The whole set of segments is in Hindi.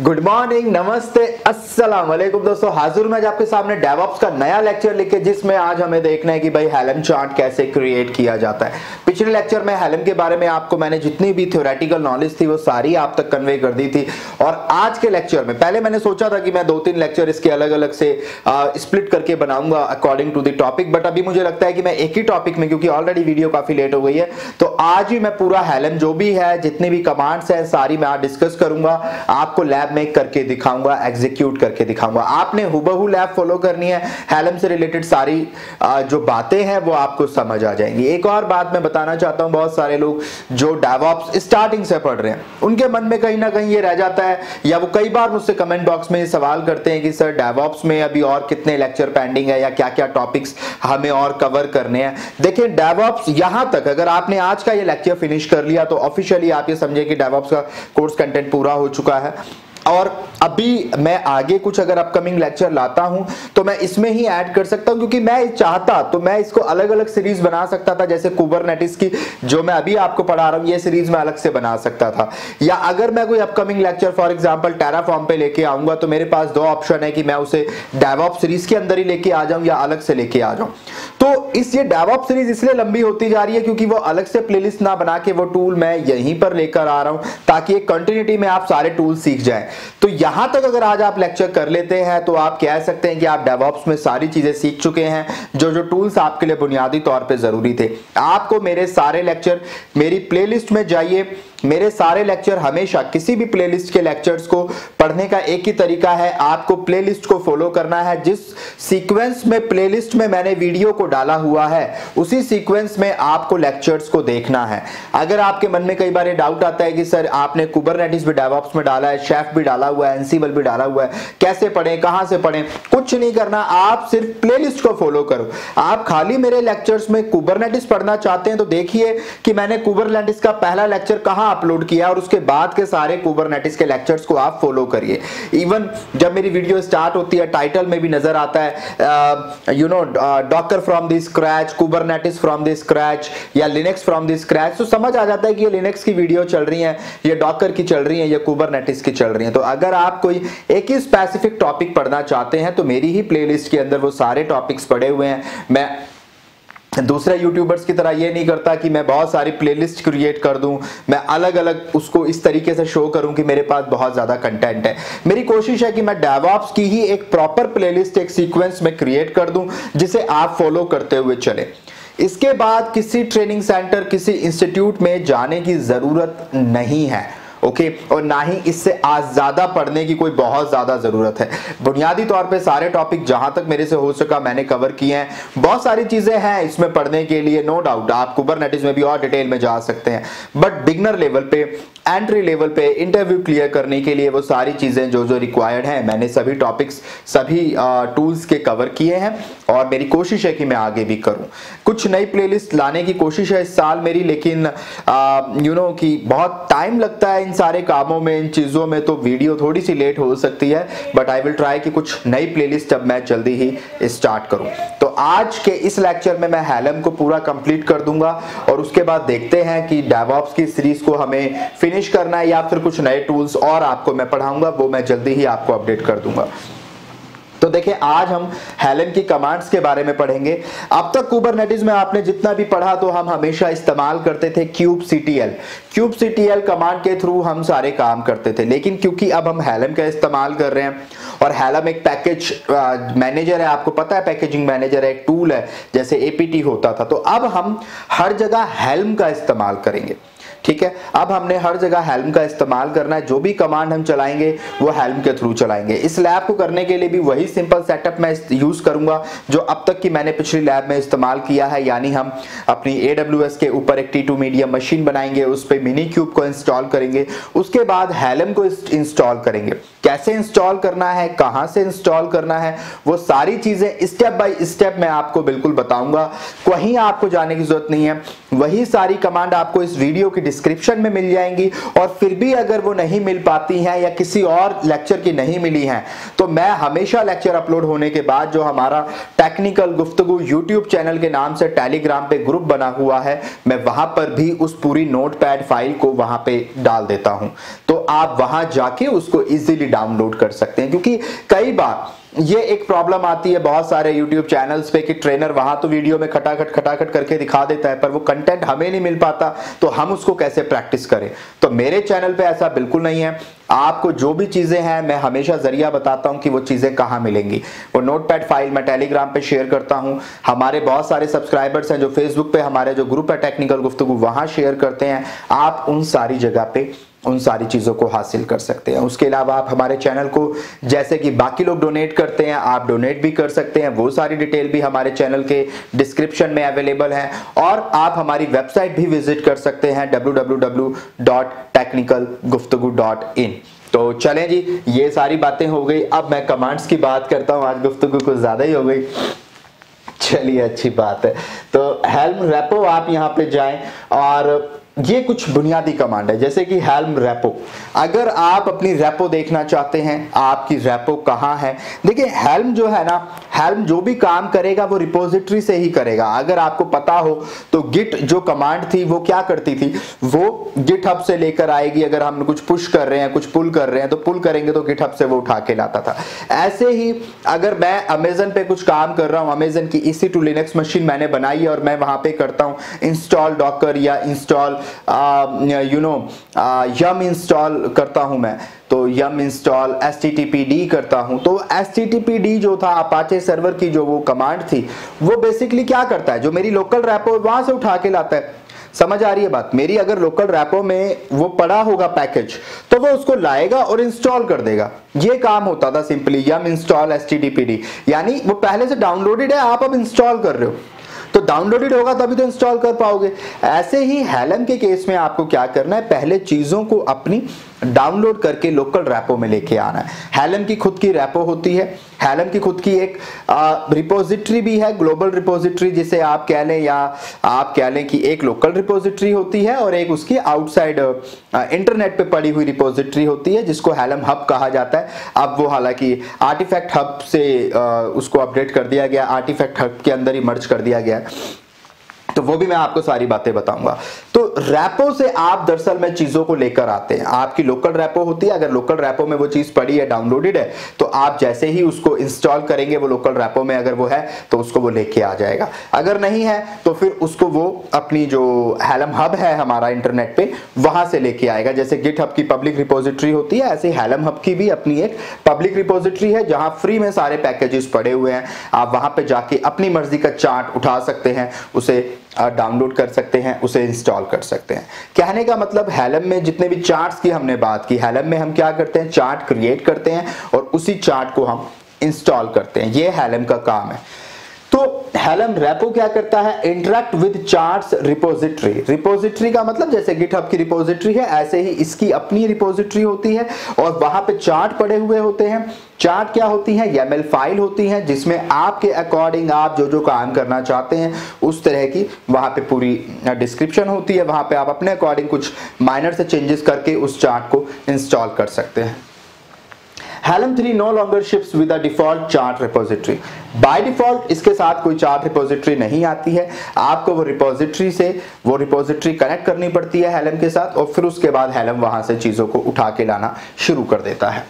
गुड मॉर्निंग, नमस्ते, अस्सलाम वालेकुम दोस्तों। हाजिर मैं आपके सामने डेवऑप्स का नया लेक्चर लेके, जिसमें आज हमें देखना है कि भाई हेल्म चार्ट कैसे क्रिएट किया जाता है। पिछले लेक्चर में हेल्म के बारे में आपको मैंने जितनी भी थ्योरेटिकल नॉलेज थी वो सारी आप तक कन्वे कर दी थी। और आज के लेक्चर में पहले मैंने सोचा था कि मैं 2-3 लेक्चर इसके अलग अलग से स्प्लिट करके बनाऊंगा according to the topic, but अभी मुझे लगता है कि मैं एक ही टॉपिक में, क्योंकि ऑलरेडी वीडियो काफी लेट हो गई है, तो आज ही मैं पूरा हेल्म जो भी है, जितनी भी कमांड्स है, सारी मैं आज डिस्कस करूंगा, आपको लैब में करके दिखाऊंगा, एग्जीक्यूट करके दिखाऊंगा। आपने हुबहू लैब फॉलो करनी है, हेल्म से रिलेटेड सारी जो बातें हैं वो आपको समझ आ जाएंगी। एक और बात मैं बताना चाहता हूं, बहुत सारे लोग जो डेवऑप्स स्टार्टिंग से पढ़ रहे हैं उनके मन में कहीं ना कहीं ये रह जाता है, या वो कई बार मुझसे कमेंट बॉक्स में सवाल करते हैं कि सर डेवऑप्स में अभी और कितने लेक्चर पेंडिंग है, या क्या क्या टॉपिक्स हमें और कवर करने हैं। देखिए डेवऑप्स यहां तक अगर आपने आज का ये लेक्चर फिनिश कर लिया तो ऑफिशियली आप ये समझे कि डेवऑप्स का कोर्स कंटेंट पूरा हो चुका है। और अभी मैं आगे कुछ अगर अपकमिंग लेक्चर लाता हूं तो मैं इसमें ही ऐड कर सकता हूं, क्योंकि मैं चाहता तो मैं इसको अलग अलग सीरीज बना सकता था, जैसे कुबरनेटिस की जो मैं अभी आपको पढ़ा रहा हूं, ये सीरीज मैं अलग से बना सकता था। या अगर मैं कोई upcoming lecture for example Terraform पे लेके आऊंगा तो मेरे पास 2 ऑप्शन है कि मैं उसे डेवऑप्स सीरीज के अंदर ही लेके आ जाऊं या अलग से लेके आ जाऊं। तो इस ये डेवऑप्स सीरीज इसलिए लंबी होती जा रही है क्योंकि वो अलग से प्लेलिस्ट ना बना के वो टूल मैं यहीं पर लेकर आ रहा हूं, ताकि एक कंटिन्यूटी में आप सारे टूल सीख जाएं। तो यहां तक अगर आज आप लेक्चर कर लेते हैं तो आप कह सकते हैं कि आप डेवऑप्स में सारी चीजें सीख चुके हैं, जो जो टूल्स आपके लिए बुनियादी तौर पे जरूरी थे। आपको मेरे सारे लेक्चर मेरी प्लेलिस्ट में जाइए, मेरे सारे लेक्चर हमेशा किसी भी प्लेलिस्ट के लेक्चर्स को पढ़ने का एक ही तरीका है, आपको प्लेलिस्ट को फॉलो करना है। जिस सीक्वेंस में प्लेलिस्ट में मैंने वीडियो को डाला हुआ है उसी सीक्वेंस में आपको लेक्चर्स को देखना है। अगर आपके मन में कई बार ये डाउट आता है कि सर आपने कुबरनेटिस भी डेवऑप्स में डाला है, शेफ भी डाला हुआ है, एनसिबल भी डाला हुआ है, कैसे पढ़ें, कहां से पढ़ें, कुछ नहीं करना, आप सिर्फ प्लेलिस्ट को फॉलो करो। आप खाली मेरे लेक्चर्स में कुबरनेटिस पढ़ना चाहते हैं तो देखिए कि मैंने कुबरनेटिस का पहला लेक्चर कहां अपलोड किया और उसके बाद के सारे कुबरनेटिस के लेक्चर्स को आप फॉलो करिए। इवन जब मेरी वीडियो स्टार्ट होती है टाइटल में भी नजर आता है Docker from the scratch, Kubernetes from the scratch या लिनक्स फ्रॉम द स्क्रैच, तो समझ आ जाता है कि ये लिनक्स की वीडियो चल रही है, ये डॉकर की चल रही है, ये कुबरनेटिस की चल रही है। तो अगर आप कोई एक ही स्पेसिफिक टॉपिक पढ़ना चाहते हैं तो मेरी ही प्लेलिस्ट के अंदर वो सारे टॉपिक्स पड़े हुए हैं। मैं दूसरे यूट्यूबर्स की तरह ये नहीं करता कि मैं बहुत सारी प्लेलिस्ट क्रिएट कर दूं, मैं अलग अलग उसको इस तरीके से शो करूं कि मेरे पास बहुत ज्यादा कंटेंट है। मेरी कोशिश है कि मैं डेवऑप्स की ही एक प्रॉपर प्लेलिस्ट एक सीक्वेंस में क्रिएट कर दूं जिसे आप फॉलो करते हुए चले। इसके बाद किसी ट्रेनिंग सेंटर, किसी इंस्टीट्यूट में जाने की जरूरत नहीं है, ओके और ना ही इससे आज ज्यादा पढ़ने की कोई बहुत ज्यादा जरूरत है। बुनियादी तौर पे सारे टॉपिक जहां तक मेरे से हो सका मैंने कवर किए हैं। बहुत सारी चीजें हैं इसमें पढ़ने के लिए, नो डाउट आप कुबरनेटिस में भी और डिटेल में जा सकते हैं, बट बिगनर लेवल पे, एंट्री लेवल पे, इंटरव्यू क्लियर करने के लिए वो सारी चीजें जो जो रिक्वायर्ड हैं, मैंने सभी टॉपिक्स, सभी टूल्स के कवर किए हैं और मेरी कोशिश है कि मैं आगे भी करूं। कुछ नई प्लेलिस्ट लाने की कोशिश है इस साल मेरी, लेकिन कि बहुत टाइम लगता है इन सारे कामों में, इन चीजों में, तो वीडियो थोड़ी सी लेट हो सकती है, बट आई विल ट्राई कि कुछ नई प्लेलिस्ट अब मैं जल्दी ही स्टार्ट करूं। तो आज के इस लेक्चर में मैं हेल्म को पूरा कंप्लीट कर दूंगा और उसके बाद देखते हैं कि डेवऑप्स की सीरीज को हमें फिनिश करना है या फिर कुछ नए टूल्स और आपको मैं पढ़ाऊंगा, वो मैं जल्दी ही आपको अपडेट कर दूंगा। तो देखिए आज हम हेल्म की कमांड्स के बारे में पढ़ेंगे। अब तक कुबरनेटिस में आपने जितना भी पढ़ा तो हम हमेशा इस्तेमाल करते थे kubectl। kubectl कमांड के थ्रू हम सारे काम करते थे, लेकिन क्योंकि अब हम हेल्म का इस्तेमाल कर रहे हैं और हेल्म एक पैकेज मैनेजर है, आपको पता है पैकेजिंग मैनेजर है, एक टूल है जैसे APT होता था, तो अब हम हर जगह हेल्म का इस्तेमाल करेंगे। ठीक है, अब हमने हर जगह हेल्म का इस्तेमाल करना है, जो भी कमांड हम चलाएंगे वो हेल्म के थ्रू चलाएंगे। इस लैब को करने के लिए भी वही सिंपल सेटअप मैं यूज करूंगा जो अब तक की मैंने पिछली लैब में इस्तेमाल किया है, यानी हम अपनी AWS के ऊपर एक T2 मीडियम मशीन बनाएंगे, उस पर मिनीक्यूब को इंस्टॉल करेंगे, उसके बाद हेल्म को इंस्टॉल करेंगे। कैसे इंस्टॉल करना है, कहां से इंस्टॉल करना है, वो सारी चीजें स्टेप बाय स्टेप मैं आपको बिल्कुल बताऊंगा। कहीं आपको जाने की जरूरत नहीं है, वही सारी कमांड आपको इस वीडियो की डिस्क्रिप्शन में मिल जाएंगी, और फिर भी अगर वो नहीं मिल पाती हैं या किसी और लेक्चर की नहीं मिली हैं तो मैं हमेशा लेक्चर अपलोड होने के बाद जो हमारा टेक्निकल गुफ्तगू यूट्यूब चैनल के नाम से टेलीग्राम पे ग्रुप बना हुआ है, मैं वहां पर भी उस पूरी नोटपैड फाइल को वहां पे डाल देता हूं। तो तो आप वहां जाके उसको इजीली डाउनलोड कर सकते हैं। क्योंकि कई बार ये एक प्रॉब्लम आती है बहुत सारे YouTube चैनल्स पे कि ट्रेनर वहां तो वीडियो में खटाखट करके दिखा देता है, पर वो कंटेंट हमें नहीं मिल पाता, तो हम उसको कैसे प्रैक्टिस करें। तो मेरे चैनल पे ऐसा बिल्कुल नहीं है। आपको जो भी चीजें हैं मैं हमेशा जरिया बताता हूं कि वो चीजें कहां मिलेंगी। वो नोटपैड फाइल मैं टेलीग्राम पे शेयर करता हूं। हमारे बहुत सारे सब्सक्राइबर्स हैं जो फेसबुक पे हमारे जो ग्रुप है टेक्निकल गुफ्तगू, वहां शेयर करते हैं। आप उन सारी जगह पे उन सारी चीजों को हासिल कर सकते हैं। उसके अलावा आप हमारे चैनल को जैसे कि बाकी लोग डोनेट करते हैं, आप डोनेट भी कर सकते हैं। वो सारी डिटेल भी हमारे चैनल के डिस्क्रिप्शन में अवेलेबल है। और आप हमारी वेबसाइट भी विजिट कर सकते हैं www.technicalguftagoo.in। तो चलें जी, ये सारी बातें हो गई। अब मैं कमांड्स की बात करता हूं। आज गुफ्तगू कुछ ज्यादा ही हो गई, चलिए अच्छी बात है। तो हेल्म रेपो आप यहां पे जाएं और ये कुछ बुनियादी कमांड है, जैसे कि हेल्म रेपो। अगर आप अपनी रेपो देखना चाहते हैं, आपकी रेपो कहां है, देखिए हेल्म जो है ना, हेल्म जो भी काम करेगा वो रिपोजिटरी से ही करेगा। अगर आपको पता हो तो गिट जो कमांड थी वो क्या करती थी, वो गिटहब से लेकर आएगी। अगर हम कुछ पुश कर रहे हैं, कुछ पुल कर रहे हैं, तो पुल करेंगे तो गिटहब से वो उठा के लाता था। ऐसे ही अगर मैं अमेजन पे कुछ काम कर रहा हूं, अमेजन की EC2 लिनक्स मशीन मैंने बनाई है और मैं वहां पे करता हूं इंस्टॉल डॉकर या इंस्टॉल यम इंस्टॉल करता हूं मैं, तो यम इंस्टॉल HTTPD करता हूं। तो HTTPD जो था अपाचे सर्वर की जो वो कमांड थी, वो बेसिकली क्या करता है, जो मेरी लोकल रेपो वहां से उठा के लाता है। समझ आ रही है बात मेरी? अगर लोकल रेपो में वो पड़ा होगा पैकेज, तो वो उसको लाएगा और इंस्टॉल कर देगा। ये काम होता था सिंपली, यम इंस्टॉल HTTPD, यानी वो पहले से डाउनलोडेड है, आप अब इंस्टॉल कर रहे हो, तो डाउनलोडेड होगा तभी तो इंस्टॉल कर पाओगे। ऐसे ही हेल्म के केस में आपको क्या करना है, पहले चीजों को अपनी डाउनलोड करके लोकल रेपो में लेके आना है। हेल्म की खुद की रेपो होती है, हेल्म की खुद की एक रिपोजिटरी भी है, ग्लोबल रिपोजिटरी जिसे आप कह लें, या आप कह लें कि एक लोकल रिपोजिटरी होती है और एक उसकी आउटसाइड इंटरनेट पे पड़ी हुई रिपोजिटरी होती है जिसको हेल्म हब कहा जाता है। अब वो हालांकि आर्टिफैक्ट हब से उसको अपडेट कर दिया गया, आर्टिफैक्ट हब के अंदर ही मर्ज कर दिया गया, तो वो भी मैं आपको सारी बातें बताऊंगा। तो रेपो से आप दरअसल में चीजों को लेकर आते हैं। आपकी लोकल रेपो होती है, अगर लोकल रेपो में वो चीज पड़ी है, डाउनलोडेड है, तो आप जैसे ही उसको इंस्टॉल करेंगे वो लोकल रेपो में अगर वो है तो उसको वो लेके आ जाएगा। अगर नहीं है तो फिर उसको वो अपनी जो हेल्म हब है हमारा इंटरनेट पे, वहां से लेके आएगा। जैसे गिटहब की पब्लिक रिपोजिटरी होती है, ऐसे हेल्म हब की भी अपनी एक पब्लिक रिपोजिटरी है जहां फ्री में सारे पैकेजेस पड़े हुए हैं। आप वहां पे जाके अपनी मर्जी का चार्ट उठा सकते हैं, उसे डाउनलोड कर सकते हैं, उसे इंस्टॉल कर सकते हैं। कहने का मतलब हेल्म में जितने भी चार्ट्स की हमने बात की, हेल्म में हम क्या करते हैं, चार्ट क्रिएट करते हैं और उसी चार्ट को हम इंस्टॉल करते हैं। ये हेल्म का काम है। तो हेल्म रेपो क्या करता है, interact with charts repository. Repository का मतलब जैसे गिटहब की रिपोजिटरी है, ऐसे ही इसकी अपनी रिपोजिटरी होती है और वहां पे चार्ट पड़े हुए होते हैं। चार्ट क्या होती है, YAML फाइल होती है जिसमें आपके अकॉर्डिंग आप जो जो काम करना चाहते हैं उस तरह की वहां पे पूरी डिस्क्रिप्शन होती है। वहां पे आप अपने अकॉर्डिंग कुछ माइनर से चेंजेस करके उस चार्ट को इंस्टॉल कर सकते हैं। Helm 3 no longer ships with a default chart repository. By default इसके साथ कोई चार्ट रिपोजिटरी नहीं आती है, आपको वो रिपोजिटरी कनेक्ट करनी पड़ती है Helm के साथ और फिर उसके बाद Helm वहां से चीजों को उठा के लाना शुरू कर देता है।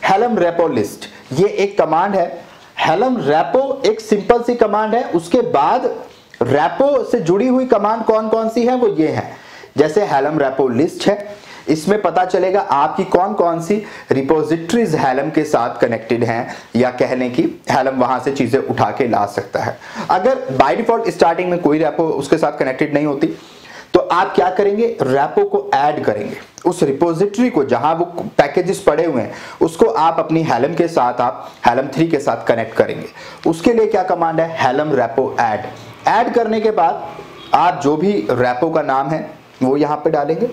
Helm repo list, ये एक कमांड है। Helm repo एक सिंपल सी कमांड है, उसके बाद रेपो से जुड़ी हुई कमांड कौन कौन सी है वो ये है। जैसे Helm repo list है, इसमें पता चलेगा आपकी कौन कौन सी रिपोजिटरीज हेल्म के साथ कनेक्टेड हैं, या कहने की हेल्म वहां से चीजें उठा के ला सकता है। अगर बाय डिफॉल्ट स्टार्टिंग में कोई रेपो उसके साथ कनेक्टेड नहीं होती तो आप क्या करेंगे, रेपो को ऐड करेंगे। उस रिपोजिटरी को जहां वो पैकेजेस पड़े हुए हैं उसको आप अपनी हेल्म के साथ, आप हेल्म 3 के साथ कनेक्ट करेंगे। उसके लिए क्या कमांड है, हेल्म रेपो ऐड। ऐड करने के बाद आप जो भी रेपो का नाम है वो यहां पे डालेंगे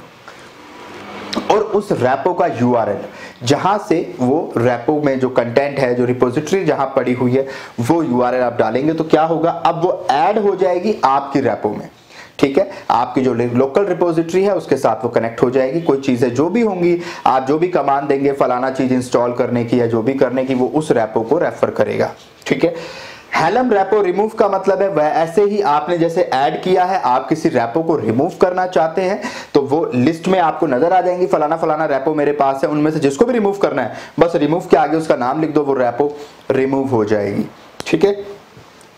और उस रेपो का URL जहां से वो रेपो में जो कंटेंट है, जो रिपोजिटरी जहां पड़ी हुई है वो URL आप डालेंगे तो क्या होगा, अब वो ऐड हो जाएगी आपकी रेपो में। ठीक है, आपकी जो लोकल रिपोजिटरी है उसके साथ वो कनेक्ट हो जाएगी। कोई चीजें जो भी होंगी, आप जो भी कमांड देंगे फलाना चीज इंस्टॉल करने की या जो भी करने की, वो उस रेपो को रेफर करेगा। ठीक है, हेलम रेपो रिमूव का मतलब है वह ऐसे ही आपने जैसे ऐड किया है, आप किसी रेपो को रिमूव करना चाहते हैं तो वो लिस्ट में आपको नजर आ जाएंगी, फलाना फलाना रेपो मेरे पास है, उनमें से जिसको भी रिमूव करना है बस रिमूव के आगे उसका नाम लिख दो, वो रेपो रिमूव हो जाएगी। ठीक है,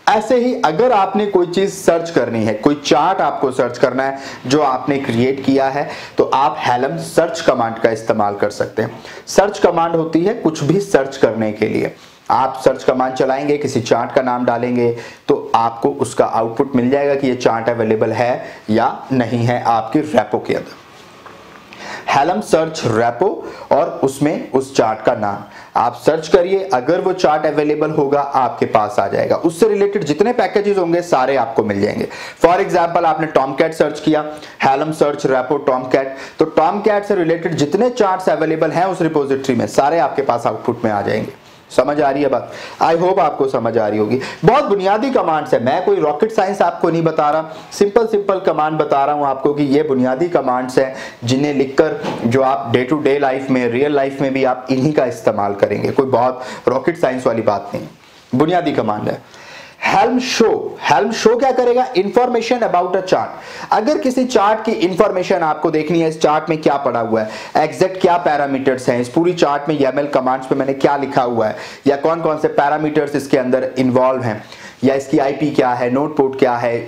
ऐसे ही अगर आपने कोई चीज सर्च करनी है, कोई चार्ट आपको सर्च करना है जो आपने क्रिएट किया है, तो आप हेलम सर्च कमांड का इस्तेमाल कर सकते हैं। सर्च कमांड होती है कुछ भी सर्च करने के लिए। आप सर्च कमांड चलाएंगे, किसी चार्ट का नाम डालेंगे तो आपको उसका आउटपुट मिल जाएगा कि ये चार्ट अवेलेबल है या नहीं है आपके रेपो के अंदर। हेलम सर्च रेपो और उसमें उस चार्ट का नाम आप सर्च करिए, अगर वो चार्ट अवेलेबल होगा आपके पास आ जाएगा, उससे रिलेटेड जितने पैकेजेस होंगे सारे आपको मिल जाएंगे। फॉर एग्जांपल आपने टॉमकैट सर्च किया, हेलम सर्च रेपो टॉमकैट, तो टॉमकैट से रिलेटेड जितने चार्ट्स अवेलेबल हैं उस रिपोजिटरी में सारे आपके पास आउटपुट में आ जाएंगे। समझ आ रही है बात? आई होप आपको समझ आ रही होगी। बहुत बुनियादी कमांड्स है, मैं कोई रॉकेट साइंस आपको नहीं बता रहा, सिंपल कमांड बता रहा हूं आपको कि ये बुनियादी कमांड्स हैं जिन्हें लिखकर जो आप डे टू डे लाइफ में, रियल लाइफ में भी आप इन्हीं का इस्तेमाल करेंगे। कोई बहुत रॉकेट साइंस वाली बात नहीं, बुनियादी कमांड है। हेल्म शो क्या करेगा? Information about a chart. अगर किसी चार्ट की इंफॉर्मेशन आपको देखनी है, इस चार्ट में क्या पड़ा हुआ है, एग्जैक्ट क्या पैरामीटर्स हैं, इस पूरी चार्ट में YAML कमांड्स पे मैंने क्या लिखा हुआ है, या कौन कौन से पैरामीटर्स इसके अंदर इन्वॉल्व हैं, या इसकी IP क्या है, नोट पोर्ट क्या है,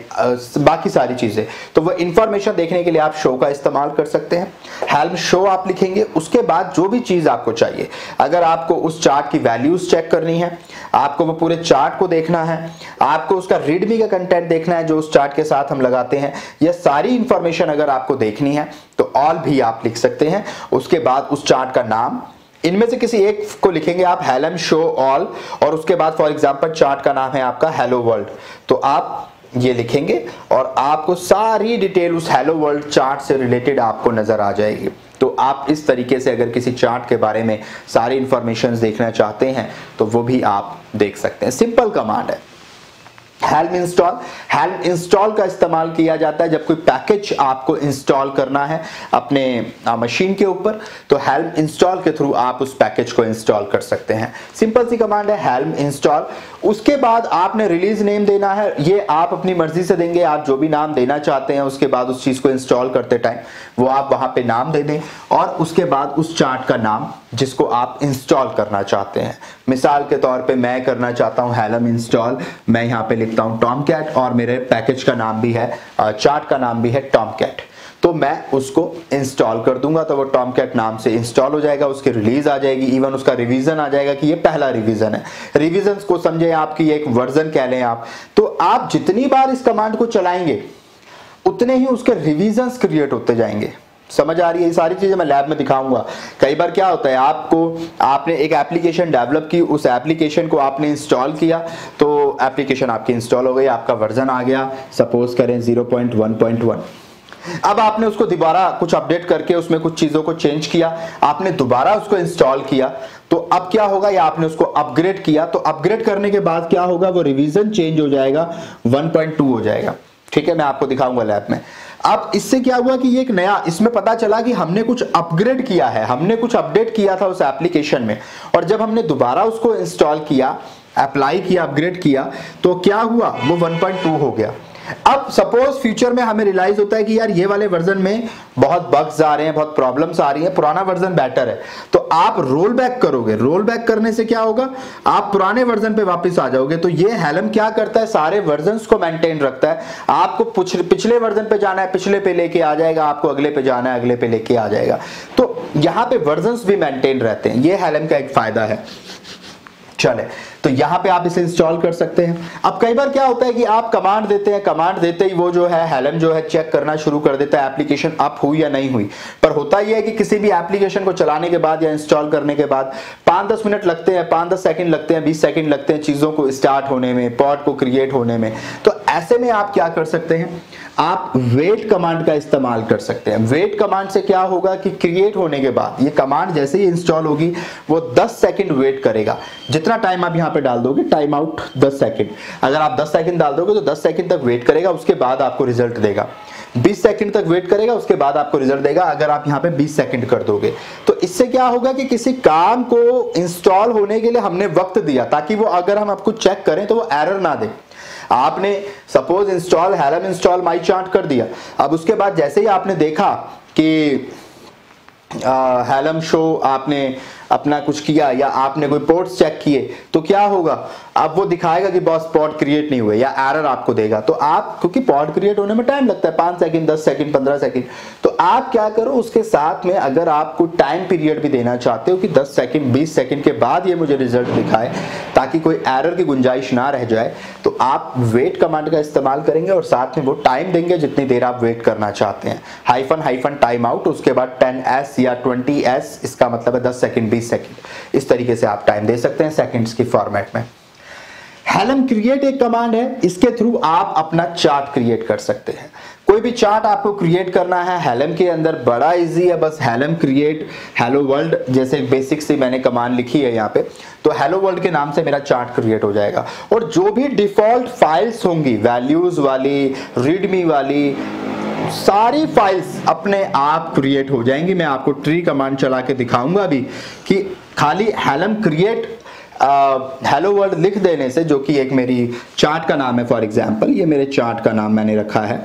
बाकी सारी चीजें, तो वो इंफॉर्मेशन देखने के लिए आप शो का इस्तेमाल कर सकते हैं। हेल्म शो आप लिखेंगे, उसके बाद जो भी चीज आपको चाहिए, अगर आपको उस चार्ट की वैल्यूज चेक करनी है, आपको वो पूरे चार्ट को देखना है, आपको उसका रीडमी का कंटेंट देखना है जो उस चार्ट के साथ हम लगाते हैं, यह सारी इंफॉर्मेशन अगर आपको देखनी है तो ऑल भी आप लिख सकते हैं। उसके बाद उस चार्ट का नाम, इनमें से किसी एक को लिखेंगे आप हेलम शो ऑल, और उसके बाद फॉर एग्जांपल चार्ट का नाम है आपका हेलो वर्ल्ड, तो आप ये लिखेंगे और आपको सारी डिटेल उस हेलो वर्ल्ड चार्ट से रिलेटेड आपको नजर आ जाएगी। तो आप इस तरीके से अगर किसी चार्ट के बारे में सारी इंफॉर्मेशन देखना चाहते हैं तो वो भी आप देख सकते हैं। सिंपल कमांड है। हेल्म इंस्टॉल का इस्तेमाल किया जाता है जब कोई पैकेज आपको इंस्टॉल करना है अपने मशीन के ऊपर, तो हेल्म इंस्टॉल के थ्रू आप उस पैकेज को इंस्टॉल कर सकते हैं। सिंपल सी कमांड है हेल्म इंस्टॉल। उसके बाद आपने रिलीज नेम देना है, ये आप अपनी मर्जी से देंगे, आप जो भी नाम देना चाहते हैं उसके बाद उस चीज को इंस्टॉल करते टाइम वो आप वहां पे नाम दे दें, और उसके बाद उस चार्ट का नाम जिसको आप इंस्टॉल करना चाहते हैं। मिसाल के तौर पे मैं करना चाहता हूं हेलम इंस्टॉल, मैं यहां पे लिखता हूं टॉमकैट और मेरे पैकेज का नाम भी है, चार्ट का नाम भी है टॉमकैट, तो मैं उसको इंस्टॉल कर दूंगा तो वो टॉमकैट नाम से इंस्टॉल हो जाएगा, उसकी रिलीज आ जाएगी, इवन उसका रिवीजन आ जाएगा कि ये पहला रिवीजन है। रिवीजन को समझे आपकी एक वर्जन कह लें आप, तो आप जितनी बार इस कमांड को चलाएंगे उतने ही उसके रिवीजन्स क्रिएट होते जाएंगे। समझ आ रही है? ये सारी चीजें मैं लैब में दिखाऊंगा। कई बार क्या होता है, आपने एक एप्लीकेशन डेवलप की, उस एप्लीकेशन को आपने इंस्टॉल किया, तो एप्लीकेशन आपकी इंस्टॉल हो गई, आपका वर्जन आ गया, सपोज करें 0.1.1। अब आपने उसको दोबारा कुछ अपडेट करके उसमें कुछ चीजों को चेंज किया, आपने दोबारा उसको इंस्टॉल किया, तो अब क्या होगा, या आपने उसको अपग्रेड किया, तो अपग्रेड करने के बाद क्या होगा, वो रिवीजन चेंज हो जाएगा, 1.2 हो जाएगा। ठीक है, मैं आपको दिखाऊंगा लैब में। अब इससे क्या हुआ कि ये एक नया, इसमें पता चला कि हमने कुछ अपग्रेड किया है, हमने कुछ अपडेट किया था उस एप्लीकेशन में, और जब हमने दोबारा उसको इंस्टॉल किया, अप्लाई किया, अपग्रेड किया, तो क्या हुआ, वो 1.2 हो गया। अब सपोज फ्यूचर में हमें रियलाइज होता है कि यार ये वाले वर्जन में बहुत बग्स आ रहे हैं, बहुत प्रॉब्लम्स आ रही हैं, पुराना वर्जन बेटर है, तो आप रोल बैक करोगे। रोल बैक करने से क्या होगा, आप पुराने वर्जन पे वापस आ जाओगे। तो ये हेलम क्या करता है, सारे वर्जन्स को मेंटेन रखता है। आपको पिछले वर्जन पे जाना है, पिछले पे लेके आ जाएगा, आपको अगले पे जाना है, अगले पे लेके आ जाएगा। तो यहाँ पे वर्जन्स भी मेंटेन रहते हैं, ये हेलम का एक फायदा है। चले, तो यहां पे आप इसे इंस्टॉल कर सकते हैं। अब कई बार क्या होता है कि आप कमांड देते हैं, कमांड देते ही वो जो है हेलम जो है चेक करना शुरू कर देता है एप्लीकेशन अप हुई या नहीं हुई। पर होता यह है कि किसी भी एप्लीकेशन को चलाने के बाद या इंस्टॉल करने के बाद 5-10 मिनट लगते हैं, 5-10 सेकंड लगते हैं, 20 सेकंड लगते हैं चीजों को स्टार्ट होने में, पॉड को क्रिएट होने में। तो ऐसे में आप क्या कर सकते हैं, आप वेट कमांड का इस्तेमाल कर सकते हैं। वेट कमांड से क्या होगा कि क्रिएट होने के बाद ये कमांड जैसे ही इंस्टॉल होगी वो 10 सेकंड वेट करेगा। जितना टाइम आप यहां पे डाल दोगे, टाइम आउट 10 सेकंड, अगर आप 10 सेकंड डाल दोगे तो 10 सेकंड तक वेट करेगा, उसके बाद आपको रिजल्ट देगा। 20 सेकंड तक वेट करेगा, उसके बाद आपको रिजल्ट देगा। अगर आप यहाँ पे 20 सेकंड कर दोगे तो इससे क्या होगा कि किसी काम को इंस्टॉल होने के लिए हमने वक्त दिया, ताकि वो अगर हम आपको चेक करें तो वो एरर ना दे। आपने सपोज इंस्टॉल हेलम इंस्टॉल माई चार्ट कर दिया, अब उसके बाद जैसे ही आपने देखा कि हेलम शो आपने अपना कुछ किया या आपने कोई पोर्ट्स चेक किए, तो क्या होगा, अब वो दिखाएगा कि बॉस पॉड क्रिएट नहीं हुए या एरर आपको देगा। तो आप, क्योंकि पॉड क्रिएट होने में टाइम लगता है 5 सेकंड 10 सेकंड 15 सेकंड, तो आप क्या करो उसके साथ में, अगर आपको टाइम पीरियड भी देना चाहते हो कि 10 सेकंड 20 सेकंड के बाद ये मुझे रिजल्ट दिखाए ताकि कोई एरर की गुंजाइश ना रह जाए, तो आप वेट कमांड का इस्तेमाल करेंगे और साथ में वो टाइम देंगे जितनी देर आप वेट करना चाहते हैं। हाइफन टाइम आउट, उसके बाद 10s या 20s, इसका मतलब है 10 सेकंड 20 सेकंड। इस तरीके से आप टाइम दे सकते हैं सेकंड्स की फॉर्मेट में। हेलम क्रिएट एक कमांड है, इसके थ्रू आप अपना चार्ट क्रिएट कर सकते हैं। कोई भी चार्ट आपको क्रिएट करना है हेलम के अंदर, बड़ा इजी है, बस हेलम क्रिएट हेलो वर्ल्ड जैसे बेसिक से मैंने कमांड लिखी है यहाँ पे, तो हेलो वर्ल्ड के नाम से मेरा चार्ट क्रिएट हो जाएगा। और जो भी डिफॉल्ट फाइल्स होंगी, वैल्यूज वाली, रीडमी वाली, सारी फाइल्स अपने आप क्रिएट हो जाएंगी। मैं आपको ट्री कमांड चला के दिखाऊंगा भी कि खाली हेलम क्रिएट हेलो वर्ल्ड लिख देने से, जो कि एक मेरी चार्ट का नाम है, फॉर एग्जांपल ये मेरे चार्ट का नाम मैंने रखा है,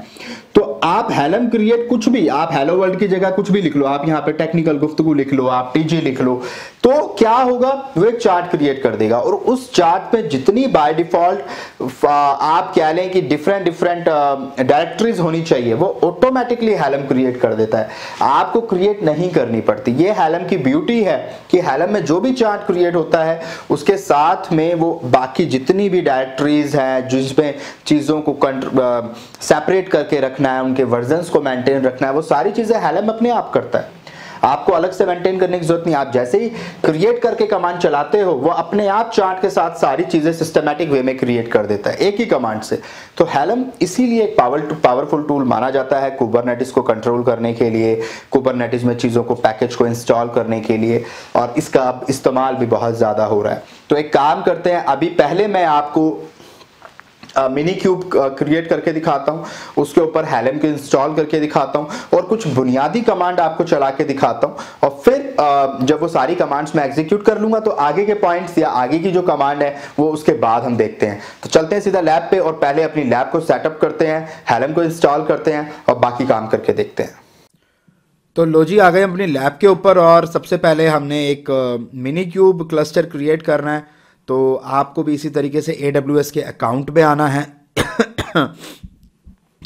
तो आप हेलम क्रिएट कुछ भी, आप हेलो वर्ल्ड की जगह कुछ भी लिख लो, आप यहाँ पे टेक्निकल गुफ्तगू लिख लो, आप टीजी लिख लो, तो क्या होगा, वो एक चार्ट क्रिएट कर देगा। और उस चार्ट में जितनी बाय डिफॉल्ट आप कह लें कि डिफरेंट डायरेक्टरीज होनी चाहिए, वो ऑटोमेटिकली हेलम क्रिएट कर देता है, आपको क्रिएट नहीं करनी पड़ती। ये हेलम की ब्यूटी है कि हेलम में जो भी चार्ट क्रिएट होता है उसके साथ में वो बाकी जितनी भी डायरेक्टरीज हैं जिसमें चीजों को सेपरेट करके रखना है, उनके वर्जन्स को मेंटेन रखना है, वो सारी चीजें हेलम अपने आप करता है, आपको अलग से मेंटेन करने की जरूरत नहीं। आप जैसे ही क्रिएट करके कमांड चलाते हो, वो अपने आप चार्ट के साथ सारी चीजें सिस्टमैटिक वे में क्रिएट कर देता है एक ही कमांड से। तो हेलम इसीलिए एक पावरफुल टूल माना जाता है कुबरनेटिस को कंट्रोल करने के लिए, कुबरनेटिस में चीजों को, पैकेज को इंस्टॉल करने के लिए, और इसका अब इस्तेमाल भी बहुत ज्यादा हो रहा है। तो एक काम करते हैं, अभी पहले मैं आपको मिनी क्यूब क्रिएट करके दिखाता हूं, उसके ऊपर हेलम को इंस्टॉल करके दिखाता हूं और कुछ बुनियादी कमांड आपको चला के दिखाता हूं, और फिर जब वो सारी कमांड्स मैं एग्जीक्यूट कर लूंगा तो आगे के पॉइंट्स या आगे की जो कमांड है वो उसके बाद हम देखते हैं। तो चलते हैं सीधा लैब पे और पहले अपनी लैब को सेटअप करते हैं, हेलम को इंस्टॉल करते हैं और बाकी काम करके देखते हैं। तो लो जी, आ गए अपनी लैब के ऊपर और सबसे पहले हमने एक मिनी क्यूब क्लस्टर क्रिएट करना है। तो आपको भी इसी तरीके से AWS के अकाउंट में आना है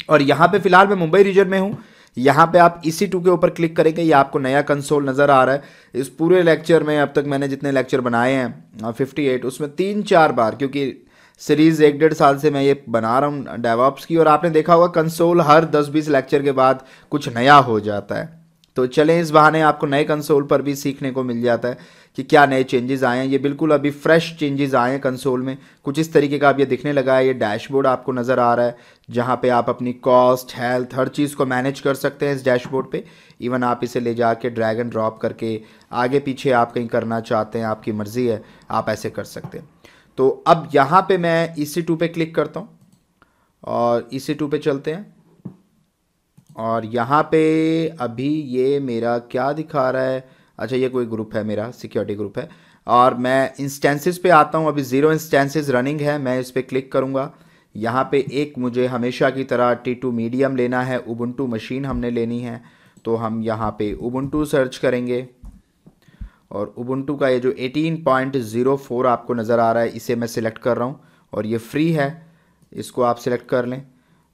और यहाँ पे फिलहाल मैं मुंबई रीजन में हूँ। यहाँ पे आप EC2 के ऊपर क्लिक करेंगे, ये आपको नया कंसोल नज़र आ रहा है। इस पूरे लेक्चर में अब तक मैंने जितने लेक्चर बनाए हैं 58, उसमें 3-4 बार, क्योंकि सीरीज़ 1-1.5 साल से मैं ये बना रहा हूँ डेवऑप्स की, और आपने देखा होगा कंसोल हर 10-20 लेक्चर के बाद कुछ नया हो जाता है। तो चलें, इस बहाने आपको नए कंसोल पर भी सीखने को मिल जाता है कि क्या नए चेंजेस आए हैं। ये बिल्कुल अभी फ्रेश चेंजेस आए हैं कंसोल में, कुछ इस तरीके का अब ये दिखने लगा है। ये डैशबोर्ड आपको नज़र आ रहा है जहाँ पे आप अपनी कॉस्ट, हेल्थ, हर चीज़ को मैनेज कर सकते हैं इस डैशबोर्ड पे। इवन आप इसे ले जाके ड्रैग एंड ड्रॉप करके आगे पीछे आप कहीं करना चाहते हैं, आपकी मर्ज़ी है, आप ऐसे कर सकते हैं। तो अब यहाँ पर मैं EC2 पे क्लिक करता हूँ और EC2 पे चलते हैं, और यहाँ पे अभी ये मेरा क्या दिखा रहा है, अच्छा ये कोई ग्रुप है, मेरा सिक्योरिटी ग्रुप है, और मैं इंस्टेंसेस पे आता हूँ। अभी 0 इंस्टेंसेस रनिंग है, मैं इस पर क्लिक करूँगा। यहाँ पे एक मुझे हमेशा की तरह T2 मीडियम लेना है, उबुंटू मशीन हमने लेनी है, तो हम यहाँ पे उबुंटू सर्च करेंगे और उबुंटू का ये जो 18.04 आपको नज़र आ रहा है, इसे मैं सिलेक्ट कर रहा हूँ और ये फ्री है, इसको आप सिलेक्ट कर लें।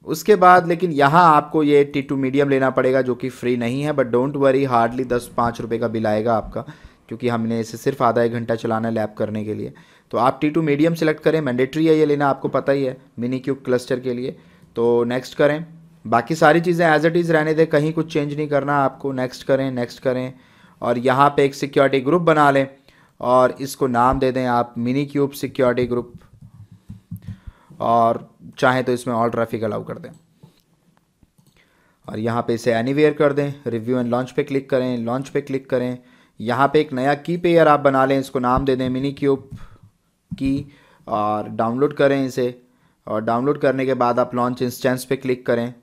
उसके बाद लेकिन यहाँ आपको ये T2 मीडियम लेना पड़ेगा जो कि फ्री नहीं है, बट डोंट वरी, हार्डली 10-5 रुपये का बिल आएगा आपका, क्योंकि हमने इसे सिर्फ आधा 1 घंटा चलाना है लैब करने के लिए। तो आप T2 मीडियम सेलेक्ट करें, मैंडेटरी है ये लेना, आपको पता ही है मिनी क्यूब क्लस्टर के लिए। तो नेक्स्ट करें, बाकी सारी चीज़ें एज इट इज़ रहने दें, कहीं कुछ चेंज नहीं करना आपको। नेक्स्ट करें, नेक्स्ट करें, और यहाँ पर एक सिक्योरिटी ग्रुप बना लें और इसको नाम दे दें आप मिनी क्यूब सिक्योरिटी ग्रुप, और चाहें तो इसमें ऑल ट्रैफिक अलाउ कर दें और यहाँ पे इसे एनीवेयर कर दें। रिव्यू एंड लॉन्च पे क्लिक करें, लॉन्च पे क्लिक करें, यहाँ पे एक नया की पेयर आप बना लें, इसको नाम दे दें मिनी क्यूब की, और डाउनलोड करें इसे, और डाउनलोड करने के बाद आप लॉन्च इंस्टेंस पे क्लिक करें।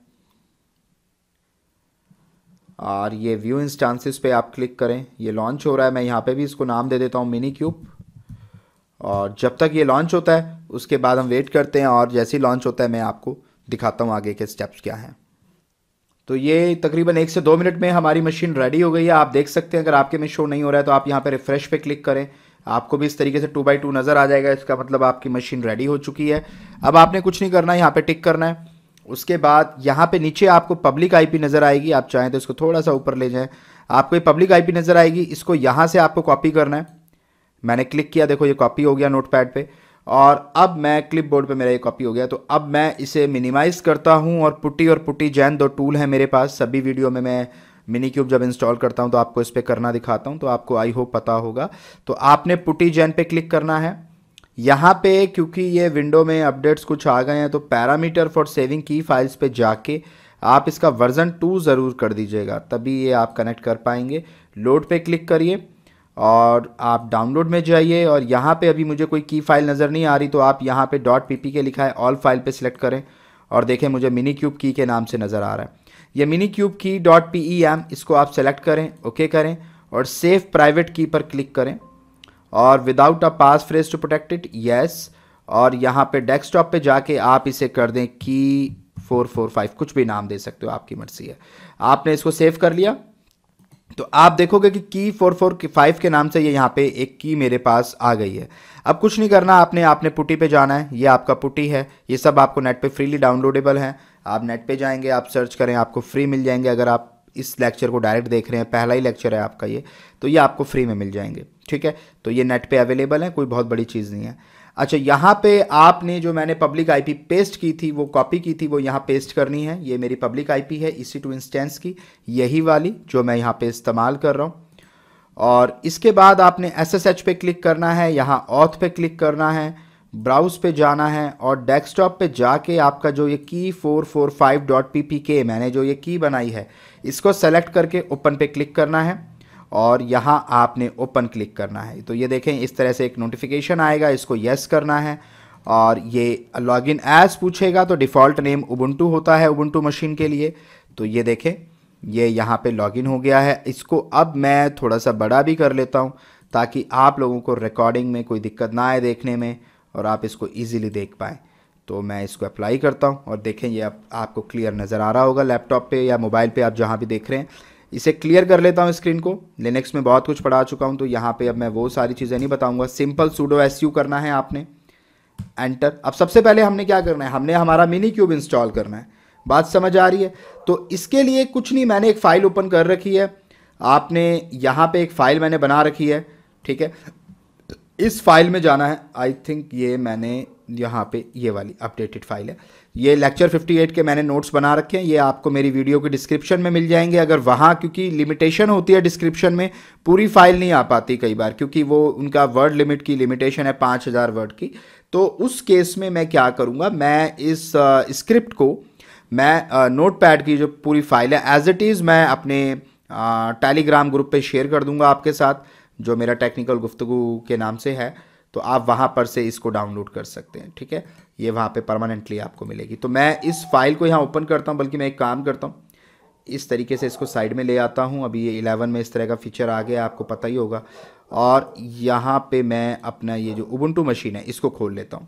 और ये व्यू इंस्टांसेस पे आप क्लिक करें, ये लॉन्च हो रहा है। मैं यहाँ पे भी इसको नाम दे देता हूँ मिनी क्यूब। और जब तक ये लॉन्च होता है उसके बाद हम वेट करते हैं, और जैसे ही लॉन्च होता है मैं आपको दिखाता हूँ आगे के स्टेप्स क्या हैं। तो ये तकरीबन 1 से 2 मिनट में हमारी मशीन रेडी हो गई है। आप देख सकते हैं, अगर आपके में शो नहीं हो रहा है तो आप यहाँ पे रिफ्रेश पे क्लिक करें, आपको भी इस तरीके से 2x2 नज़र आ जाएगा। इसका मतलब आपकी मशीन रेडी हो चुकी है। अब आपने कुछ नहीं करना है, यहाँ पे टिक करना है। उसके बाद यहाँ पे नीचे आपको पब्लिक आईपी नज़र आएगी, आप चाहें तो इसको थोड़ा सा ऊपर ले जाएं, आपको ये पब्लिक आईपी नज़र आएगी। इसको यहाँ से आपको कॉपी करना है। मैंने क्लिक किया, देखो ये कॉपी हो गया नोटपैड पे, और अब मैं क्लिपबोर्ड पे मेरा ये कॉपी हो गया। तो अब मैं इसे मिनिमाइज़ करता हूँ, और पुट्टी जैन 2 टूल हैं मेरे पास। सभी वीडियो में मैं मिनी क्यूब जब इंस्टॉल करता हूँ तो आपको इस पर करना दिखाता हूँ, तो आपको आई होप पता होगा। तो आपने पुट्टी जैन पे क्लिक करना है। यहाँ पे क्योंकि ये विंडो में अपडेट्स कुछ आ गए हैं, तो पैरामीटर फॉर सेविंग की फाइल्स पे जाके आप इसका वर्जन 2 ज़रूर कर दीजिएगा, तभी ये आप कनेक्ट कर पाएंगे। लोड पे क्लिक करिए और आप डाउनलोड में जाइए, और यहाँ पे अभी मुझे कोई की फाइल नज़र नहीं आ रही, तो आप यहाँ पे .ppk लिखा है, ऑल फाइल पे सिलेक्ट करें, और देखें मुझे मिनी क्यूब की के नाम से नज़र आ रहा है। ये मिनी क्यूब की .pem, इसको आप सेलेक्ट करें, ओके करें, और सेव प्राइवेट की पर क्लिक करें, और without a pass phrase to protect it, yes. और यहाँ पे डेस्कटॉप पे जाके आप इसे कर दें की 445, कुछ भी नाम दे सकते हो, आपकी मर्जी है। आपने इसको सेव कर लिया तो आप देखोगे कि की 445 के नाम से ये यहाँ पे एक की मेरे पास आ गई है। अब कुछ नहीं करना, आपने पुट्टी पे जाना है। ये आपका पुट्टी है, ये सब आपको नेट पे फ्रीली डाउनलोडेबल है। आप नेट पे जाएंगे, आप सर्च करें, आपको फ्री मिल जाएंगे। अगर आप इस लेक्चर को डायरेक्ट देख रहे हैं, पहला ही लेक्चर है आपका ये, तो ये आपको फ्री में मिल जाएंगे, ठीक है। तो ये नेट पे अवेलेबल है, कोई बहुत बड़ी चीज़ नहीं है। अच्छा, यहाँ पे आपने जो मैंने पब्लिक आईपी पेस्ट की थी, वो कॉपी की थी, वो यहाँ पेस्ट करनी है। ये मेरी पब्लिक आईपी है EC2 इंस्टेंस की, यही वाली जो मैं यहाँ पे इस्तेमाल कर रहा हूँ। और इसके बाद आपने SSH पे क्लिक करना है, यहाँ ऑथ पे क्लिक करना है, ब्राउज पे जाना है, और डेस्कटॉप पे जाके आपका जो ये की 445.ppk मैंने जो ये की बनाई है, इसको सेलेक्ट करके ओपन पे क्लिक करना है, और यहाँ आपने ओपन क्लिक करना है। तो ये देखें इस तरह से एक नोटिफिकेशन आएगा, इसको यस करना है, और ये लॉगिन एज पूछेगा, तो डिफ़ॉल्ट नेम उबुंटू होता है उबुंटू मशीन के लिए। तो ये देखें ये यहाँ पे लॉगिन हो गया है। इसको अब मैं थोड़ा सा बड़ा भी कर लेता हूँ ताकि आप लोगों को रिकॉर्डिंग में कोई दिक्कत ना आए देखने में, और आप इसको ईजिली देख पाएँ। तो मैं इसको अप्लाई करता हूँ, और देखें ये आपको क्लियर नज़र आ रहा होगा लैपटॉप पे या मोबाइल पे, आप जहाँ भी देख रहे हैं। इसे क्लियर कर लेता हूँ स्क्रीन को। लिनक्स में बहुत कुछ पढ़ा चुका हूँ, तो यहाँ पे अब मैं वो सारी चीज़ें नहीं बताऊँगा। सिंपल sudo su करना है आपने, एंटर। अब सबसे पहले हमने क्या करना है, हमने हमारा मिनी क्यूब इंस्टॉल करना है। बात समझ आ रही है? तो इसके लिए कुछ नहीं, मैंने एक फ़ाइल ओपन कर रखी है। आपने यहाँ पे एक फ़ाइल मैंने बना रखी है, ठीक है। इस फाइल में जाना है, आई थिंक ये मैंने यहाँ पे ये वाली अपडेटेड फाइल है। ये लेक्चर 58 के मैंने नोट्स बना रखे हैं, ये आपको मेरी वीडियो के डिस्क्रिप्शन में मिल जाएंगे। अगर वहाँ, क्योंकि लिमिटेशन होती है डिस्क्रिप्शन में, पूरी फाइल नहीं आ पाती कई बार, क्योंकि वो उनका वर्ड लिमिट की लिमिटेशन है 5000 वर्ड की। तो उस केस में मैं क्या करूँगा, मैं इस स्क्रिप्ट को मैं नोटपैड की जो पूरी फाइल है एज इट इज़ मैं अपने टेलीग्राम ग्रुप पे शेयर कर दूंगा आपके साथ, जो मेरा टेक्निकल गुफ्तगू के नाम से है। तो आप वहाँ पर से इसको डाउनलोड कर सकते हैं, ठीक है। ये वहाँ पे परमानेंटली आपको मिलेगी। तो मैं इस फाइल को यहाँ ओपन करता हूँ, बल्कि मैं एक काम करता हूँ, इस तरीके से इसको साइड में ले आता हूँ। अभी ये 11 में इस तरह का फीचर आ गया, आपको पता ही होगा। और यहाँ पे मैं अपना ये जो उबुंटू मशीन है इसको खोल लेता हूँ।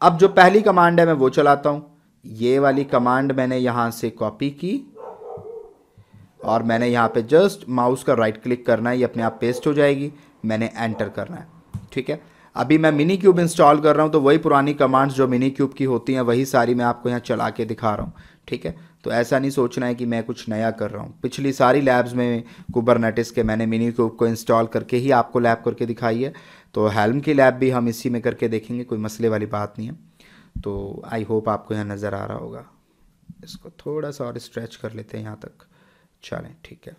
अब जो पहली कमांड है मैं वो चलाता हूँ। ये वाली कमांड मैंने यहाँ से कॉपी की, और मैंने यहाँ पे जस्ट माउस का राइट क्लिक करना है, ये अपने आप पेस्ट हो जाएगी। मैंने एंटर करना है, ठीक है। अभी मैं मिनी क्यूब इंस्टॉल कर रहा हूँ, तो वही पुरानी कमांड्स जो मिनी क्यूब की होती हैं वही सारी मैं आपको यहाँ चला के दिखा रहा हूँ, ठीक है। तो ऐसा नहीं सोचना है कि मैं कुछ नया कर रहा हूँ। पिछली सारी लैब्स में कुबरनेटिस के मैंने मिनी क्यूब को इंस्टॉल करके ही आपको लैब करके दिखाई है। तो हेल्म की लैब भी हम इसी में करके देखेंगे, कोई मसले वाली बात नहीं है। तो आई होप आपको यहाँ नज़र आ रहा होगा। इसको थोड़ा सा और स्ट्रेच कर लेते हैं यहाँ तक, चलें, ठीक है।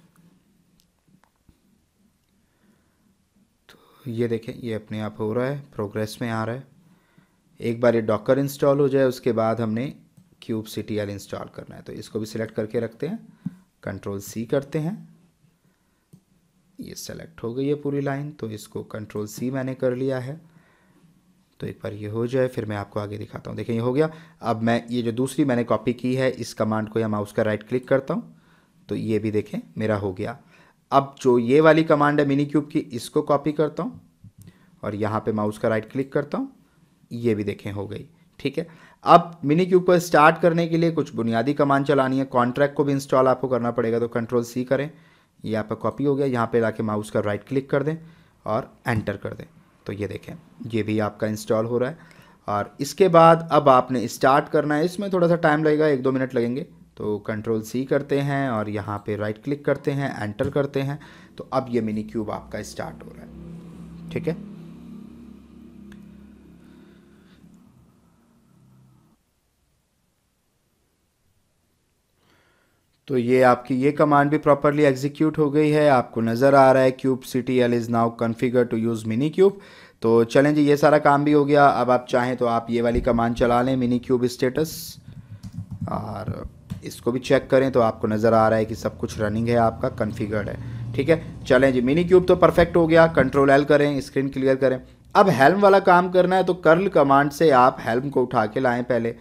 तो ये देखें ये अपने आप हो रहा है, प्रोग्रेस में आ रहा है। एक बार ये डॉकर इंस्टॉल हो जाए उसके बाद हमने kubectl इंस्टॉल करना है। तो इसको भी सिलेक्ट करके रखते हैं, Ctrl+C करते हैं। ये सेलेक्ट हो गई है पूरी लाइन, तो इसको Ctrl+C मैंने कर लिया है। तो एक बार ये हो जाए फिर मैं आपको आगे दिखाता हूँ। देखें ये हो गया। अब मैं ये जो दूसरी मैंने कॉपी की है इस कमांड को या माउस का राइट क्लिक करता हूँ, तो ये भी देखें मेरा हो गया। अब जो ये वाली कमांड है मिनी क्यूब की, इसको कॉपी करता हूँ और यहाँ पे माउस का राइट क्लिक करता हूँ, ये भी देखें हो गई। ठीक है, अब मिनी क्यूब को स्टार्ट करने के लिए कुछ बुनियादी कमांड चलानी है। कॉन्ट्रैक्ट को भी इंस्टॉल आपको करना पड़ेगा, तो कंट्रोल सी करें, ये आपका कॉपी हो गया। यहाँ पे लाके माउस का राइट क्लिक कर दें और एंटर कर दें, तो ये देखें ये भी आपका इंस्टॉल हो रहा है। और इसके बाद अब आपने स्टार्ट करना है, इसमें थोड़ा सा टाइम लगेगा, 1-2 मिनट लगेंगे। तो कंट्रोल सी करते हैं और यहाँ पे राइट क्लिक करते हैं, एंटर करते हैं, तो अब ये मिनी क्यूब आपका स्टार्ट हो रहा है। ठीक है, तो ये आपकी ये कमांड भी प्रॉपरली एग्जीक्यूट हो गई है। आपको नज़र आ रहा है kubectl is now configure to use minikube. तो चलें जी, ये सारा काम भी हो गया। अब आप चाहें तो आप ये वाली कमांड चला लें, मिनी क्यूब स्टेटस, और इसको भी चेक करें तो आपको नज़र आ रहा है कि सब कुछ रनिंग है, आपका कॉन्फ़िगर्ड है। ठीक है, चलें जी, मिनी क्यूब तो परफेक्ट हो गया। कंट्रोल एल करें, स्क्रीन क्लियर करें। अब हेल्म वाला काम करना है, तो कर्ल कमांड से आप हेल्म को उठा के लाएँ पहले।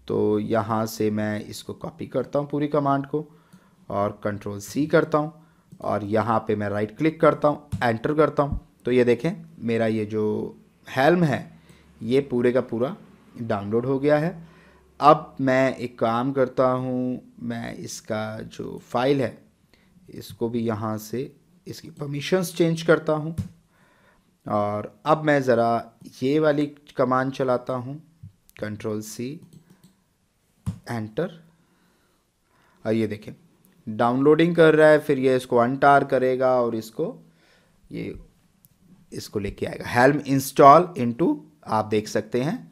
तो यहाँ से मैं इसको कॉपी करता हूँ पूरी कमांड को और कंट्रोल सी करता हूँ और यहाँ पे मैं राइट क्लिक करता हूँ, एंटर करता हूँ, तो ये देखें मेरा ये जो हेल्म है ये पूरे का पूरा डाउनलोड हो गया है। अब मैं एक काम करता हूँ, मैं इसका जो फाइल है इसको भी यहाँ से इसकी परमिशंस चेंज करता हूँ और अब मैं ज़रा ये वाली कमांड चलाता हूँ, कंट्रोल सी, एंटर, और ये देखें डाउनलोडिंग कर रहा है। फिर ये इसको अनटार करेगा और इसको लेके आएगा। हेल्म इंस्टॉल इनटू, आप देख सकते हैं,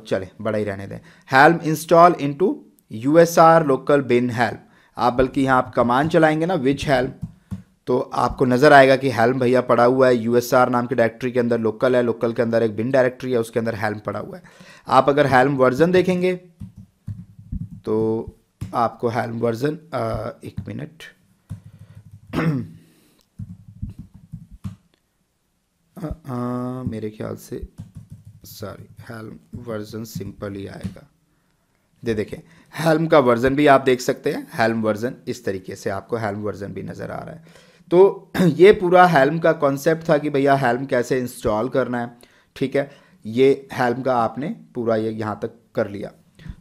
चले बड़ा ही रहने दें, helm install into USR local bin helm. आप बल्कि यहाँ आप कमांड चलाएंगे ना विच हेल्म, तो आपको नज़र आएगा कि हेल्म भैया पड़ा हुआ है यूएसआर नाम की डायरेक्टरी के अंदर, लोकल है, लोकल के अंदर एक बिन डायरेक्टरी है, उसके अंदर हेल्म पड़ा हुआ है। आप अगर हेल्म वर्जन देखेंगे तो आपको हेल्म वर्जन, एक मिनट, मेरे ख्याल से सॉरी, हेल्म वर्जन सिंपल ही आएगा। देखें हेल्म का वर्जन भी आप देख सकते हैं, हेल्म वर्जन इस तरीके से आपको हेल्म वर्जन भी नज़र आ रहा है। तो ये पूरा हेल्म का कॉन्सेप्ट था कि भैया हेल्म कैसे इंस्टॉल करना है। ठीक है, ये हेल्म का आपने पूरा ये यहाँ तक कर लिया।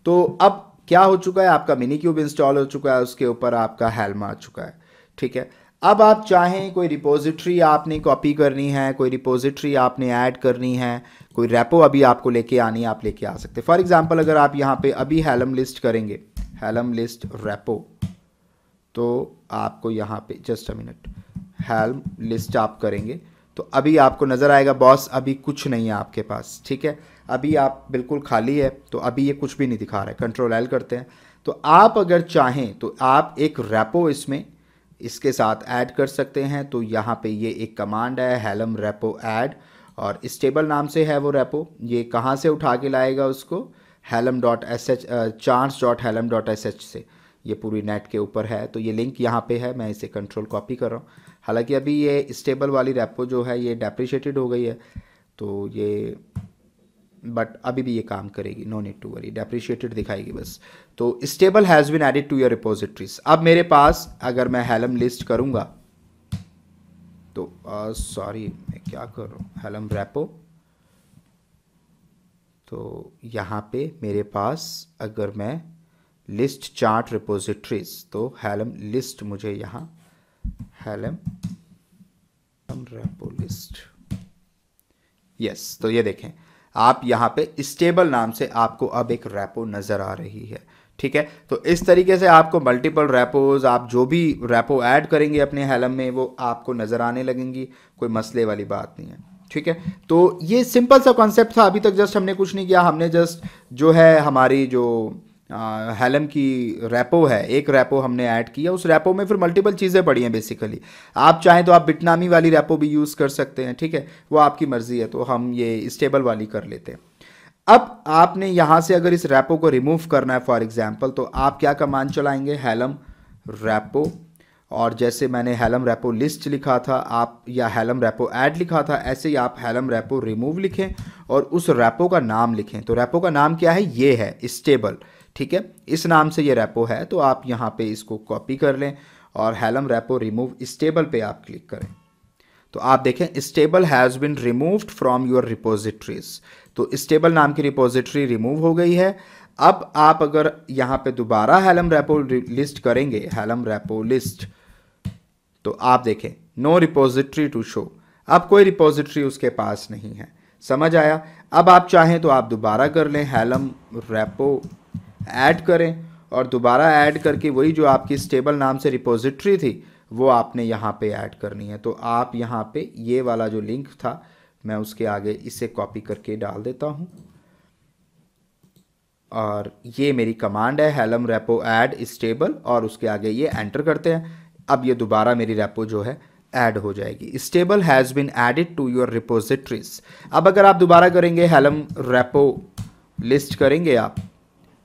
तो अब क्या हो चुका है, आपका मिनी क्यूब इंस्टॉल हो चुका है, उसके ऊपर आपका हेल्म आ चुका है। ठीक है, अब आप चाहें कोई रिपोजिटरी आपने कॉपी करनी है, कोई रिपोजिटरी आपने ऐड करनी है, कोई रेपो अभी आपको लेके आनी है, आप लेके आ सकते हैं। फॉर एग्जांपल अगर आप यहाँ पे अभी हेल्म लिस्ट करेंगे, हेल्म लिस्ट रेपो, तो आपको यहाँ पे just a minute, helm list आप करेंगे तो अभी आपको नज़र आएगा बॉस अभी कुछ नहीं है आपके पास। ठीक है, अभी आप बिल्कुल खाली है, तो अभी ये कुछ भी नहीं दिखा रहा है। कंट्रोल एल करते हैं, तो आप अगर चाहें तो आप एक रेपो इसमें इसके साथ ऐड कर सकते हैं। तो यहाँ पे ये एक कमांड है हेल्म रेपो ऐड, और स्टेबल नाम से है वो रेपो। ये कहाँ से उठा के लाएगा उसको, helm.sh chance.helm.sh से, ये पूरी नेट के ऊपर है। तो ये लिंक यहाँ पे है, मैं इसे कंट्रोल कॉपी कर रहा हूँ। हालांकि अभी ये स्टेबल वाली रेपो जो है ये डेप्रिशिएटेड हो गई है, तो ये बट अभी भी ये काम करेगी, no need to worry, deprecated दिखाएगी बस। तो stable has been added to your repositories. अब मेरे पास अगर मैं हेल्म लिस्ट करूँगा तो सॉरी मैं क्या कर रहा हूँ, हेल्म रेपो, तो यहाँ पे मेरे पास अगर मैं लिस्ट चार्ट रिपोजिटरीज, तो हेल्म लिस्ट मुझे यहाँ हेल्म रेपो लिस्ट, यस, तो ये देखें आप यहाँ पे स्टेबल नाम से आपको अब एक रेपो नज़र आ रही है। ठीक है, तो इस तरीके से आपको मल्टीपल रेपोज, आप जो भी रेपो ऐड करेंगे अपने हेल्म में वो आपको नज़र आने लगेंगी, कोई मसले वाली बात नहीं है। ठीक है, तो ये सिंपल सा कॉन्सेप्ट था। अभी तक जस्ट हमने कुछ नहीं किया, हमने जस्ट जो है हमारी जो हेल्म की रेपो है, एक रेपो हमने ऐड किया, उस रेपो में फिर मल्टीपल चीज़ें पड़ी हैं बेसिकली। आप चाहें तो आप बिटनामी वाली रेपो भी यूज़ कर सकते हैं। ठीक है, वो आपकी मर्ज़ी है, तो हम ये स्टेबल वाली कर लेते हैं। अब आपने यहाँ से अगर इस रेपो को रिमूव करना है फॉर एग्जांपल, तो आप क्या कमांड चलाएंगे, हेल्म रेपो, और जैसे मैंने हेल्म रेपो लिस्ट लिखा था आप, या हेल्म रेपो ऐड लिखा था, ऐसे ही आप हेल्म रेपो रिमूव लिखें और उस रेपो का नाम लिखें। तो रेपो का नाम क्या है, ये है स्टेबल। ठीक है, इस नाम से ये रेपो है, तो आप यहाँ पे इसको कॉपी कर लें और हेलम रेपो रिमूव स्टेबल पे आप क्लिक करें तो आप देखें stable has been removed from your repositories. तो स्टेबल नाम की रिपोजिटरी रिमूव हो गई है। अब आप अगर यहाँ पे दोबारा हेलम रेपो लिस्ट करेंगे, हेलम रेपो लिस्ट, तो आप देखें नो रिपोजिटरी टू शो, अब कोई रिपोजिटरी उसके पास नहीं है। समझ आया? अब आप चाहें तो आप दोबारा कर लें, हेलम रेपो ऐड करें और दोबारा ऐड करके वही जो आपकी स्टेबल नाम से रिपोजिटरी थी वो आपने यहाँ पे ऐड करनी है। तो आप यहाँ पे ये वाला जो लिंक था मैं उसके आगे इसे कॉपी करके डाल देता हूँ और ये मेरी कमांड है हेलम रेपो ऐड स्टेबल और उसके आगे ये एंटर करते हैं। अब ये दोबारा मेरी रेपो जो है ऐड हो जाएगी। Stable has been added to your repositories. अब अगर आप दोबारा करेंगे हेलम रेपो लिस्ट करेंगे आप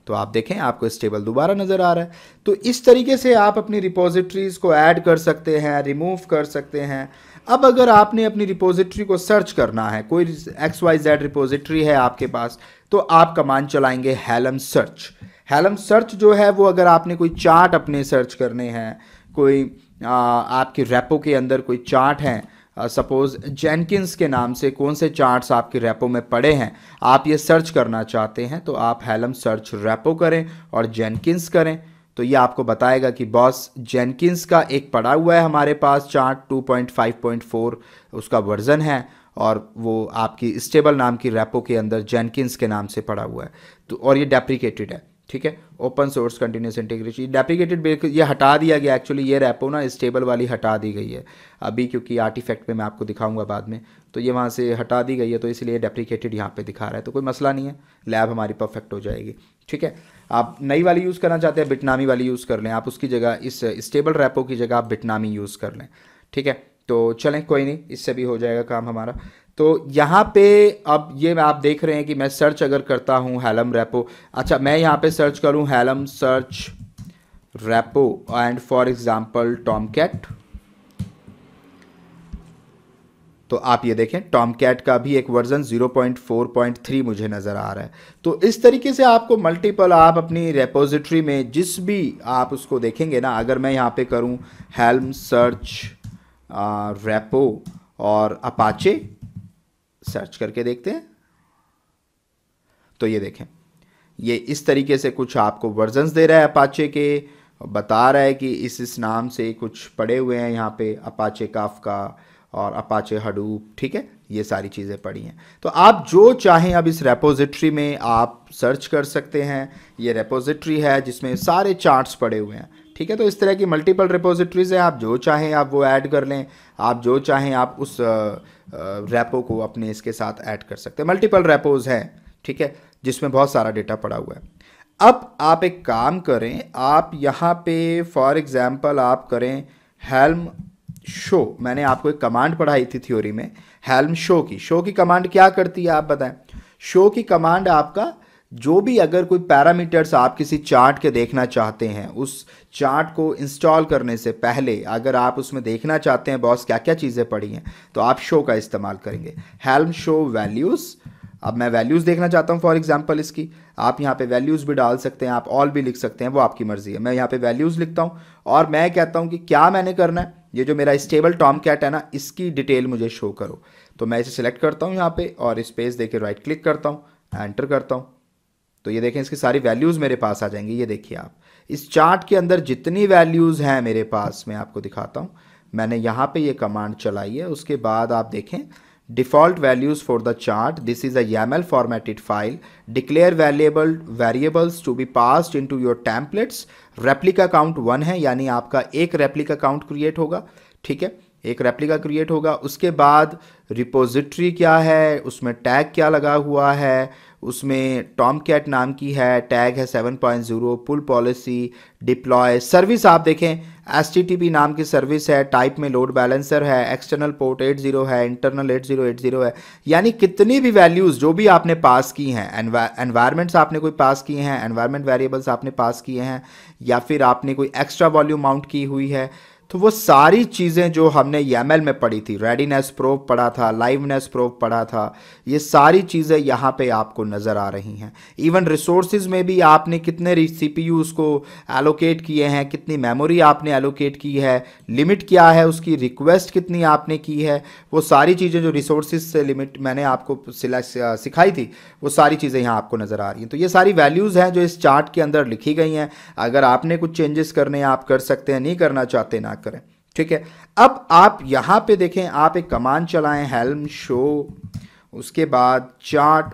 तो आप देखें आपको स्टेबल दोबारा नज़र आ रहा है। तो इस तरीके से आप अपनी रिपोजिटरीज को ऐड कर सकते हैं, रिमूव कर सकते हैं। अब अगर आपने अपनी रिपोजिटरी को सर्च करना है, कोई XYZ रिपोजिटरी है आपके पास, तो आप कमांड चलाएंगे हेलम सर्च। हेलम सर्च जो है वो अगर आपने कोई चार्ट अपने सर्च करने हैं, कोई आपकी रेपो के अंदर कोई चार्ट हैं, सपोज जेनकिंस के नाम से कौन से चार्ट्स आपके रेपो में पड़े हैं, आप ये सर्च करना चाहते हैं तो आप हेलम सर्च रेपो करें और जेनकिंस करें तो ये आपको बताएगा कि बॉस जेनकिंस का एक पड़ा हुआ है हमारे पास चार्ट 2.5.4 उसका वर्जन है और वो आपकी स्टेबल नाम की रेपो के अंदर जेनकिंस के नाम से पड़ा हुआ है। तो और ये डेप्रिकेटेड है, ठीक है, open source continuous integration deprecated, ये हटा दिया गया। एक्चुअली ये रेपो ना स्टेबल वाली हटा दी गई है अभी, क्योंकि आर्टिफैक्ट पे मैं आपको दिखाऊंगा बाद में, तो ये वहाँ से हटा दी गई है तो इसलिए डेप्रिकेटेड यहाँ पे दिखा रहा है। तो कोई मसला नहीं है, लैब हमारी परफेक्ट हो जाएगी, ठीक है। आप नई वाली यूज़ करना चाहते हैं, बिटनामी वाली यूज़ कर लें, आप उसकी जगह इस स्टेबल रेपो की जगह आप बिटनामी यूज़ कर लें, ठीक है। तो चलें कोई नहीं, इससे भी हो जाएगा काम हमारा। तो यहाँ पे अब ये आप देख रहे हैं कि मैं सर्च अगर करता हूँ हेलम रेपो, अच्छा मैं यहाँ पे सर्च करूँ helm search repo and for example Tomcat, तो आप ये देखें टॉमकैट का भी एक वर्जन 0.4.3 मुझे नज़र आ रहा है। तो इस तरीके से आपको मल्टीपल आप अपनी रेपोजिटरी में जिस भी आप उसको देखेंगे ना, अगर मैं यहाँ पे करूँ हेलम सर्च रेपो और अपाचे सर्च करके देखते हैं तो ये देखें ये इस तरीके से कुछ आपको वर्जन्स दे रहा है अपाचे के, बता रहा है कि इस नाम से कुछ पड़े हुए हैं यहाँ पे अपाचे काफका और अपाचे हडूप, ठीक है, ये सारी चीज़ें पड़ी हैं। तो आप जो चाहें अब इस रेपोजिटरी में आप सर्च कर सकते हैं। ये रेपोजिटरी है जिसमें सारे चार्ट्स पड़े हुए हैं, ठीक है। तो इस तरह की मल्टीपल रेपोजिटरीज हैं, आप जो चाहें आप वो ऐड कर लें, आप जो चाहें आप उस रेपो को अपने इसके साथ ऐड कर सकते हैं। मल्टीपल रेपोज हैं, ठीक है, जिसमें बहुत सारा डेटा पड़ा हुआ है। अब आप एक काम करें, आप यहाँ पे फॉर एग्जांपल आप करें हेल्म शो। मैंने आपको एक कमांड पढ़ाई थी थ्योरी में हेल्म शो की। शो की कमांड क्या करती है आप बताएं? शो की कमांड आपका जो भी अगर कोई पैरामीटर्स आप किसी चार्ट के देखना चाहते हैं, उस चार्ट को इंस्टॉल करने से पहले अगर आप उसमें देखना चाहते हैं बॉस क्या क्या चीज़ें पड़ी हैं, तो आप शो का इस्तेमाल करेंगे। हेल्म शो वैल्यूज़, अब मैं वैल्यूज़ देखना चाहता हूँ फॉर एग्जांपल इसकी, आप यहाँ पे वैल्यूज़ भी डाल सकते हैं, आप ऑल भी लिख सकते हैं, वो आपकी मर्ज़ी है। मैं यहाँ पे वैल्यूज़ लिखता हूँ और मैं कहता हूँ कि क्या मैंने करना है, ये जो मेरा स्टेबल टॉमकैट है ना, इसकी डिटेल मुझे शो करो। तो मैं इसे सिलेक्ट करता हूँ यहाँ पे और स्पेस दे के राइट क्लिक करता हूँ, एंटर करता हूँ, तो ये देखें इसकी सारी वैल्यूज़ मेरे पास आ जाएंगी। ये देखिए आप इस चार्ट के अंदर जितनी वैल्यूज़ हैं मेरे पास, मैं आपको दिखाता हूँ। मैंने यहाँ पे ये कमांड चलाई है, उसके बाद आप देखें default values for the chart, this is a YAML formatted file, declare variables to be passed into your templates, replica count 1 है, यानी आपका एक रेप्लिका काउंट क्रिएट होगा, ठीक है, एक रेप्लिका क्रिएट होगा। उसके बाद रिपोजिटरी क्या है, उसमें टैग क्या लगा हुआ है, उसमें टॉमकैट नाम की है, टैग है 7.0, पुल पॉलिसी, डिप्लॉय, सर्विस आप देखें HTTP नाम की सर्विस है, टाइप में लोड बैलेंसर है, एक्सटर्नल पोर्ट 80 है, इंटरनल 8080 है। यानी कितनी भी वैल्यूज़ जो भी आपने पास की हैं, एनवायरमेंट्स आपने कोई पास किए हैं, एनवायरमेंट वेरिएबल्स आपने पास किए हैं, या फिर आपने कोई एक्स्ट्रा वॉल्यूम माउंट की हुई है, तो वो सारी चीज़ें जो हमने YAML में पढ़ी थी, रेडीनेस प्रोब पढ़ा था, लाइवनेस प्रोब पढ़ा था, ये सारी चीज़ें यहाँ पे आपको नज़र आ रही हैं। इवन रिसोर्सेज में भी आपने कितने CPU उसको एलोकेट किए हैं, कितनी मेमोरी आपने एलोकेट की है, लिमिट क्या है उसकी, रिक्वेस्ट कितनी आपने की है, वो सारी चीज़ें जो रिसोर्सेज से लिमिट मैंने आपको सिखाई थी, वो सारी चीज़ें यहाँ आपको नज़र आ रही हैं। तो ये सारी वैल्यूज़ हैं जो इस चार्ट के अंदर लिखी गई हैं। अगर आपने कुछ चेंजेस करने हैं आप कर सकते हैं, नहीं करना चाहते ना करें, ठीक है। अब आप यहां पे देखें, आप एक कमांड चलाएं हेल्म शो, उसके बाद चार्ट,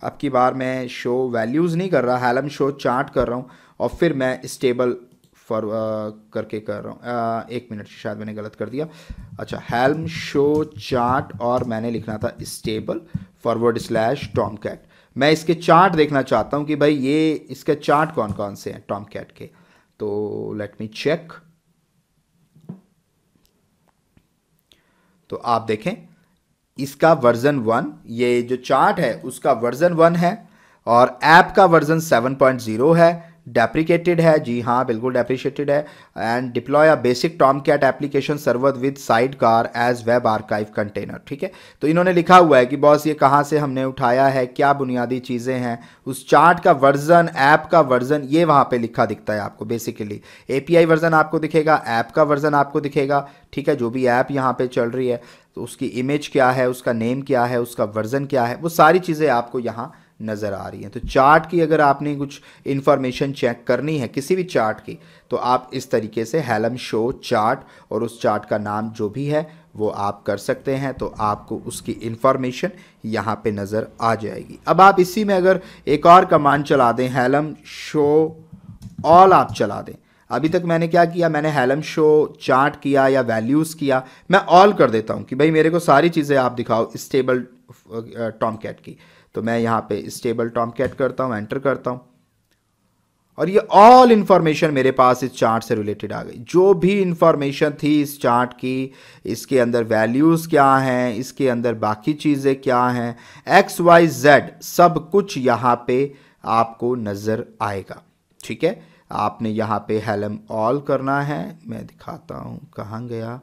अब की बार मैं शो वैल्यूज नहीं कर रहा, हेल्म शो चार्ट कर रहा हूं, और फिर मैं स्टेबल फॉर करके कर रहा हूं। एक मिनट, शायद मैंने गलत कर दिया। अच्छा, हेल्म शो चार्ट और मैंने लिखना था स्टेबल / टॉमकैट। मैं इसके चार्ट देखना चाहता हूं कि भाई ये इसके चार्ट कौन कौन से हैं टॉमकैट के। तो लेट मी चेक। तो आप देखें इसका वर्जन 1, ये जो चार्ट है उसका वर्जन 1 है, और ऐप का वर्जन 7.0 है। डेप्रिकेटेड है, जी हाँ बिल्कुल डेप्रिकेटेड है। And deploy a basic Tomcat application server with sidecar as web archive container, ठीक है। तो इन्होंने लिखा हुआ है कि बॉस ये कहाँ से हमने उठाया है, क्या बुनियादी चीज़ें हैं, उस चार्ट का वर्जन, ऐप का वर्जन, ये वहाँ पे लिखा दिखता है आपको। बेसिकली API वर्जन आपको दिखेगा, ऐप का वर्जन आपको दिखेगा, ठीक है। जो भी ऐप यहाँ पे चल रही है तो उसकी इमेज क्या है, उसका नेम क्या है, उसका वर्जन क्या है, वो सारी चीज़ें आपको यहाँ नज़र आ रही हैं। तो चार्ट की अगर आपने कुछ इन्फॉर्मेशन चेक करनी है किसी भी चार्ट की, तो आप इस तरीके से हेल्म शो चार्ट और उस चार्ट का नाम जो भी है वो आप कर सकते हैं, तो आपको उसकी इन्फॉर्मेशन यहाँ पे नज़र आ जाएगी। अब आप इसी में अगर एक और कमांड चला दें, हेल्म शो ऑल आप चला दें। अभी तक मैंने क्या किया, मैंने हेल्म शो चार्ट किया या वैल्यूज़ किया, मैं ऑल कर देता हूँ कि भाई मेरे को सारी चीज़ें आप दिखाओ स्टेबल टॉमकैट की। तो मैं यहाँ पे स्टेबल टॉमकैट करता हूँ, एंटर करता हूँ, और ये ऑल इंफॉर्मेशन मेरे पास इस चार्ट से रिलेटेड आ गई। जो भी इंफॉर्मेशन थी इस चार्ट की, इसके अंदर वैल्यूज़ क्या हैं, इसके अंदर बाकी चीज़ें क्या हैं, XYZ सब कुछ यहाँ पे आपको नज़र आएगा, ठीक है। आपने यहाँ पे हेल्म ऑल करना है, मैं दिखाता हूँ कहाँ गया,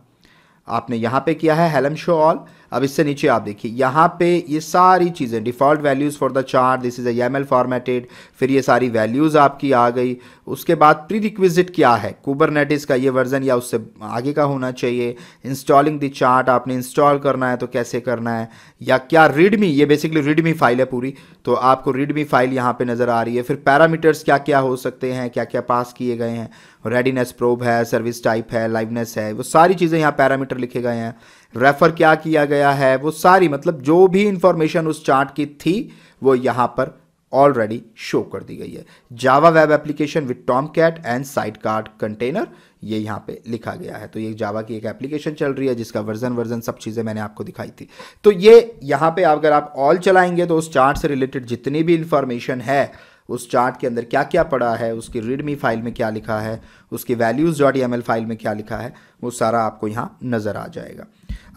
आपने यहाँ पे किया है हेल्म शो ऑल। अब इससे नीचे आप देखिए यहाँ पे ये सारी चीज़ें, default values for the chart, this is a YAML formatted, फिर ये सारी वैल्यूज़ आपकी आ गई। उसके बाद प्री रिक्विजिट क्या है, कुबरनेटिस का ये वर्जन या उससे आगे का होना चाहिए। इंस्टॉलिंग द चार्ट, आपने इंस्टॉल करना है तो कैसे करना है, या क्या रीडमी, ये बेसिकली रीडमी फाइल है पूरी, तो आपको रीडमी फाइल यहाँ पे नज़र आ रही है। फिर पैरामीटर्स क्या क्या हो सकते हैं, क्या क्या पास किए गए हैं, रेडीनेस प्रोब है, सर्विस टाइप है, लाइवनेस है, वो सारी चीज़ें यहाँ पैरामीटर लिखे गए हैं। रेफर क्या किया गया है, वो सारी, मतलब जो भी इंफॉर्मेशन उस चार्ट की थी वो यहाँ पर ऑलरेडी शो कर दी गई है। Java web application with Tomcat and side card container, ये यहाँ पे लिखा गया है। तो ये जावा की एक एप्लीकेशन चल रही है जिसका वर्जन सब चीज़ें मैंने आपको दिखाई थी। तो ये यहाँ पे अगर आप ऑल चलाएंगे तो उस चार्ट से रिलेटेड जितनी भी इंफॉर्मेशन है, उस चार्ट के अंदर क्या क्या पड़ा है, उसकी रीडमी फाइल में क्या लिखा है, उसकी values.yaml फाइल में क्या लिखा है, वो सारा आपको यहाँ नज़र आ जाएगा।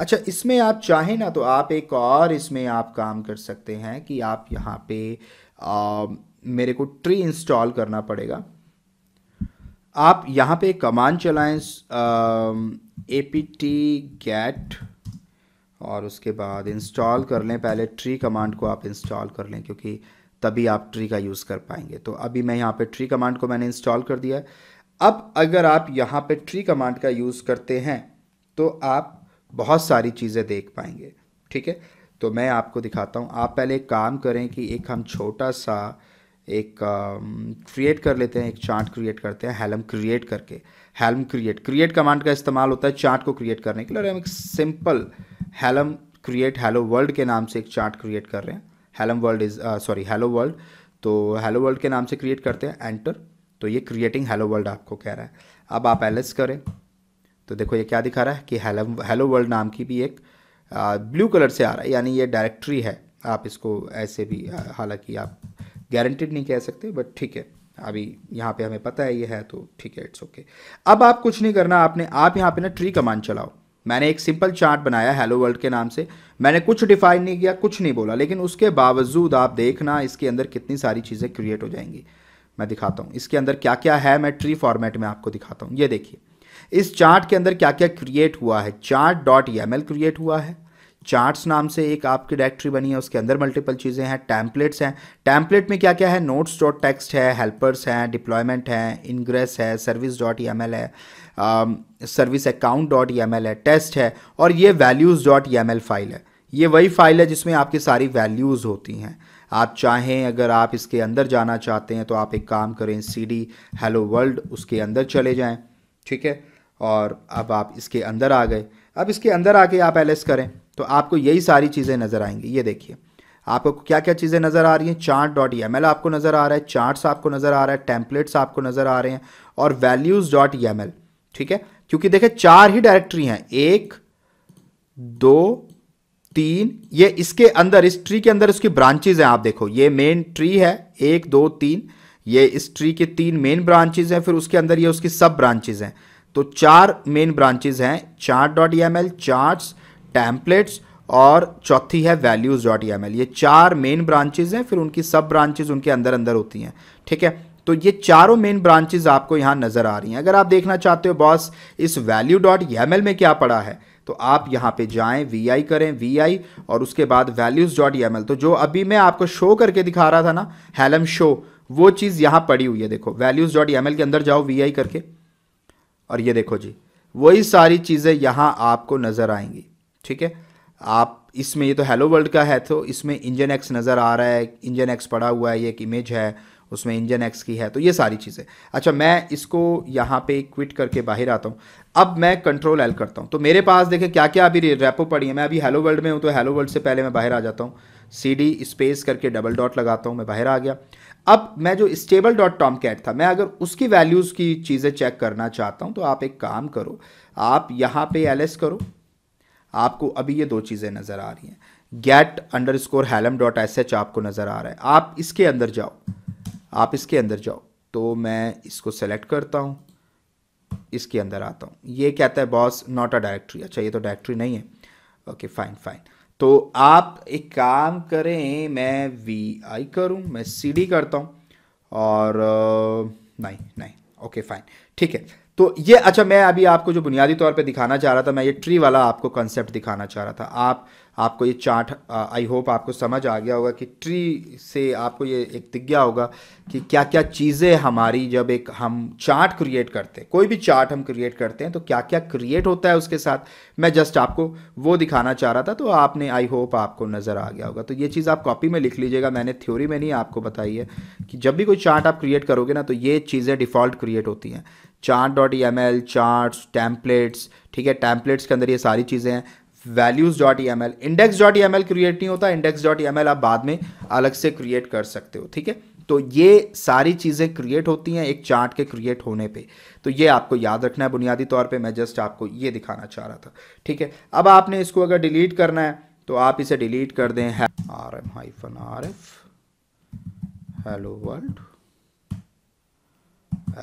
अच्छा, इसमें आप चाहें ना तो आप एक और इसमें आप काम कर सकते हैं कि आप यहाँ पे मेरे को ट्री इंस्टॉल करना पड़ेगा। आप यहाँ पे कमांड चलाएं apt get, और उसके बाद इंस्टॉल कर लें। पहले ट्री कमांड को आप इंस्टॉल कर लें क्योंकि तभी आप ट्री का यूज़ कर पाएंगे। तो अभी मैं यहाँ पे ट्री कमांड को मैंने इंस्टॉल कर दिया है। अब अगर आप यहाँ पे ट्री कमांड का यूज़ करते हैं तो आप बहुत सारी चीज़ें देख पाएंगे, ठीक है। तो मैं आपको दिखाता हूँ। आप पहले एक काम करें कि एक हम छोटा सा एक क्रिएट कर लेते हैं, एक चार्ट क्रिएट करते हैं हेल्म क्रिएट करके। हेल्म क्रिएट कमांड का इस्तेमाल होता है चार्ट को क्रिएट करने के लिए, और हम एक simple helm create hello world के नाम से एक चार्ट क्रिएट कर रहे हैं। Helm world is hello world, तो हेलो वर्ल्ड के नाम से क्रिएट करते हैं, एंटर। तो ये क्रिएटिंग हेलो वर्ल्ड आपको कह रहा है। अब आप एलएस करें तो देखो ये क्या दिखा रहा है कि हेलो वर्ल्ड नाम की भी एक ब्लू कलर से आ रहा है, यानी ये डायरेक्टरी है। आप इसको ऐसे भी, हालांकि आप गारंटेड नहीं कह सकते, बट ठीक है, अभी यहाँ पे हमें पता है ये है तो ठीक है, इट्स ओके। अब आप कुछ नहीं करना, आप यहाँ पे ना ट्री कमांड चलाओ। मैंने एक सिंपल चार्ट बनाया हेलो वर्ल्ड के नाम से, मैंने कुछ डिफाइन नहीं किया, कुछ नहीं बोला, लेकिन उसके बावजूद आप देखना इसके अंदर कितनी सारी चीज़ें क्रिएट हो जाएंगी। मैं दिखाता हूँ इसके अंदर क्या क्या है, मैं ट्री फॉर्मेट में आपको दिखाता हूँ। ये देखिए, इस चार्ट के अंदर क्या क्या क्रिएट हुआ है, chart.yml क्रिएट हुआ है, चार्ट्स नाम से एक आपकी डायरेक्टरी बनी है, उसके अंदर मल्टीपल चीज़ें हैं, टेम्पलेट्स हैं, टेम्पलेट में क्या क्या है, notes.txt है, हेल्पर्स हैं, डिप्लॉयमेंट है, इंग्रेस है, service.yml है, सर्विस account.yml है, टेस्ट है, और ये values.yml फाइल है। ये वही फाइल है जिसमें आपकी सारी वैल्यूज़ होती हैं। आप चाहें अगर आप इसके अंदर जाना चाहते हैं तो आप एक काम करें, cd hello world उसके अंदर चले जाएं, ठीक है। और अब आप इसके अंदर आ गए, अब इसके अंदर आके आप ls करें तो आपको यही सारी चीज़ें नज़र आएंगी। ये देखिए आपको क्या क्या चीज़ें नज़र आ रही हैं, chart.yml आपको नज़र आ रहा है, चार्ट्स आपको नज़र आ रहा है, टेम्पलेट्स आपको नज़र आ रहे हैं, और values.yml, ठीक है। क्योंकि देखिए 4 ही डायरेक्टरी हैं, 1 2 3, ये इसके अंदर, इस ट्री के अंदर उसकी ब्रांचेज हैं। आप देखो ये मेन ट्री है, 1 2 3, ये इस ट्री के 3 मेन ब्रांचेज हैं, फिर उसके अंदर ये उसकी सब ब्रांचेज हैं। तो 4 मेन ब्रांचेज हैं, chart.yml, चार्ट्स, टेम्पलेट्स, और चौथी है values.yml। ये 4 मेन ब्रांचेज हैं, फिर उनकी सब ब्रांचेज उनके अंदर अंदर होती हैं, ठीक है। तो ये चारों मेन ब्रांचेज आपको यहाँ नज़र आ रही हैं। अगर आप देखना चाहते हो बॉस इस value.yml में क्या पड़ा है, तो आप यहाँ पे जाएं, vi करें, vi, और उसके बाद values.yml। तो जो अभी मैं आपको शो करके दिखा रहा था ना, हेलम शो, वो चीज़ यहाँ पड़ी हुई है। देखो values.yml के अंदर जाओ vi करके, और ये देखो जी वही सारी चीज़ें यहाँ आपको नज़र आएंगी, ठीक है। आप इसमें, ये तो हेलो वर्ल्ड का है, तो इसमें इंजन एक्स नज़र आ रहा है, इंजन एक्स पड़ा हुआ है, ये एक इमेज है, उसमें इंजन एक्स की है, तो ये सारी चीज़ें। अच्छा, मैं इसको यहाँ पे क्विट करके बाहर आता हूँ। अब मैं कंट्रोल एल करता हूँ, तो मेरे पास देखें क्या क्या अभी रेपो पड़ी है। मैं अभी हेलो वर्ल्ड में हूँ, तो हेलो वर्ल्ड से पहले मैं बाहर आ जाता हूँ, cd स्पेस करके डबल डॉट लगाता हूँ, मैं बाहर आ गया। अब मैं जो stable.tomcat था, मैं अगर उसकी वैल्यूज़ की चीज़ें चेक करना चाहता हूँ, तो आप एक काम करो, आप यहाँ पे ls करो, आपको अभी ये 2 चीज़ें नज़र आ रही हैं, get_helm.sh आपको नज़र आ रहा है। आप इसके अंदर जाओ, आप इसके अंदर जाओ, तो मैं इसको सेलेक्ट करता हूँ, इसके अंदर आता हूँ। ये कहता है बॉस नॉट अ डायरेक्टरी। अच्छा, ये तो डायरेक्टरी नहीं है, ओके फाइन फाइन। तो आप एक काम करें, मैं vi करूँ, मैं cd करता हूँ, और नहीं नहीं, ओके फाइन, ठीक है। तो ये, अच्छा, मैं अभी आपको जो बुनियादी तौर पे दिखाना चाह रहा था, मैं ये ट्री वाला आपको कॉन्सेप्ट दिखाना चाह रहा था। आपको ये चार्ट, आई होप आपको समझ आ गया होगा कि ट्री से आपको ये एक दिख गया होगा कि क्या क्या चीज़ें हमारी, जब एक हम चार्ट क्रिएट करते हैं, कोई भी चार्ट हम क्रिएट करते हैं, तो क्या क्या क्रिएट होता है उसके साथ। मैं जस्ट आपको वो दिखाना चाह रहा था, तो आपने, आई होप आपको नज़र आ गया होगा। तो ये चीज़ आप कॉपी में लिख लीजिएगा, मैंने थ्योरी में नहीं आपको बताई है कि जब भी कोई चार्ट आप क्रिएट करोगे ना, तो ये चीज़ें डिफ़ॉल्ट क्रिएट होती हैं, chart.yml, चार्ट्स, टेम्पलेट्स, ठीक है। टेम्पलेट्स के अंदर ये सारी चीज़ें हैं, values.yml, index.yml क्रिएट नहीं होता, index.yml आप बाद में अलग से क्रिएट कर सकते हो, ठीक है। तो ये सारी चीज़ें क्रिएट होती हैं एक चार्ट के क्रिएट होने पे, तो ये आपको याद रखना है बुनियादी तौर पे। मैं जस्ट आपको ये दिखाना चाह रहा था, ठीक है। अब आपने इसको अगर डिलीट करना है, तो आप इसे डिलीट कर दें, rm-rf hello world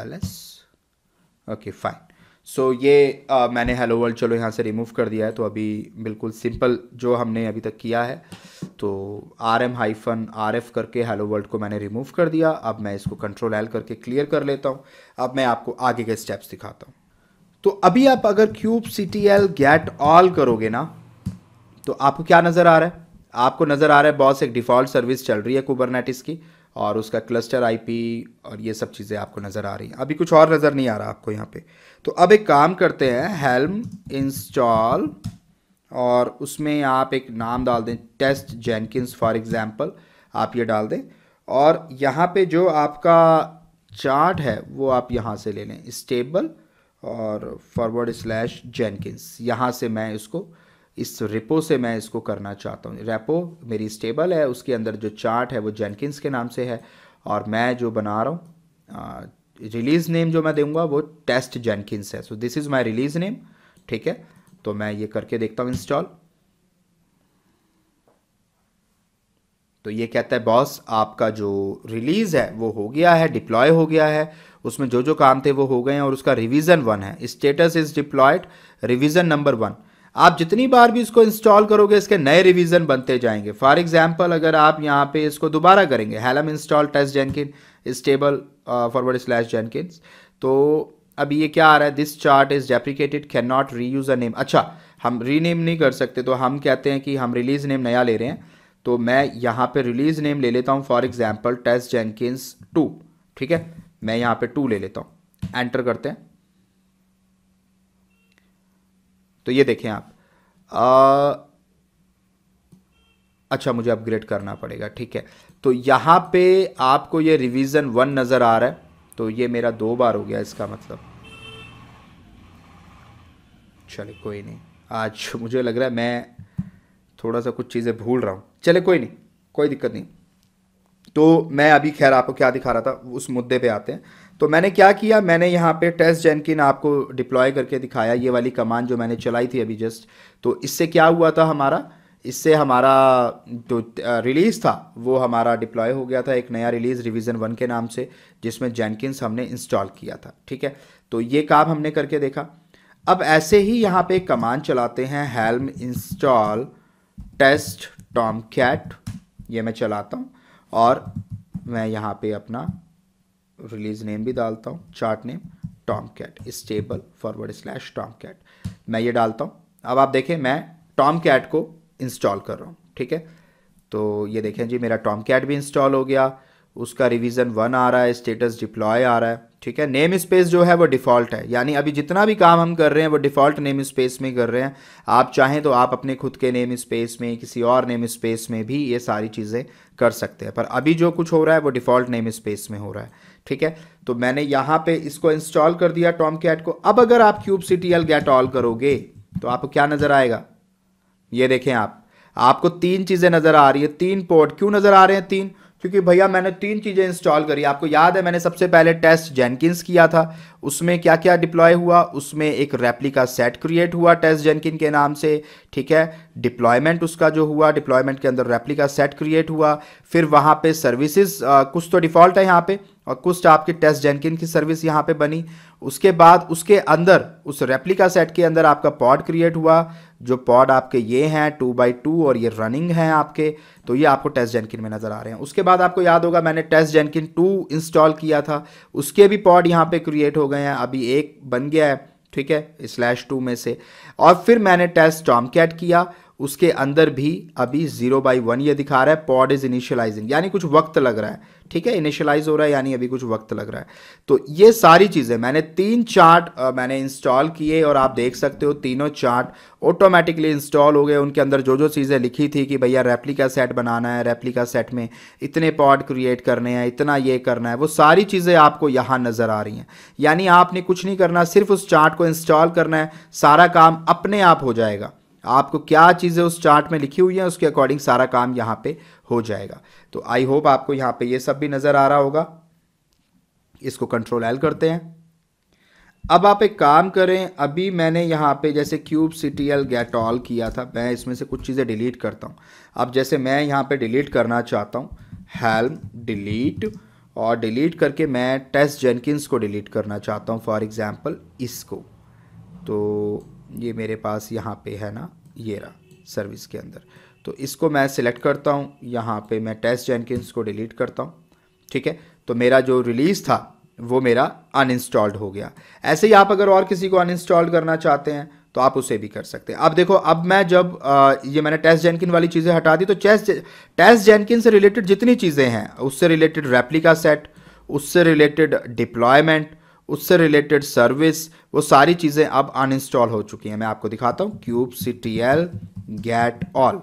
ls, okay fine. So ये मैंने हेलो वर्ल्ड चलो यहाँ से रिमूव कर दिया है, तो अभी बिल्कुल सिंपल जो हमने अभी तक किया है, तो rm-rf करके हेलो वर्ल्ड को मैंने रिमूव कर दिया। अब मैं इसको कंट्रोल एल करके क्लियर कर लेता हूँ। अब मैं आपको आगे के स्टेप्स दिखाता हूँ। तो अभी आप अगर kubectl get all करोगे ना, तो आपको क्या नज़र आ रहा है? आपको नज़र आ रहा है बॉस एक डिफ़ॉल्ट सर्विस चल रही है कुबरनेटिस की, और उसका क्लस्टर आईपी और ये सब चीज़ें आपको नज़र आ रही हैं। अभी कुछ और नज़र नहीं आ रहा आपको यहाँ पे। तो अब एक काम करते हैं, हेल्म इंस्टॉल, और उसमें आप एक नाम डाल दें, टेस्ट जेनकिंस फॉर एग्जांपल, आप ये डाल दें, और यहाँ पे जो आपका चार्ट है वो आप यहाँ से ले लें, स्टेबल और /जेनकिंस। यहाँ से मैं इसको, इस रेपो से मैं इसको करना चाहता हूँ। रेपो मेरी स्टेबल है, उसके अंदर जो चार्ट है वो जेनकिंस के नाम से है, और मैं जो बना रहा हूँ, रिलीज़ नेम जो मैं दूंगा वो टेस्ट जेनकिंस है। So this is my release name, ठीक है। तो मैं ये करके देखता हूँ इंस्टॉल। तो ये कहता है बॉस आपका जो रिलीज़ है वो हो गया है, डिप्लॉय हो गया है, उसमें जो जो काम थे वो हो गए हैं, और उसका रिवीजन 1 है, status is deployed revision number 1। आप जितनी बार भी इसको इंस्टॉल करोगे इसके नए रिवीजन बनते जाएंगे। फॉर एग्जांपल अगर आप यहाँ पे इसको दोबारा करेंगे, helm install test Jenkin stable /Jenkins, तो अभी ये क्या आ रहा है, this chart is deprecated, can not reuse a name. अच्छा, हम रीनेम नहीं कर सकते, तो हम कहते हैं कि हम रिलीज नेम नया ले रहे हैं, तो मैं यहाँ पे रिलीज नेम ले लेता हूँ, फॉर एग्जाम्पल टेस्ट जेनकिंस 2, ठीक है, मैं यहाँ पे 2 ले लेता हूँ, एंटर करते हैं। तो ये देखें आप, अच्छा मुझे अपग्रेड करना पड़ेगा, ठीक है। तो यहाँ पे आपको ये रिवीजन 1 नज़र आ रहा है, तो ये मेरा 2 बार हो गया इसका मतलब। चले कोई नहीं, आज मुझे लग रहा है मैं थोड़ा सा कुछ चीज़ें भूल रहा हूँ, चले कोई नहीं, कोई दिक्कत नहीं। तो मैं अभी खैर आपको क्या दिखा रहा था, उस मुद्दे पे आते हैं। तो मैंने क्या किया, मैंने यहाँ पे टेस्ट जेनकिन आपको डिप्लॉय करके दिखाया, ये वाली कमांड जो मैंने चलाई थी अभी जस्ट। तो इससे क्या हुआ था हमारा, इससे हमारा जो रिलीज़ था वो हमारा डिप्लॉय हो गया था, एक नया रिलीज़ रिवीजन 1 के नाम से, जिसमें जेनकिंस हमने इंस्टॉल किया था, ठीक है। तो ये काम हमने करके देखा। अब ऐसे ही यहाँ पे एक कमांड चलाते हैं, हेल्म इंस्टॉल टेस्ट टॉमकैट, ये मैं चलाता हूँ और मैं यहाँ पे अपना रिलीज नेम भी डालता हूँ, chart name Tomcat stable / Tomcat, मैं ये डालता हूँ। अब आप देखें मैं टॉमकैट को इंस्टॉल कर रहा हूँ, ठीक है। तो ये देखें जी, मेरा टॉमकैट भी इंस्टॉल हो गया, उसका रिवीजन 1 आ रहा है, स्टेटस डिप्लॉय आ रहा है, ठीक है। नेम स्पेस जो है वो डिफ़ॉल्ट है, यानी अभी जितना भी काम हम कर रहे हैं वो डिफ़ॉल्ट नेम स्पेस में कर रहे हैं। आप चाहें तो आप अपने खुद के नेम स्पेस में, किसी और नेम स्पेस में भी ये सारी चीज़ें कर सकते हैं, पर अभी जो कुछ हो रहा है वो डिफ़ॉल्ट नेम स्पेस में हो रहा है, ठीक है। तो मैंने यहाँ पे इसको इंस्टॉल कर दिया टॉमकैट को। अब अगर आप kubectl get all करोगे तो आपको क्या नज़र आएगा, ये देखें आप, आपको 3 चीज़ें नज़र आ रही है, 3 पोर्ट। क्यों नज़र आ रहे हैं 3? क्योंकि भैया मैंने 3 चीज़ें इंस्टॉल करी। आपको याद है मैंने सबसे पहले टेस्ट जेनकिंस किया था, उसमें क्या क्या डिप्लॉय हुआ, उसमें एक रेप्लिका सेट क्रिएट हुआ टेस्ट जेनकिन के नाम से, ठीक है। डिप्लॉयमेंट उसका जो हुआ, डिप्लॉयमेंट के अंदर रेप्लिका सेट क्रिएट हुआ, फिर वहाँ पे सर्विसेज कुछ तो डिफ़ॉल्ट है यहाँ पे और कुछ आपकी टेस्ट जेनकिन की सर्विस यहाँ पे बनी। उसके बाद उसके अंदर, उस रेप्लिका सेट के अंदर आपका पॉड क्रिएट हुआ, जो पॉड आपके ये हैं 2x2 और ये रनिंग हैं आपके, तो ये आपको टेस्ट जेनकिन में नज़र आ रहे हैं। उसके बाद आपको याद होगा मैंने टेस्ट जेनकिन 2 इंस्टॉल किया था, उसके भी पॉड यहाँ पे क्रिएट हो गए हैं, अभी एक बन गया है, ठीक है, /2 में से। और फिर मैंने टेस्ट टॉमकैट किया, उसके अंदर भी अभी 0/1 ये दिखा रहा है, पॉड इज इनिशियलाइजिंग, यानी कुछ वक्त लग रहा है, ठीक है, इनिशियलाइज हो रहा है यानी अभी कुछ वक्त लग रहा है। तो ये सारी चीज़ें मैंने 3 चार्ट मैंने इंस्टॉल किए और आप देख सकते हो तीनों चार्ट ऑटोमेटिकली इंस्टॉल हो गए। उनके अंदर जो जो चीज़ें लिखी थी कि भैया रेप्लिका सेट बनाना है, रेप्लिका सेट में इतने पॉड क्रिएट करने हैं, इतना ये करना है, वो सारी चीज़ें आपको यहाँ नज़र आ रही हैं। यानी आपने कुछ नहीं करना, सिर्फ उस चार्ट को इंस्टॉल करना है, सारा काम अपने आप हो जाएगा। आपको क्या चीज़ें उस चार्ट में लिखी हुई हैं उसके अकॉर्डिंग सारा काम यहाँ पे हो जाएगा। तो आई होप आपको यहाँ पे ये सब भी नज़र आ रहा होगा। इसको Ctrl L करते हैं। अब आप एक काम करें, अभी मैंने यहाँ पे जैसे kubectl get all किया था, मैं इसमें से कुछ चीज़ें डिलीट करता हूँ। अब जैसे मैं यहाँ पे डिलीट करना चाहता हूँ, हेल्म डिलीट, और डिलीट करके मैं टेस्ट जेनकिंस को डिलीट करना चाहता हूँ, फॉर एग्ज़ाम्पल इसको। तो ये मेरे पास यहाँ पे है ना, ये रहा सर्विस के अंदर, तो इसको मैं सिलेक्ट करता हूँ, यहाँ पे मैं टेस्ट जेनकिंस को डिलीट करता हूँ, ठीक है। तो मेरा जो रिलीज़ था वो मेरा अनइंस्टॉल्ड हो गया। ऐसे ही आप अगर और किसी को अनइंस्टॉल करना चाहते हैं तो आप उसे भी कर सकते हैं। अब देखो, अब मैं जब ये मैंने टेस्ट जेनकिन वाली चीज़ें हटा दी, तो टेस्ट जेनकिन से रिलेटेड जितनी चीज़ें हैं, उससे रिलेटेड रेप्लिका सेट, उससे रिलेटेड डिप्लॉयमेंट, उससे रिलेटेड सर्विस, वो सारी चीज़ें अब अनइंस्टॉल हो चुकी हैं। मैं आपको दिखाता हूँ, kubectl get all,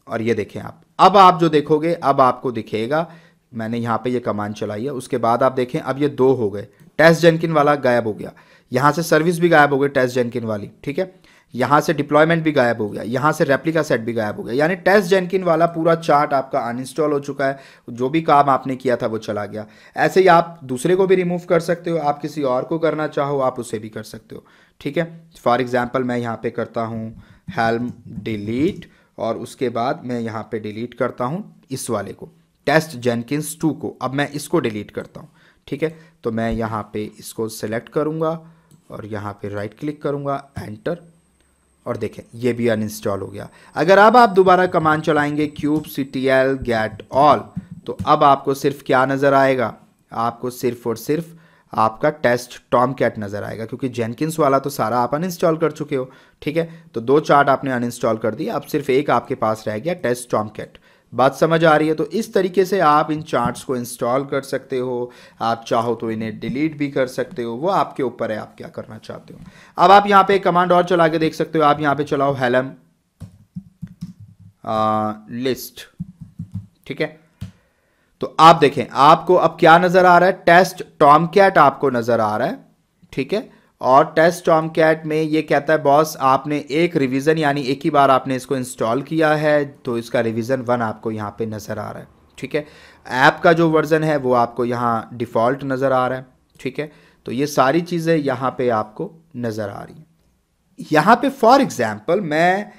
और ये देखें आप, अब आप जो देखोगे, अब आपको दिखेगा मैंने यहाँ पे ये कमांड चलाई है, उसके बाद आप देखें अब ये 2 हो गए, टेस्ट जेनकिन वाला गायब हो गया, यहाँ से सर्विस भी गायब हो गई टेस्ट जेनकिन वाली, ठीक है, यहाँ से डिप्लॉयमेंट भी गायब हो गया, यहाँ से रेप्लिका सेट भी गायब हो गया, यानी टेस्ट जेनकिन वाला पूरा चार्ट आपका अनइंस्टॉल हो चुका है। जो भी काम आपने किया था वो चला गया। ऐसे ही आप दूसरे को भी रिमूव कर सकते हो, आप किसी और को करना चाहो आप उसे भी कर सकते हो, ठीक है। फॉर एग्जाम्पल मैं यहाँ पे करता हूँ हेल्म डिलीट, और उसके बाद मैं यहाँ पे डिलीट करता हूँ इस वाले को, टेस्ट जेनकिंस 2 को। अब मैं इसको डिलीट करता हूँ, ठीक है। तो मैं यहाँ पे इसको सेलेक्ट करूँगा और यहाँ पे राइट क्लिक करूँगा, एंटर, और देखें ये भी अनइंस्टॉल हो गया। अगर अब आप दोबारा कमांड चलाएंगे kubectl get all, तो अब आपको सिर्फ क्या नज़र आएगा, आपको सिर्फ और सिर्फ आपका टेस्ट टॉमकैट नज़र आएगा, क्योंकि जेनकिंस वाला तो सारा आप अनइंस्टॉल कर चुके हो, ठीक है। तो 2 चार्ट आपने अनइंस्टॉल कर दिए, अब सिर्फ एक आपके पास रह गया, टेस्ट टॉमकैट। बात समझ आ रही है? तो इस तरीके से आप इन चार्ट्स को इंस्टॉल कर सकते हो। आप चाहो तो इन्हें डिलीट भी कर सकते हो, वो आपके ऊपर है आप क्या करना चाहते हो। अब आप यहाँ पे एक कमांड और चला के देख सकते हो। आप यहाँ पे चलाओ हेलम लिस्ट, ठीक है। तो आप देखें आपको अब क्या नजर आ रहा है, टेस्ट टॉमकैट आपको नजर आ रहा है, ठीक है। और टेस्ट टॉमकैट में ये कहता है बॉस आपने एक रिवीजन यानी एक ही बार आपने इसको इंस्टॉल किया है, तो इसका रिवीजन 1 आपको यहाँ पे नजर आ रहा है, ठीक है। ऐप का जो वर्जन है वो आपको यहाँ डिफॉल्ट नजर आ रहा है, ठीक है। तो ये सारी चीज़ें यहाँ पे आपको नजर आ रही हैं। यहाँ पे फॉर एग्जाम्पल मैं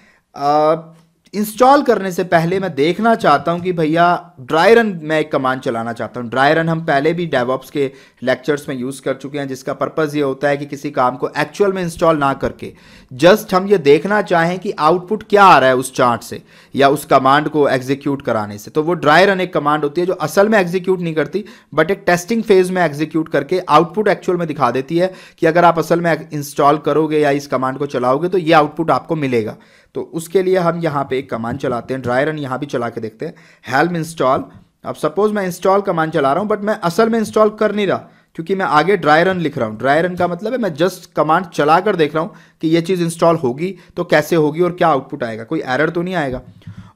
इंस्टॉल करने से पहले मैं देखना चाहता हूं कि भैया ड्राई रन, मैं एक कमांड चलाना चाहता हूं। ड्राई रन हम पहले भी डेवऑप्स के लेक्चर्स में यूज़ कर चुके हैं, जिसका पर्पज़ ये होता है कि किसी काम को एक्चुअल में इंस्टॉल ना करके जस्ट हम ये देखना चाहें कि आउटपुट क्या आ रहा है उस चार्ट से या उस कमांड को एग्जीक्यूट कराने से। तो वो ड्राई रन एक कमांड होती है जो असल में एग्जीक्यूट नहीं करती, बट एक टेस्टिंग फेज में एग्जीक्यूट करके आउटपुट एक्चुअल में दिखा देती है कि अगर आप असल में इंस्टॉल करोगे या इस कमांड को चलाओगे तो ये आउटपुट आपको मिलेगा। तो उसके लिए हम यहाँ पे एक कमांड चलाते हैं, ड्राई रन यहाँ भी चला के देखते हैं, हेल्म इंस्टॉल। अब सपोज मैं इंस्टॉल कमांड चला रहा हूँ, बट मैं असल में इंस्टॉल कर नहीं रहा क्योंकि मैं आगे ड्राई रन लिख रहा हूँ। ड्राई रन का मतलब है मैं जस्ट कमांड चला कर देख रहा हूँ कि ये चीज़ इंस्टॉल होगी तो कैसे होगी और क्या आउटपुट आएगा, कोई एरर तो नहीं आएगा।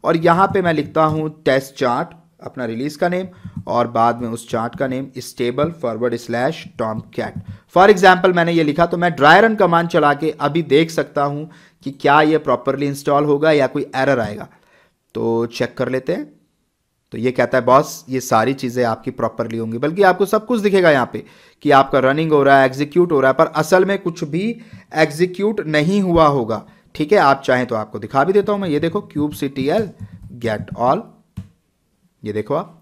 और यहाँ पे मैं लिखता हूँ टेस्ट चार्ट, अपना रिलीज का नेम, और बाद में उस चार्ट का name stable / Tomcat. For example मैंने ये लिखा, तो मैं ड्राई रन कमांड चला के अभी देख सकता हूँ कि क्या ये प्रॉपरली इंस्टॉल होगा या कोई एरर आएगा। तो चेक कर लेते हैं। तो ये कहता है बॉस ये सारी चीज़ें आपकी प्रॉपरली होंगी, बल्कि आपको सब कुछ दिखेगा यहाँ पे कि आपका रनिंग हो रहा है, एग्जीक्यूट हो रहा है, पर असल में कुछ भी एग्जीक्यूट नहीं हुआ होगा, ठीक है। आप चाहें तो आपको दिखा भी देता हूँ मैं, ये देखो kubectl get all, ये देखो आप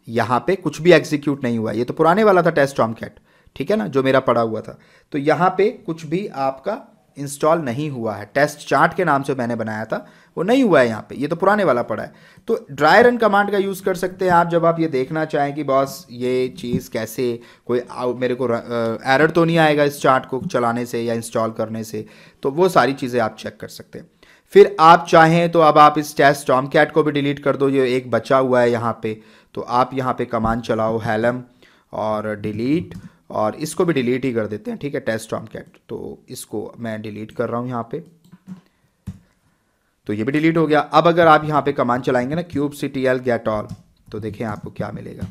यहाँ पे कुछ भी एग्जीक्यूट नहीं हुआ। ये तो पुराने वाला था टेस्ट टॉमकैट, ठीक है ना, जो मेरा पड़ा हुआ था। तो यहाँ पे कुछ भी आपका इंस्टॉल नहीं हुआ है, टेस्ट चार्ट के नाम से मैंने बनाया था वो नहीं हुआ है यहाँ पे, ये तो पुराने वाला पड़ा है। तो ड्राई रन कमांड का यूज़ कर सकते हैं आप जब आप ये देखना चाहें कि बॉस ये चीज़ कैसे, कोई मेरे को एरर तो नहीं आएगा इस चार्ट को चलाने से या इंस्टॉल करने से, तो वो सारी चीज़ें आप चेक कर सकते हैं। फिर आप चाहें तो अब आप इस टेस्ट टॉमकैट को भी डिलीट कर दो, जो एक बचा हुआ है यहाँ पे। तो आप यहाँ पे कमांड चलाओ हेलम और डिलीट, और इसको भी डिलीट ही कर देते हैं, ठीक है, टेस्ट टॉमकैट। तो इसको मैं डिलीट कर रहा हूँ यहाँ पे, तो ये भी डिलीट हो गया। अब अगर आप यहाँ पे कमांड चलाएंगे ना kubectl get all, तो देखें आपको क्या मिलेगा।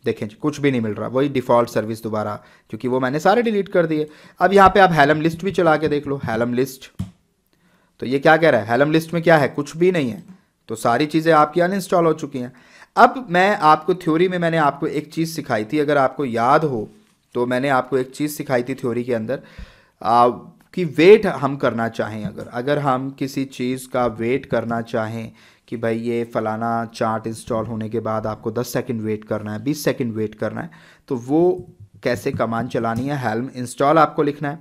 देखें कुछ भी नहीं मिल रहा, वही डिफ़ॉल्ट सर्विस दोबारा, क्योंकि वो मैंने सारे डिलीट कर दिए। अब यहाँ पे आप हेलम लिस्ट भी चला के देख लो, हेलम लिस्ट, तो ये क्या कह रहा है, हेलम लिस्ट में क्या है, कुछ भी नहीं है। तो सारी चीज़ें आपकी अनइंस्टॉल हो चुकी हैं। अब मैं आपको थ्योरी में मैंने आपको एक चीज़ सिखाई थी, अगर आपको याद हो तो मैंने आपको एक चीज़ सिखाई थी थ्योरी के अंदर कि वेट हम करना चाहें, अगर हम किसी चीज़ का वेट करना चाहें कि भाई ये फलाना चार्ट इंस्टॉल होने के बाद आपको 10 सेकंड वेट करना है, 20 सेकंड वेट करना है, तो वो कैसे कमांड चलानी है, हेल्म इंस्टॉल आपको लिखना है,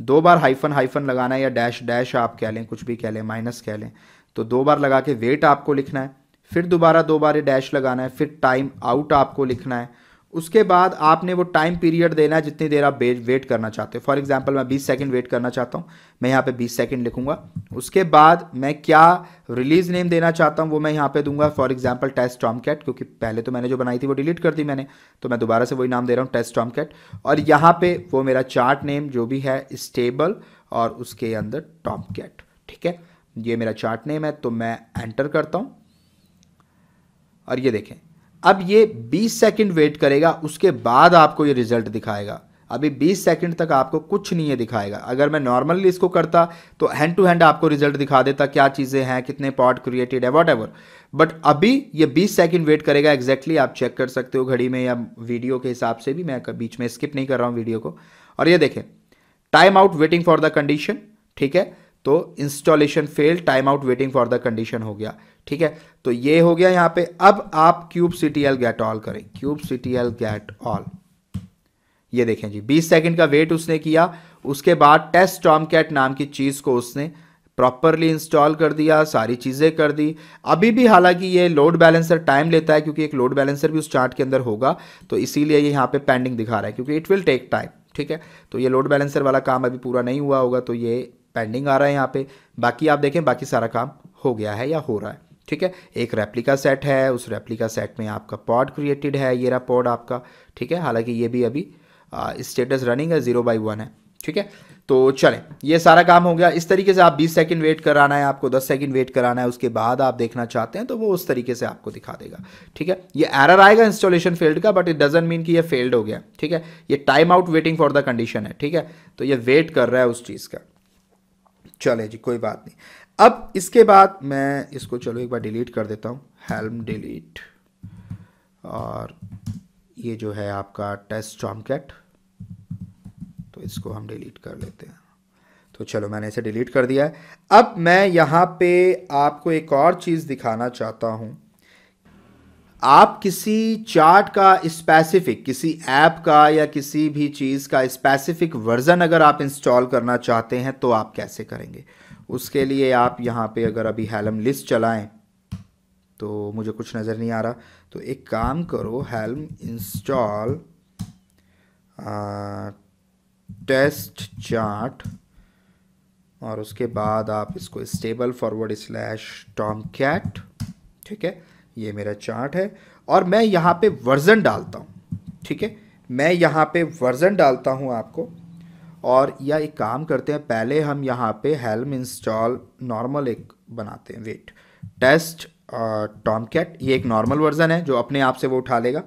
2 बार हाइफन लगाना है, या डैश आप कह लें, कुछ भी कह लें, माइनस कह लें। तो 2 बार लगा के वेट आपको लिखना है, फिर दोबारा 2 बार डैश लगाना है, फिर टाइम आउट आपको लिखना है। उसके बाद आपने वो टाइम पीरियड देना है जितनी देर आप वेट करना चाहते हो। फॉर एग्जांपल मैं 20 सेकंड वेट करना चाहता हूँ, मैं यहाँ पे 20 सेकंड लिखूंगा। उसके बाद मैं क्या रिलीज नेम देना चाहता हूँ वो मैं यहाँ पे दूंगा, फॉर एग्जांपल टेस्ट टॉमकैट, क्योंकि पहले तो मैंने जो बनाई थी वो डिलीट कर दी मैंने, तो मैं दोबारा से वही नाम दे रहा हूँ टेस्ट टॉमकैट। और यहाँ पे वो मेरा चार्ट नेम जो भी है स्टेबल और उसके अंदर टॉमकैट, ठीक है, ये मेरा चार्ट नेम है। तो मैं एंटर करता हूँ और ये देखें अब ये 20 सेकंड वेट करेगा, उसके बाद आपको ये रिजल्ट दिखाएगा। अभी 20 सेकंड तक आपको कुछ नहीं है दिखाएगा। अगर मैं नॉर्मली इसको करता तो हैंड टू हैंड आपको रिजल्ट दिखा देता, क्या चीज़ें हैं, कितने पॉट क्रिएटेड है, वॉट एवर। बट अभी ये 20 सेकंड वेट करेगा एग्जैक्टली, आप चेक कर सकते हो घड़ी में या वीडियो के हिसाब से भी, मैं बीच में स्किप नहीं कर रहा हूँ वीडियो को। और ये देखें time out waiting for the condition, ठीक है, तो installation fail, time out waiting for the condition हो गया, ठीक है। तो ये हो गया यहाँ पे। अब आप kubectl get all करें, kubectl get all, ये देखें जी 20 सेकंड का वेट उसने किया। उसके बाद टेस्ट टॉमकैट नाम की चीज़ को उसने प्रॉपरली इंस्टॉल कर दिया, सारी चीज़ें कर दी। अभी भी हालांकि ये लोड बैलेंसर टाइम लेता है, क्योंकि एक लोड बैलेंसर भी उस चार्ट के अंदर होगा, तो इसीलिए ये यहाँ पे पेंडिंग दिखा रहा है, क्योंकि इट विल टेक टाइम। ठीक है, तो ये लोड बैलेंसर वाला काम अभी पूरा नहीं हुआ होगा, तो ये पेंडिंग आ रहा है यहाँ पे। बाकी आप देखें, बाकी सारा काम हो गया है या हो रहा है। ठीक है, एक रेप्लिका सेट है, उस रेप्लिका सेट में आपका पॉड क्रिएटेड है, ये रहा पॉड आपका। ठीक है, हालांकि ये भी अभी स्टेटस रनिंग है, 0/1 है। ठीक है, तो चलें, ये सारा काम हो गया। इस तरीके से आप 20 सेकंड वेट कराना है, आपको 10 सेकंड वेट कराना है, उसके बाद आप देखना चाहते हैं तो वो उस तरीके से आपको दिखा देगा। ठीक है, ये एरर आएगा इंस्टॉलेशन फेल्ड का, बट इट डजंट मीन कि ये फेल्ड हो गया। ठीक है, ये time out waiting for the condition है। ठीक है, तो ये वेट कर रहा है उस चीज़ का। चले जी, कोई बात नहीं। अब इसके बाद मैं इसको चलो एक बार डिलीट कर देता हूँ, हेल्म डिलीट, और ये जो है आपका टेस्ट टॉमकैट, तो इसको हम डिलीट कर लेते हैं। तो चलो, मैंने इसे डिलीट कर दिया है। अब मैं यहाँ पे आपको एक और चीज़ दिखाना चाहता हूँ। आप किसी चार्ट का स्पेसिफिक, किसी ऐप का या किसी भी चीज़ का स्पेसिफिक वर्जन अगर आप इंस्टॉल करना चाहते हैं तो आप कैसे करेंगे। उसके लिए आप यहाँ पे अगर अभी हेल्म लिस्ट चलाएं तो मुझे कुछ नज़र नहीं आ रहा, तो एक काम करो, हेल्म इंस्टॉल टेस्ट चार्ट, और उसके बाद आप इसको stable/tomcat। ठीक है, ये मेरा चार्ट है और मैं यहाँ पे वर्जन डालता हूँ। ठीक है, मैं यहाँ पे वर्जन डालता हूँ आपको, और या एक काम करते हैं, पहले हम यहाँ पे हेल्म इंस्टॉल नॉर्मल एक बनाते हैं, वेट, टेस्ट टॉमकैट, ये एक नॉर्मल वर्जन है जो अपने आप से वो उठा लेगा,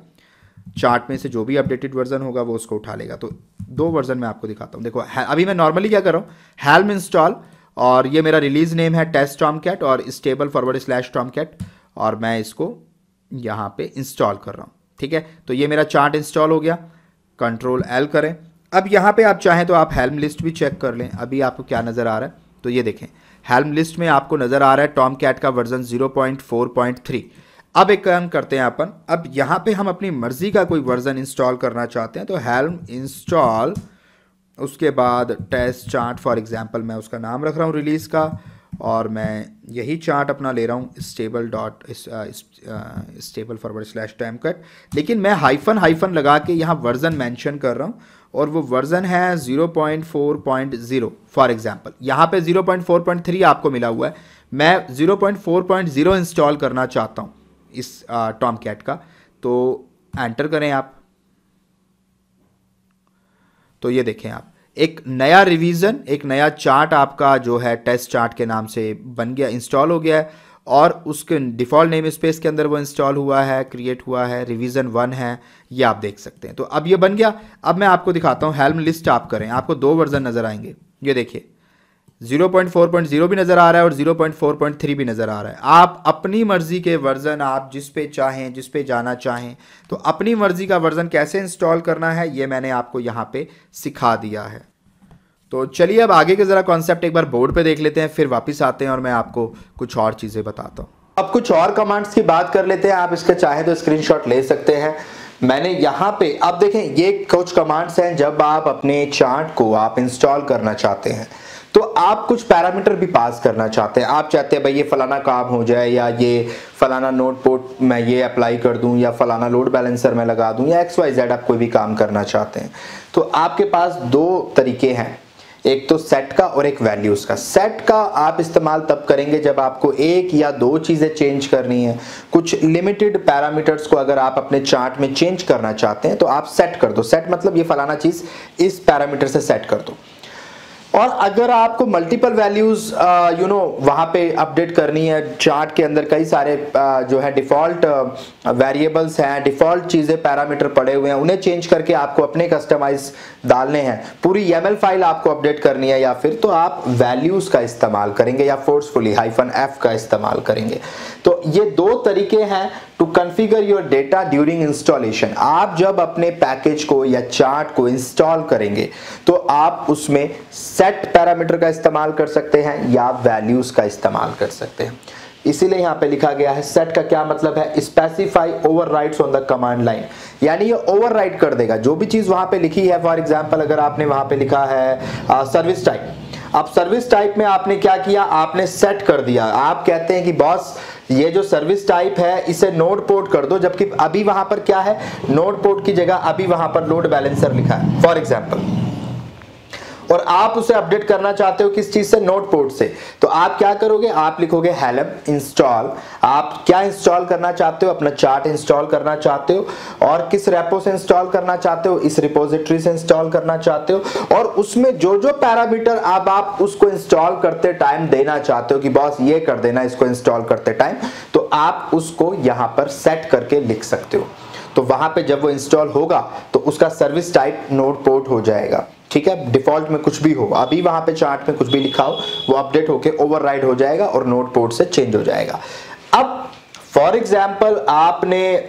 चार्ट में से जो भी अपडेटेड वर्जन होगा वो उसको उठा लेगा। तो 2 वर्जन मैं आपको दिखाता हूँ। देखो, अभी मैं नॉर्मली क्या कर रहा हूँ, हेल्म इंस्टॉल, और ये मेरा रिलीज नेम है टेस्ट टॉमकैट और stable/tomcat, और मैं इसको यहाँ पे इंस्टॉल कर रहा हूँ। ठीक है, तो ये मेरा चार्ट इंस्टॉल हो गया। Ctrl+L करें। अब यहाँ पे आप चाहें तो आप हेल्म लिस्ट भी चेक कर लें, अभी आपको क्या नज़र आ रहा है। तो ये देखें, हेल्म लिस्ट में आपको नज़र आ रहा है टॉमकैट का वर्जन 0.4.3। अब एक काम करते हैं अपन, अब यहाँ पे हम अपनी मर्जी का कोई वर्जन इंस्टॉल करना चाहते हैं, तो हेल्म इंस्टॉल, उसके बाद टेस्ट चार्ट, फॉर एग्जांपल मैं उसका नाम रख रहा हूँ रिलीज़ का, और मैं यही चार्ट अपना ले रहा हूँ stable/tomcat, लेकिन मैं हाइफन लगा के यहाँ वर्जन मेंशन कर रहा हूँ, और वो वर्जन है 0.4.0 फॉर एग्जांपल। यहाँ पे 0.4.3 आपको मिला हुआ है, मैं 0.4.0 इंस्टॉल करना चाहता हूँ इस टॉमकैट का, तो एंटर करें आप। तो ये देखें आप, एक नया रिवीजन, एक नया चार्ट आपका जो है टेस्ट चार्ट के नाम से बन गया, इंस्टॉल हो गया है, और उसके डिफ़ॉल्ट नेम स्पेस के अंदर वो इंस्टॉल हुआ है, क्रिएट हुआ है, रिवीजन 1 है, ये आप देख सकते हैं। तो अब ये बन गया। अब मैं आपको दिखाता हूँ, हेल्म लिस्ट आप करें, आपको 2 वर्जन नज़र आएंगे। ये देखिए, 0.4.0 भी नज़र आ रहा है और 0.4.3 भी नज़र आ रहा है। आप अपनी मर्ज़ी के वर्जन, आप जिस पे चाहें, जिस पे जाना चाहें, तो अपनी मर्ज़ी का वर्जन कैसे इंस्टॉल करना है ये मैंने आपको यहाँ पे सिखा दिया है। तो चलिए अब आगे के ज़रा कॉन्सेप्ट एक बार बोर्ड पे देख लेते हैं, फिर वापस आते हैं और मैं आपको कुछ और चीज़ें बताता हूँ। अब कुछ और कमांड्स की बात कर लेते हैं। आप इसका चाहे तो स्क्रीनशॉट ले सकते हैं। मैंने यहाँ पे, आप देखें, ये कुछ कमांड्स हैं जब आप अपने चार्ट को आप इंस्टॉल करना चाहते हैं, तो आप कुछ पैरामीटर भी पास करना चाहते हैं। आप चाहते हैं भाई ये फलाना काम हो जाए, या ये फलाना नोट पोर्ट मैं ये अप्लाई कर दूं, या फलाना लोड बैलेंसर मैं लगा दूं, या XYZ आप कोई भी काम करना चाहते हैं। तो आपके पास 2 तरीके हैं, एक तो सेट का और एक वैल्यूज का। सेट का आप इस्तेमाल तब करेंगे जब आपको 1 या 2 चीजें चेंज करनी है। कुछ लिमिटेड पैरामीटर्स को अगर आप अपने चार्ट में चेंज करना चाहते हैं तो आप सेट कर दो। सेट मतलब ये फलाना चीज इस पैरामीटर से सेट कर दो। और अगर आपको मल्टीपल वैल्यूज वहां पे अपडेट करनी है, चार्ट के अंदर कई सारे जो है डिफॉल्ट वेरिएबल्स हैं, डिफॉल्ट चीजें पैरामीटर पड़े हुए हैं, उन्हें चेंज करके आपको अपने कस्टमाइज डालने हैं, पूरी YAML फाइल आपको अपडेट करनी है, या फिर तो आप वैल्यूज का इस्तेमाल करेंगे या फोर्सफुली -F का इस्तेमाल करेंगे। तो ये 2 तरीके हैं to configure your data during installation. आप जब अपने पैकेज को या चार्ट को इंस्टॉल करेंगे तो आप उसमें सेट पैरामीटर का इस्तेमाल कर सकते हैं या वैल्यूज का इस्तेमाल कर सकते हैं। इसीलिए यहाँ पे लिखा गया है, सेट का क्या मतलब है, specify overrides on the command line, यानी ये ओवरराइड कर देगा जो भी चीज वहां पे लिखी है। फॉर एग्जांपल अगर आपने वहां पे लिखा है सर्विस टाइप, अब सर्विस टाइप में आपने क्या किया, आपने सेट कर दिया। आप कहते हैं कि बॉस ये जो सर्विस टाइप है इसे नोड पोर्ट कर दो, जबकि अभी वहां पर क्या है, नोड पोर्ट की जगह अभी वहां पर लोड बैलेंसर लिखा है फॉर एग्जांपल, और आप उसे अपडेट करना चाहते हो किस चीज से, नोड पोर्ट से। तो आप क्या करोगे, आप लिखोगे हेलम इंस्टॉल। आप क्या इंस्टॉल करना चाहते हो, अपना चार्ट इंस्टॉल करना चाहते हो, और किस रेपो से इंस्टॉल करना चाहते हो, इस रिपोजिटरी से इंस्टॉल करना चाहते हो, और उसमें जो जो पैरामीटर अब आप उसको इंस्टॉल करते टाइम देना चाहते हो कि बॉस ये कर देना इसको इंस्टॉल करते टाइम, तो आप उसको यहां पर सेट करके लिख सकते हो। तो वहां पे जब वो इंस्टॉल होगा तो उसका सर्विस टाइप नोड पोर्ट हो जाएगा। ठीक है, डिफॉल्ट में कुछ भी हो, अभी वहां पे चार्ट में कुछ भी लिखा हो वो अपडेट होके ओवरराइड हो जाएगा और नोड पोर्ट से चेंज हो जाएगा। अब फॉर एग्जांपल आपने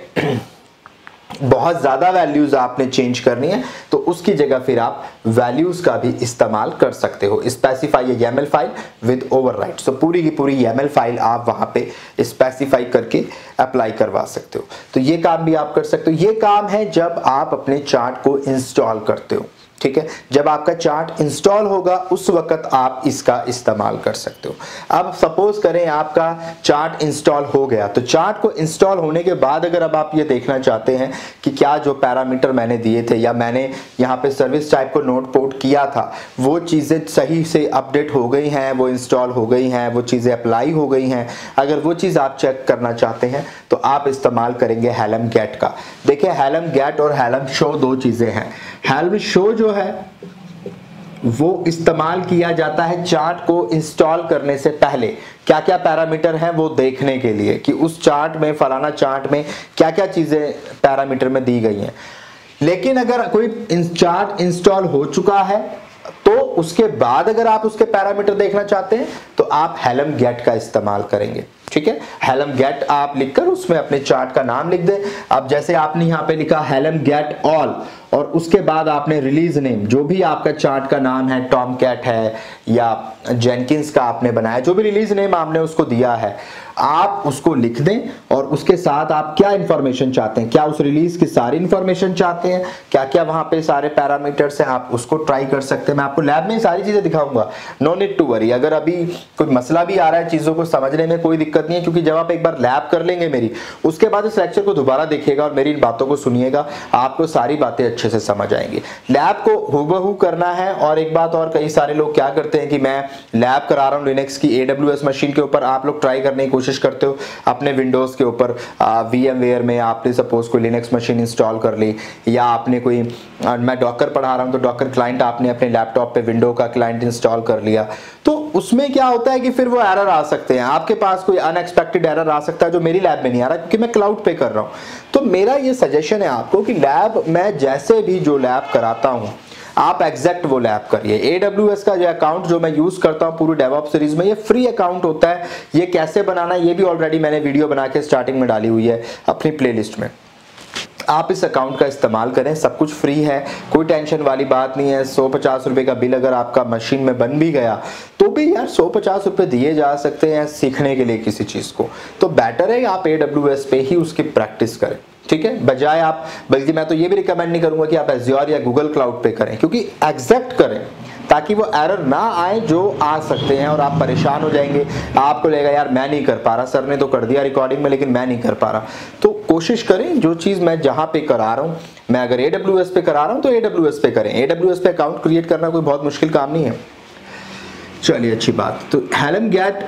बहुत ज्यादा वैल्यूज आपने चेंज करनी है, तो उसकी जगह फिर आप वैल्यूज का भी इस्तेमाल कर सकते हो। स्पेसिफाई ये YAML फाइल विद ओवरराइड, सो पूरी की पूरी YAML फाइल आप वहां पे स्पेसिफाई करके अप्लाई करवा सकते हो। तो ये काम भी आप कर सकते हो। ये काम है जब आप अपने चार्ट को इंस्टॉल करते हो। ठीक है, जब आपका चार्ट इंस्टॉल होगा उस वक्त आप इसका इस्तेमाल कर सकते हो। अब सपोज करें आपका चार्ट इंस्टॉल हो गया, तो चार्ट को इंस्टॉल होने के बाद अगर अब आप ये देखना चाहते हैं कि क्या जो पैरामीटर मैंने दिए थे या मैंने यहाँ पे सर्विस टाइप को नोड पोर्ट किया था वो चीज़ें सही से अपडेट हो गई हैं, वो इंस्टॉल हो गई हैं, वो चीज़ें अप्लाई हो गई हैं, अगर वो चीज़ आप चेक करना चाहते हैं तो आप इस्तेमाल करेंगे हेलम गेट का। देखिए हेलम गेट और हेलम शो दो चीज़ें हैं। हेलम शो जो है वो इस्तेमाल किया जाता है चार्ट को इंस्टॉल करने से पहले क्या क्या पैरामीटर हैं वो देखने के लिए कि उस चार्ट में, फलाना चार्ट में क्या क्या चीजें पैरामीटर में दी गई हैं। लेकिन अगर कोई चार्ट इंस्टॉल हो चुका है तो उसके बाद अगर आप उसके पैरामीटर देखना चाहते हैं तो आप हेलम गेट का इस्तेमाल करेंगे। ठीक है, हेलम गेट आप लिखकर उसमें अपने चार्ट का नाम लिख दें। अब जैसे आपने यहाँ पे लिखा हेलम गेट ऑल और उसके बाद आपने रिलीज नेम, जो भी आपका चार्ट का नाम है, टॉम कैट है या जेनकिंस का आपने बनाया, जो भी रिलीज नेम आपने उसको दिया है आप उसको लिख दें और उसके साथ आप क्या इंफॉर्मेशन चाहते हैं, क्या उस रिलीज की सारी इंफॉर्मेशन चाहते हैं, क्या क्या वहां पे सारे पैरामीटर्स हैं, आप उसको ट्राई कर सकते हैं। मैं आपको लैब में सारी चीजें दिखाऊंगा, नो नीड टू वरी। अगर अभी कोई मसला भी आ रहा है चीजों को समझने में कोई दिक्कत नहीं है, क्योंकि जब आप एक बार लैब कर लेंगे मेरी, उसके बाद इस लेक्चर को दोबारा देखिएगा और मेरी इन बातों को सुनिएगा, आपको सारी बातें अच्छे से समझ आएंगी। लैब को हूबहू करना है। और एक बात और, कई सारे लोग क्या करते हैं कि मैं लैब करा रहा हूं लिनक्स की AWS मशीन के ऊपर, आप लोग ट्राई करने की कोशिश करते हो अपने विंडोज के ऊपर, VMware में आपने सपोज कोई लिनक्स मशीन इंस्टॉल कर ली, या आपने कोई मैं डॉकर पढ़ा रहा हूं तो डॉकर क्लाइंट आपने अपने लैपटॉप पे विंडो का क्लाइंट इंस्टॉल कर लिया, तो उसमें क्या होता है कि फिर वो एरर आ सकते हैं, आपके पास कोई अनएक्सपेक्टेड एरर आ सकता है जो मेरी लैब में नहीं आ रहा क्योंकि मैं क्लाउड पे कर रहा हूं। तो मेरा ये सजेशन है आपको कि लैब मैं जैसे भी जो लैब कराता हूं आप एग्जैक्ट वो लैब करिए। AWS का जो अकाउंट जो मैं यूज करता हूं पूरी डेवऑप्स सीरीज में, ये फ्री अकाउंट होता है। ये कैसे बनाना है ये भी ऑलरेडी मैंने वीडियो बना के स्टार्टिंग में डाली हुई है अपनी प्लेलिस्ट में। आप इस अकाउंट का इस्तेमाल करें, सब कुछ फ्री है, कोई टेंशन वाली बात नहीं है। 150 रुपए का बिल अगर आपका मशीन में बन भी गया तो भी यार 150 रुपए दिए जा सकते हैं सीखने के लिए किसी चीज को, तो बेटर है आप AWS पे ही उसकी प्रैक्टिस करें। ठीक है, बजाय आप, बल्कि मैं तो ये भी रिकमेंड नहीं करूंगा कि आप Azure या गूगल क्लाउड पे करें, क्योंकि एग्जैक्ट करें ताकि वो एरर ना आए जो आ सकते हैं और आप परेशान हो जाएंगे। आपको लगेगा यार मैं नहीं कर पा रहा, सर ने तो कर दिया रिकॉर्डिंग में लेकिन मैं नहीं कर पा रहा। तो कोशिश करें जो चीज मैं जहां पे करा रहा हूं, मैं अगर AWS पे करा रहा हूं तो AWS पे करें। AWS पे अकाउंट क्रिएट करना कोई बहुत मुश्किल काम नहीं है। चलिए अच्छी बात। तो हेलम गेट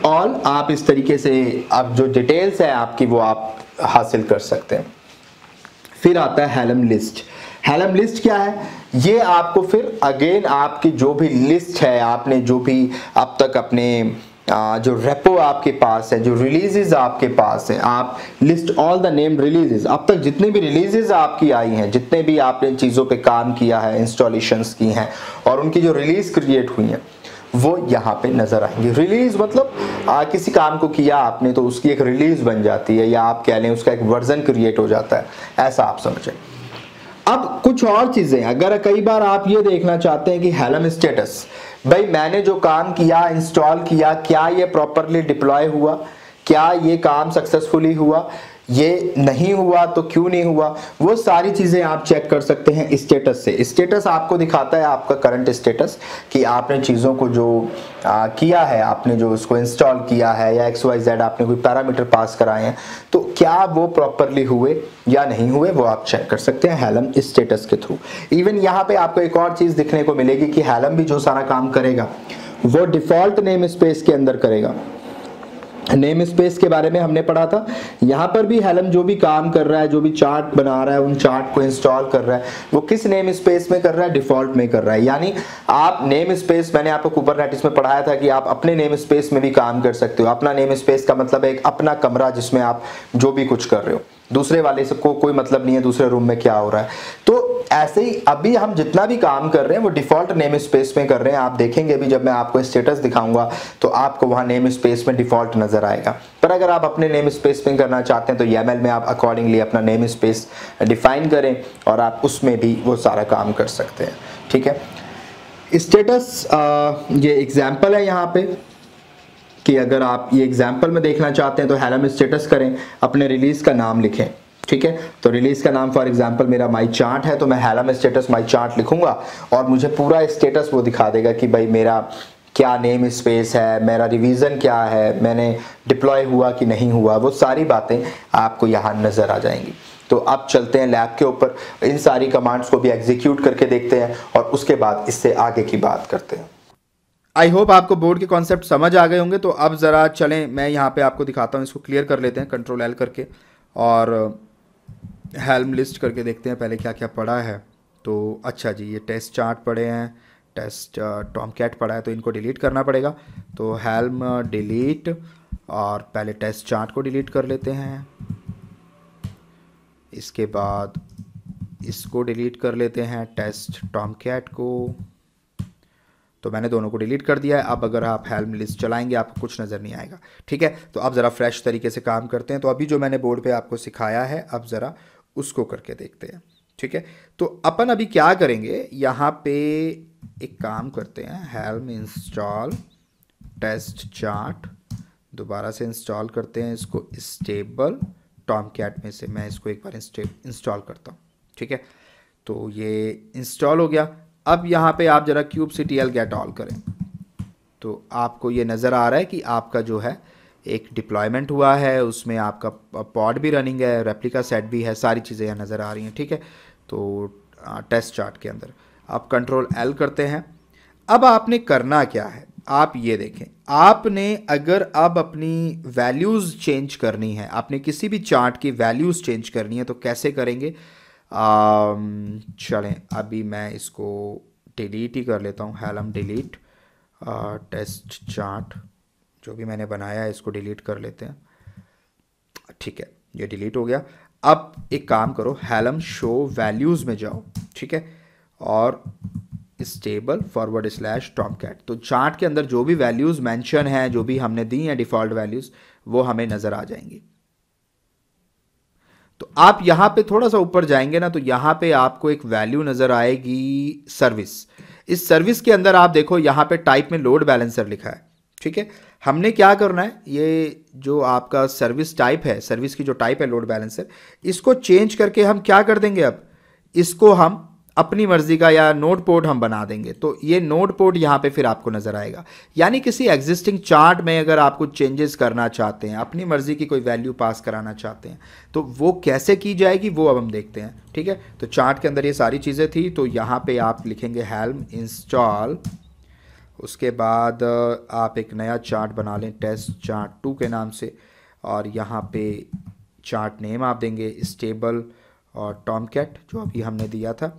ऑल आप इस तरीके से अब जो डिटेल्स है आपकी वो आप हासिल कर सकते हैं। फिर आता है हेलम लिस्ट। हेलम लिस्ट क्या है? ये आपको फिर अगेन आपकी जो भी लिस्ट है, आपने जो भी अब तक अपने जो रेपो आपके पास है, जो रिलीजेस आपके पास है, आप list all the name releases, अब तक जितने भी रिलीजेस आपकी आई हैं, जितने भी आपने चीज़ों पे काम किया है, इंस्टॉलेशंस की हैं और उनकी जो रिलीज क्रिएट हुई हैं वो यहाँ पे नजर आएंगे। रिलीज मतलब किसी काम को किया आपने तो उसकी एक रिलीज बन जाती है, या आप कह लें उसका एक वर्जन क्रिएट हो जाता है, ऐसा आप समझें। अब कुछ और चीजें, अगर कई बार आप ये देखना चाहते हैं कि हेलम स्टेटस, भाई मैंने जो काम किया, इंस्टॉल किया, क्या ये प्रॉपरली डिप्लॉय हुआ, क्या ये काम सक्सेसफुली हुआ, ये नहीं हुआ तो क्यों नहीं हुआ, वो सारी चीजें आप चेक कर सकते हैं स्टेटस से। स्टेटस आपको दिखाता है आपका करंट स्टेटस कि आपने चीज़ों को जो किया है, आपने जो उसको इंस्टॉल किया है या XYZ आपने कोई पैरामीटर पास कराए हैं तो क्या वो प्रॉपरली हुए या नहीं हुए, वो आप चेक कर सकते हैं हेलम स्टेटस के थ्रू। इवन यहाँ पे आपको एक और चीज़ दिखने को मिलेगी कि हेलम भी जो सारा काम करेगा वो डिफॉल्ट नेम स्पेस के अंदर करेगा। नेम स्पेस के बारे में हमने पढ़ा था, यहाँ पर भी हेलम जो भी काम कर रहा है, जो भी चार्ट बना रहा है, उन चार्ट को इंस्टॉल कर रहा है, वो किस नेम स्पेस में कर रहा है, डिफॉल्ट में कर रहा है। यानी आप नेम स्पेस, मैंने आपको कुबरनेटिस में पढ़ाया था कि आप अपने नेम स्पेस में भी काम कर सकते हो। अपना नेम स्पेस का मतलब है एक अपना कमरा जिसमें आप जो भी कुछ कर रहे हो, दूसरे वाले से कोई मतलब नहीं है दूसरे रूम में क्या हो रहा है। तो ऐसे ही अभी हम जितना भी काम कर रहे हैं वो डिफॉल्ट नेम स्पेस में कर रहे हैं। आप देखेंगे भी जब मैं आपको स्टेटस दिखाऊंगा तो आपको वहां नेम स्पेस में डिफॉल्ट नजर आएगा। पर अगर आप अपने नेम स्पेस में करना चाहते हैं तो YAML में आप अकॉर्डिंगली अपना नेम स्पेस डिफाइन करें और आप उसमें भी वो सारा काम कर सकते हैं। ठीक है, स्टेटस ये एग्जाम्पल है यहाँ पे कि अगर आप ये एग्जाम्पल में देखना चाहते हैं तो हेलम स्टेटस करें, अपने रिलीज का नाम लिखें। ठीक है, तो रिलीज का नाम फॉर एग्जांपल मेरा माई चार्ट है तो मैं हेलम स्टेटस माई चार्ट लिखूंगा और मुझे पूरा स्टेटस वो दिखा देगा कि भाई मेरा क्या नेम स्पेस है, मेरा रिवीजन क्या है, मैंने डिप्लॉय हुआ कि नहीं हुआ, वो सारी बातें आपको यहाँ नजर आ जाएंगी। तो अब चलते हैं लैब के ऊपर, इन सारी कमांड्स को भी एग्जीक्यूट करके देखते हैं और उसके बाद इससे आगे की बात करते हैं। आई होप आपको बोर्ड के कॉन्सेप्ट समझ आ गए होंगे। तो अब ज़रा चलें, मैं यहाँ पे आपको दिखाता हूँ, इसको क्लियर कर लेते हैं Ctrl L करके और हेल्म लिस्ट करके देखते हैं पहले क्या क्या पढ़ा है। तो अच्छा जी, ये टेस्ट चार्ट पढ़े हैं, टेस्ट टॉमकैट पढ़ा है, तो इनको डिलीट करना पड़ेगा। तो हेल्म डिलीट और पहले टेस्ट चार्ट को डिलीट कर लेते हैं, इसके बाद इसको डिलीट कर लेते हैं, टेस्ट टॉमकैट को। तो मैंने दोनों को डिलीट कर दिया है। अब अगर आप हेल्म लिस्ट चलाएंगे आपको कुछ नज़र नहीं आएगा। ठीक है, तो अब ज़रा फ्रेश तरीके से काम करते हैं। तो अभी जो मैंने बोर्ड पे आपको सिखाया है अब ज़रा उसको करके देखते हैं। ठीक है, तो अपन अभी क्या करेंगे, यहाँ पे एक काम करते हैं, हेल्म इंस्टॉल टेस्ट चार्ट, दोबारा से इंस्टॉल करते हैं इसको स्टेबल टॉमकैट में से। मैं इसको एक बार इंस्टॉल करता हूँ। ठीक है, तो ये इंस्टॉल हो गया। अब यहाँ पे आप ज़रा kubectl गेट ऑल करें तो आपको ये नज़र आ रहा है कि आपका जो है एक डिप्लॉयमेंट हुआ है, उसमें आपका पॉड भी रनिंग है, रेप्लिका सेट भी है, सारी चीज़ें यहाँ नज़र आ रही हैं। ठीक है, तो टेस्ट चार्ट के अंदर आप Ctrl L करते हैं। अब आपने करना क्या है, आप ये देखें, आपने अगर अब अपनी वैल्यूज़ चेंज करनी है, आपने किसी भी चार्ट की वैल्यूज़ चेंज करनी है तो कैसे करेंगे। चलें अभी मैं इसको डिलीट ही कर लेता हूँ, हेलम डिलीट टेस्ट चार्ट, जो भी मैंने बनाया है इसको डिलीट कर लेते हैं। ठीक है, ये डिलीट हो गया। अब एक काम करो, हेलम शो वैल्यूज़ में जाओ। ठीक है, और स्टेबल फॉरवर्ड स्लैश टॉमकैट, तो चार्ट के अंदर जो भी वैल्यूज़ मेंशन हैं, जो भी हमने दी हैं डिफ़ॉल्ट वैल्यूज़, वो हमें नज़र आ जाएंगी। तो आप यहाँ पे थोड़ा सा ऊपर जाएंगे ना तो यहाँ पे आपको एक वैल्यू नज़र आएगी सर्विस। इस सर्विस के अंदर आप देखो यहाँ पे टाइप में लोड बैलेंसर लिखा है। ठीक है, हमने क्या करना है, ये जो आपका सर्विस टाइप है, सर्विस की जो टाइप है लोड बैलेंसर, इसको चेंज करके हम क्या कर देंगे, अब इसको हम अपनी मर्जी का या नोड पोर्ट हम बना देंगे। तो ये नोड पोर्ट यहाँ पे फिर आपको नज़र आएगा। यानी किसी एग्जिस्टिंग चार्ट में अगर आप कुछ चेंजेस करना चाहते हैं, अपनी मर्जी की कोई वैल्यू पास कराना चाहते हैं, तो वो कैसे की जाएगी वो अब हम देखते हैं। ठीक है, तो चार्ट के अंदर ये सारी चीज़ें थी। तो यहाँ पे आप लिखेंगे हेल्म इंस्टॉल, उसके बाद आप एक नया चार्ट बना लें टेस्ट चार्ट 2 के नाम से, और यहाँ पे चार्ट नेम आप देंगे स्टेबल और टॉमकैट, जो अभी हमने दिया था।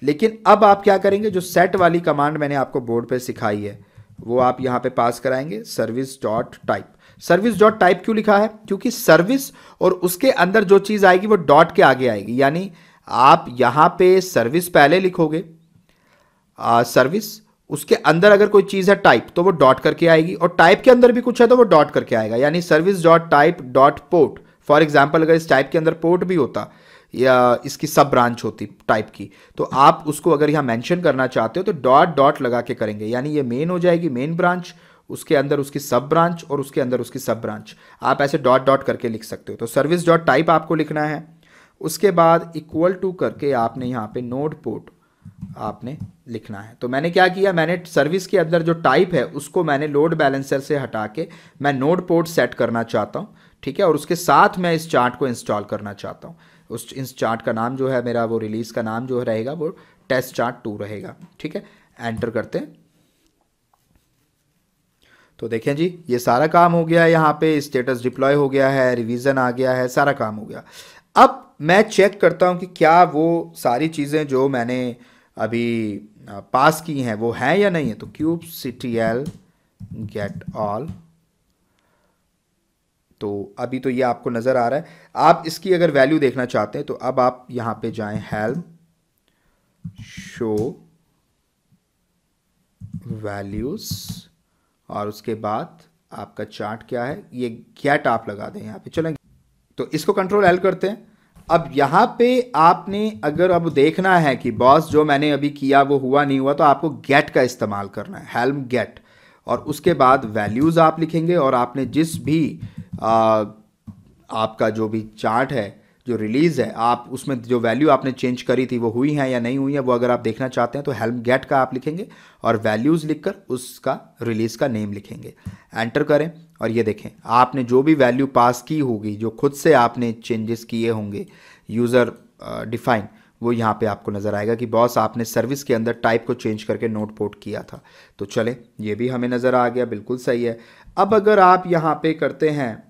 लेकिन अब आप क्या करेंगे, जो सेट वाली कमांड मैंने आपको बोर्ड पे सिखाई है वो आप यहाँ पे पास कराएंगे, service dot type. Service dot type क्यों लिखा है, क्योंकि सर्विस और उसके अंदर जो चीज़ आएगी वो डॉट के आगे आएगी। यानी आप यहाँ पे सर्विस पहले लिखोगे, सर्विस, उसके अंदर अगर कोई चीज़ है टाइप तो वो डॉट करके आएगी, और टाइप के अंदर भी कुछ है तो वो डॉट करके आएगा। यानी service dot type dot port, for example अगर इस टाइप के अंदर पोर्ट भी होता या इसकी सब ब्रांच होती टाइप की, तो आप उसको अगर यहाँ मेंशन करना चाहते हो तो डॉट डॉट लगा के करेंगे। यानी ये मेन हो जाएगी मेन ब्रांच, उसके अंदर उसकी सब ब्रांच और उसके अंदर उसकी सब ब्रांच, आप ऐसे डॉट डॉट करके लिख सकते हो। तो सर्विस डॉट टाइप आपको लिखना है, उसके बाद इक्वल टू करके आपने यहाँ पे नोड पोर्ट आपने लिखना है। तो मैंने क्या किया, मैंने सर्विस के अंदर जो टाइप है उसको मैंने लोड बैलेंसर से हटा के मैं नोड पोर्ट सेट करना चाहता हूँ, ठीक है, और उसके साथ मैं इस चार्ट को इंस्टॉल करना चाहता हूँ। इस चार्ट का नाम जो है मेरा, वो रिलीज़ का नाम जो रहेगा वो टेस्ट चार्ट 2 रहेगा, ठीक है। एंटर करते हैं तो देखें जी ये सारा काम हो गया है, यहाँ पे स्टेटस डिप्लॉय हो गया है, रिवीजन आ गया है, सारा काम हो गया। अब मैं चेक करता हूँ कि क्या वो सारी चीज़ें जो मैंने अभी पास की हैं वो हैं या नहीं है। तो kubectl गेट ऑल, तो अभी तो ये आपको नज़र आ रहा है। आप इसकी अगर वैल्यू देखना चाहते हैं तो अब आप यहाँ पे जाएं, हेल्म शो वैल्यूज़, और उसके बाद आपका चार्ट क्या है, ये गेट आप लगा दें यहाँ पे। चलें तो इसको कंट्रोल एल करते हैं। अब यहाँ पे आपने अगर अब देखना है कि बॉस जो मैंने अभी किया वो हुआ नहीं हुआ, तो आपको गेट का इस्तेमाल करना है, हेल्म गेट, और उसके बाद वैल्यूज़ आप लिखेंगे, और आपने जिस भी आपका जो भी चार्ट है, जो रिलीज़ है, आप उसमें जो वैल्यू आपने चेंज करी थी वो हुई है या नहीं हुई है, वो अगर आप देखना चाहते हैं तो हेल्म गेट का आप लिखेंगे और वैल्यूज़ लिखकर उसका रिलीज़ का नेम लिखेंगे। एंटर करें और ये देखें आपने जो भी वैल्यू पास की होगी, जो खुद से आपने चेंजेस किए होंगे यूज़र डिफाइन, वो यहाँ पे आपको नज़र आएगा कि बॉस आपने सर्विस के अंदर टाइप को चेंज करके नोट पोर्ट किया था। तो चलें ये भी हमें नज़र आ गया, बिल्कुल सही है। अब अगर आप यहाँ पे करते हैं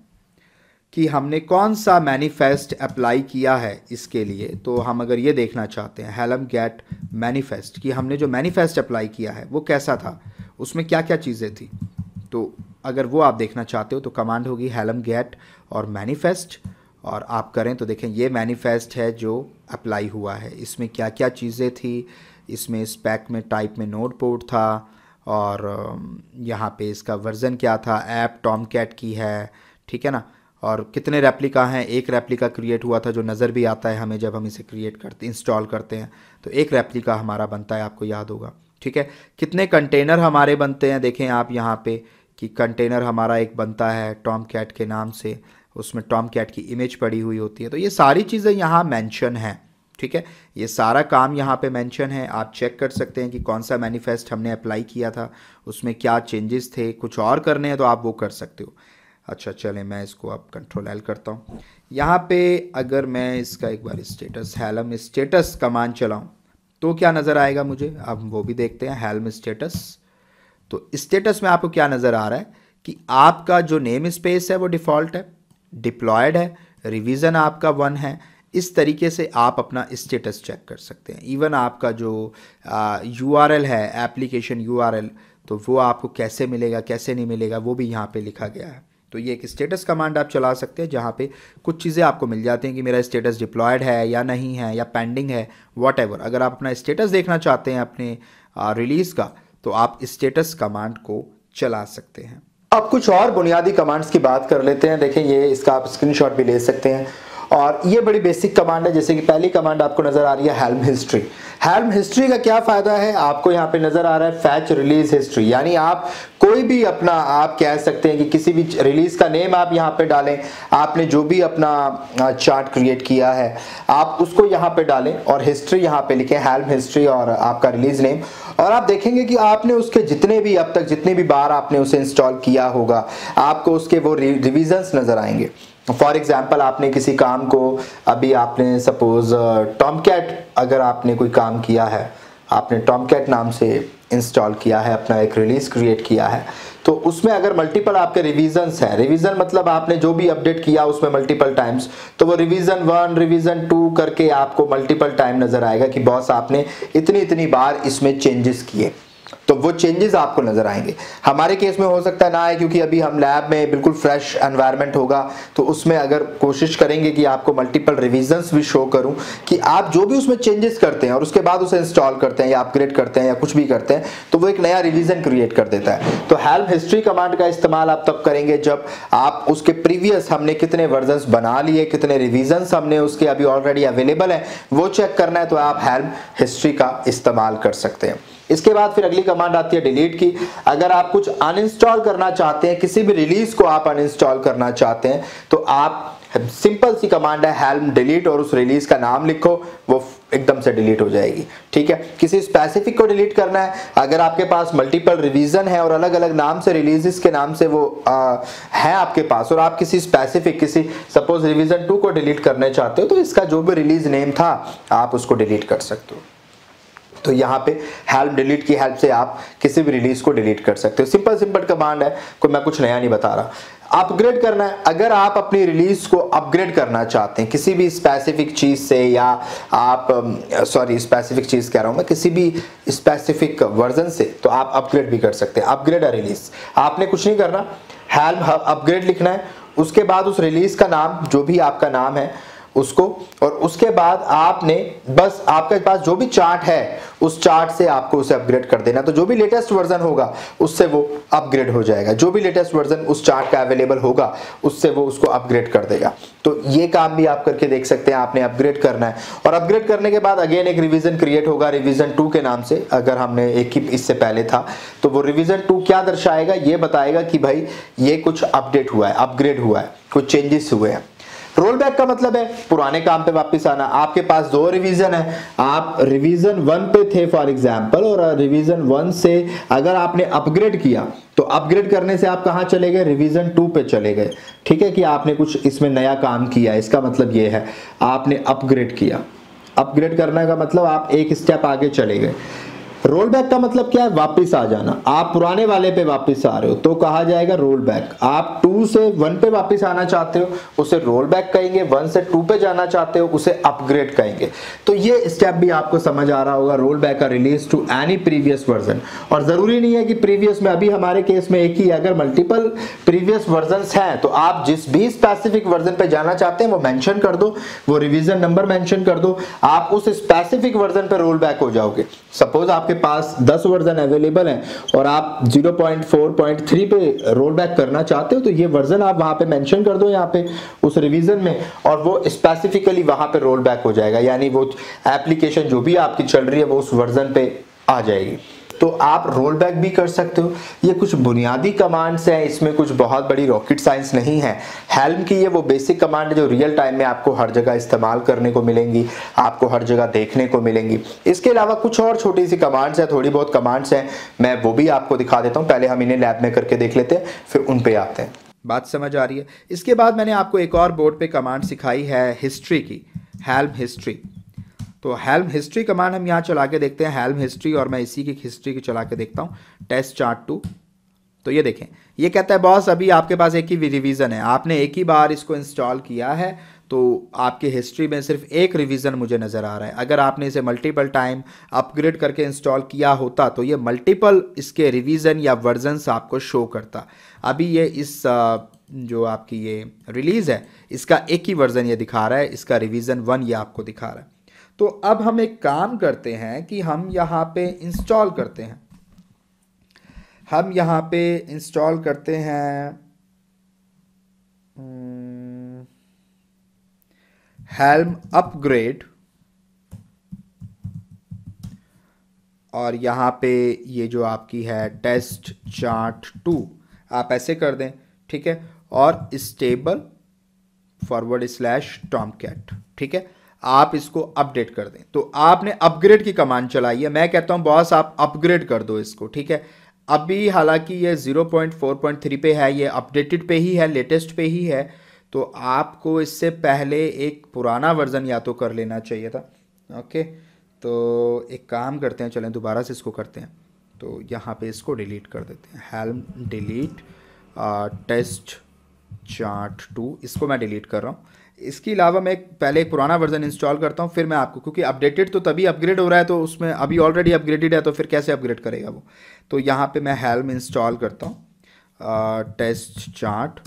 कि हमने कौन सा मैनिफेस्ट अप्लाई किया है इसके लिए, तो हम अगर ये देखना चाहते हैं हेल्म गेट मैनिफेस्ट कि हमने जो मैनिफेस्ट अप्लाई किया है वो कैसा था, उसमें क्या क्या चीज़ें थी, तो अगर वो आप देखना चाहते हो तो कमांड होगी हेल्म गेट और मैनिफेस्ट, और आप करें तो देखें ये मैनिफेस्ट है जो अप्लाई हुआ है। इसमें क्या क्या चीज़ें थी, इसमें स्पेक में टाइप में नोड पोर्ट था, और यहाँ पे इसका वर्जन क्या था, ऐप टॉमकैट की है, ठीक है ना, और कितने रेप्लिका हैं, एक रेप्लिका क्रिएट हुआ था जो नज़र भी आता है हमें जब हम इसे क्रिएट करते इंस्टॉल करते हैं, तो एक रेप्लिका हमारा बनता है, आपको याद होगा, ठीक है। कितने कंटेनर हमारे बनते हैं, देखें आप यहाँ पे कि कंटेनर हमारा एक बनता है टॉमकैट के नाम से, उसमें टॉमकैट की इमेज पड़ी हुई होती है। तो ये सारी चीज़ें यहाँ मेंशन हैं, ठीक है, ये सारा काम यहाँ पे मेंशन है। आप चेक कर सकते हैं कि कौन सा मैनिफेस्ट हमने अप्लाई किया था, उसमें क्या चेंजेस थे, कुछ और करने हैं तो आप वो कर सकते हो। अच्छा चलें मैं इसको अब कंट्रोल एल करता हूँ। यहाँ पे अगर मैं इसका एक बार स्टेटस हेल्म स्टेटस कमांड चलाऊँ तो क्या नज़र आएगा मुझे, अब वो भी देखते हैं। हेल्म स्टेटस, तो स्टेटस में आपको क्या नज़र आ रहा है कि आपका जो नेम स्पेस है वो डिफ़ॉल्ट है, डिप्लॉयड है, रिवीजन आपका 1 है। इस तरीके से आप अपना स्टेटस चेक कर सकते हैं। इवन आपका जो URL है, एप्लीकेशन URL, तो वो आपको कैसे मिलेगा कैसे नहीं मिलेगा वो भी यहाँ पे लिखा गया है। तो ये एक स्टेटस कमांड आप चला सकते हैं जहाँ पे कुछ चीज़ें आपको मिल जाती हैं कि मेरा स्टेटस डिप्लॉयड है या नहीं है या पेंडिंग है, व्हाटएवर। अगर आप अपना स्टेटस देखना चाहते हैं अपने रिलीज़ का, तो आप स्टेटस कमांड को चला सकते हैं। अब कुछ और बुनियादी कमांड्स की बात कर लेते हैं। देखें ये इसका आप स्क्रीनशॉट भी ले सकते हैं, और ये बड़ी बेसिक कमांड है। जैसे कि पहली कमांड आपको नजर आ रही है हेल्म हिस्ट्री। हेल्म हिस्ट्री का क्या फायदा है, आपको यहाँ पे नजर आ रहा है फैच रिलीज हिस्ट्री, यानी आप कोई भी अपना, आप कह सकते हैं कि किसी भी रिलीज का नेम आप यहाँ पे डालें, आपने जो भी अपना चार्ट क्रिएट किया है आप उसको यहाँ पे डालें और हिस्ट्री यहाँ पे लिखें, हेल्म हिस्ट्री और आपका रिलीज नेम, और आप देखेंगे कि आपने उसके जितने भी अब तक जितने भी बार आपने उसे इंस्टॉल किया होगा, आपको उसके वो रिविजन्स नजर आएंगे। फॉर एग्जाम्पल आपने किसी काम को, अभी आपने सपोज टॉमकैट, अगर आपने कोई काम किया है, आपने टॉमकैट नाम से इंस्टॉल किया है, अपना एक रिलीज क्रिएट किया है, तो उसमें अगर मल्टीपल आपके रिवीजन्स हैं, रिवीजन मतलब आपने जो भी अपडेट किया उसमें मल्टीपल टाइम्स, तो वो रिवीजन 1 रिवीजन 2 करके आपको मल्टीपल टाइम नजर आएगा कि बॉस आपने इतनी इतनी बार इसमें चेंजेस किए, तो वो चेंजेस आपको नजर आएंगे। हमारे केस में हो सकता है ना आए, क्योंकि अभी हम लैब में बिल्कुल फ्रेश एनवायरनमेंट होगा, तो उसमें अगर कोशिश करेंगे कि आपको मल्टीपल रिवीजन्स भी शो करूं कि आप जो भी उसमें चेंजेस करते हैं और उसके बाद उसे इंस्टॉल करते हैं या अपग्रेड करते हैं या कुछ भी करते हैं, तो वो एक नया रिवीजन क्रिएट कर देता है। तो हेल्म हिस्ट्री कमांड का इस्तेमाल आप तब करेंगे जब आप उसके प्रीवियस हमने कितने वर्जन्स बना लिए, कितने रिवीजन्स हमने उसके अभी ऑलरेडी अवेलेबल है, वो चेक करना है, तो आप हेल्म हिस्ट्री का इस्तेमाल कर सकते हैं। इसके बाद फिर अगली कमांड आती है डिलीट की। अगर आप कुछ अनइंस्टॉल करना चाहते हैं, किसी भी रिलीज को आप अनइंस्टॉल करना चाहते हैं, तो आप सिंपल सी कमांड है हेल्म डिलीट और उस रिलीज का नाम लिखो, वो एकदम से डिलीट हो जाएगी। ठीक है, किसी स्पेसिफिक को डिलीट करना है, अगर आपके पास मल्टीपल रिवीजन है और अलग अलग नाम से रिलीजेस के नाम से वो है आपके पास, और आप किसी स्पेसिफिक, किसी सपोज रिवीजन 2 को डिलीट करने चाहते हो, तो इसका जो भी रिलीज नेम था आप उसको डिलीट कर सकते हो। तो यहाँ पे हेल्म डिलीट की हेल्प से आप किसी भी रिलीज को डिलीट कर सकते हो। सिंपल कमांड है, कोई मैं कुछ नया नहीं बता रहा। अपग्रेड करना है, अगर आप अपनी रिलीज को अपग्रेड करना चाहते हैं किसी भी स्पेसिफिक चीज से, या आप स्पेसिफिक चीज कह रहा हूं मैं, किसी भी स्पेसिफिक वर्जन से, तो आप अपग्रेड भी कर सकते हैं। अपग्रेड अ रिलीज, आपने कुछ नहीं करना, हेल्म अपग्रेड लिखना है, उसके बाद उस रिलीज का नाम, जो भी आपका नाम है उसको, और उसके बाद आपने बस आपके पास जो भी चार्ट है उस चार्ट से आपको उसे अपग्रेड कर देना। तो जो भी लेटेस्ट वर्जन होगा उससे वो अपग्रेड हो जाएगा, जो भी लेटेस्ट वर्जन उस चार्ट का अवेलेबल होगा उससे वो उसको अपग्रेड कर देगा। तो ये काम भी आप करके देख सकते हैं, आपने अपग्रेड करना है। और अपग्रेड करने के बाद अगेन एक रिवीजन क्रिएट होगा रिवीजन 2 के नाम से। अगर हमने एक ही इससे पहले था तो वो रिवीजन 2 क्या दर्शाएगा, ये बताएगा कि भाई ये कुछ अपडेट हुआ है, अपग्रेड हुआ है, कुछ चेंजेस हुए हैं। रोल बैक का मतलब है पुराने काम पे वापस आना। आपके पास 2 रिवीजन है, आप रिवीजन 1 पे थे फॉर एग्जांपल, और रिवीजन 1 से अगर आपने अपग्रेड किया तो अपग्रेड करने से आप कहां चले गए, रिवीजन 2 पे चले गए। ठीक है, कि आपने कुछ इसमें नया काम किया, इसका मतलब ये है आपने अपग्रेड किया। अपग्रेड करने का मतलब आप एक स्टेप आगे चले गए। रोल बैक का मतलब क्या है, वापस आ जाना। आप पुराने वाले पे वापस आ रहे हो तो कहा जाएगा रोल बैक। आप 2 से 1 पे वापस आना चाहते हो उसे रोल बैक कहेंगे, 1 से 2 पे जाना चाहते हो उसे अपग्रेड कहेंगे। तो ये स्टेप भी आपको समझ आ रहा होगा, रोल बैक का release to any previous version. और जरूरी नहीं है कि प्रीवियस में, अभी हमारे केस में एक ही, अगर मल्टीपल प्रीवियस वर्जन हैं तो आप जिस भी स्पेसिफिक वर्जन पे जाना चाहते हैं वो मेंशन कर दो, वो रिवीजन नंबर मेंशन कर दो, आप उस स्पेसिफिक वर्जन पे रोल बैक हो जाओगे। सपोज आपके पास 10 वर्जन अवेलेबल हैं और आप 0.4.3 पे रोल बैक करना चाहते हो, तो ये वर्जन आप वहां पे मेंशन कर दो यहाँ पे उस रिवीजन में, और वो स्पेसिफिकली वहां पे रोल बैक हो जाएगा। यानी वो एप्लीकेशन जो भी आपकी चल रही है वो उस वर्जन पे आ जाएगी। तो आप रोल बैक भी कर सकते हो। ये कुछ बुनियादी कमांड्स हैं, इसमें कुछ बहुत बड़ी रॉकेट साइंस नहीं है। हेल्म की ये वो बेसिक कमांड है जो रियल टाइम में आपको हर जगह इस्तेमाल करने को मिलेंगी, आपको हर जगह देखने को मिलेंगी। इसके अलावा कुछ और छोटी सी कमांड्स हैं, थोड़ी बहुत कमांड्स हैं, मैं वो भी आपको दिखा देता हूँ। पहले हम इन्हें लैब में करके देख लेते हैं, फिर उन पे आते हैं। बात समझ आ रही है। इसके बाद मैंने आपको एक और बोर्ड पे कमांड सिखाई है हिस्ट्री की, हेल्म हिस्ट्री। तो हेल्म हिस्ट्री कमांड हम यहाँ चला के देखते हैं, हेल्म हिस्ट्री, और मैं इसी की हिस्ट्री की चला के देखता हूँ, टेस्ट चार्ट 2। तो ये देखें, ये कहता है बॉस अभी आपके पास एक ही रिवीजन है, आपने एक ही बार इसको इंस्टॉल किया है, तो आपकी हिस्ट्री में सिर्फ एक रिवीजन मुझे नज़र आ रहा है। अगर आपने इसे मल्टीपल टाइम अपग्रेड करके इंस्टॉल किया होता तो ये मल्टीपल इसके रिवीजन या वर्जन्स आपको शो करता। अभी ये इस जो आपकी ये रिलीज़ है इसका एक ही वर्जन ये दिखा रहा है, इसका रिवीजन 1 ये आपको दिखा रहा है। तो अब हम एक काम करते हैं कि हम यहाँ पे इंस्टॉल करते हैं, हम यहाँ पे इंस्टॉल करते हैं हेल्म अपग्रेड, और यहाँ पे ये जो आपकी है टेस्ट चार्ट 2 आप ऐसे कर दें, ठीक है, और स्टेबल /tomcat, ठीक है, आप इसको अपडेट कर दें। तो आपने अपग्रेड की कमांड चलाई है, मैं कहता हूं बॉस आप अपग्रेड कर दो इसको, ठीक है। अभी हालांकि ये 0.4.3 पे है, ये अपडेटेड पे ही है, लेटेस्ट पे ही है, तो आपको इससे पहले एक पुराना वर्जन या तो कर लेना चाहिए था। ओके, तो एक काम करते हैं, चलें दोबारा से इसको करते हैं। तो यहाँ पे इसको डिलीट कर देते हैं, हेल्म डिलीट टेस्ट चार्ट 2, इसको मैं डिलीट कर रहा हूँ। इसके अलावा मैं पहले एक पुराना वर्जन इंस्टॉल करता हूँ, फिर मैं आपको, क्योंकि अपडेटेड तो तभी अपग्रेड हो रहा है, तो उसमें अभी ऑलरेडी अपग्रेडेड है तो फिर कैसे अपग्रेड करेगा वो। तो यहाँ पे मैं हेल्म इंस्टॉल करता हूँ टेस्ट चार्ट,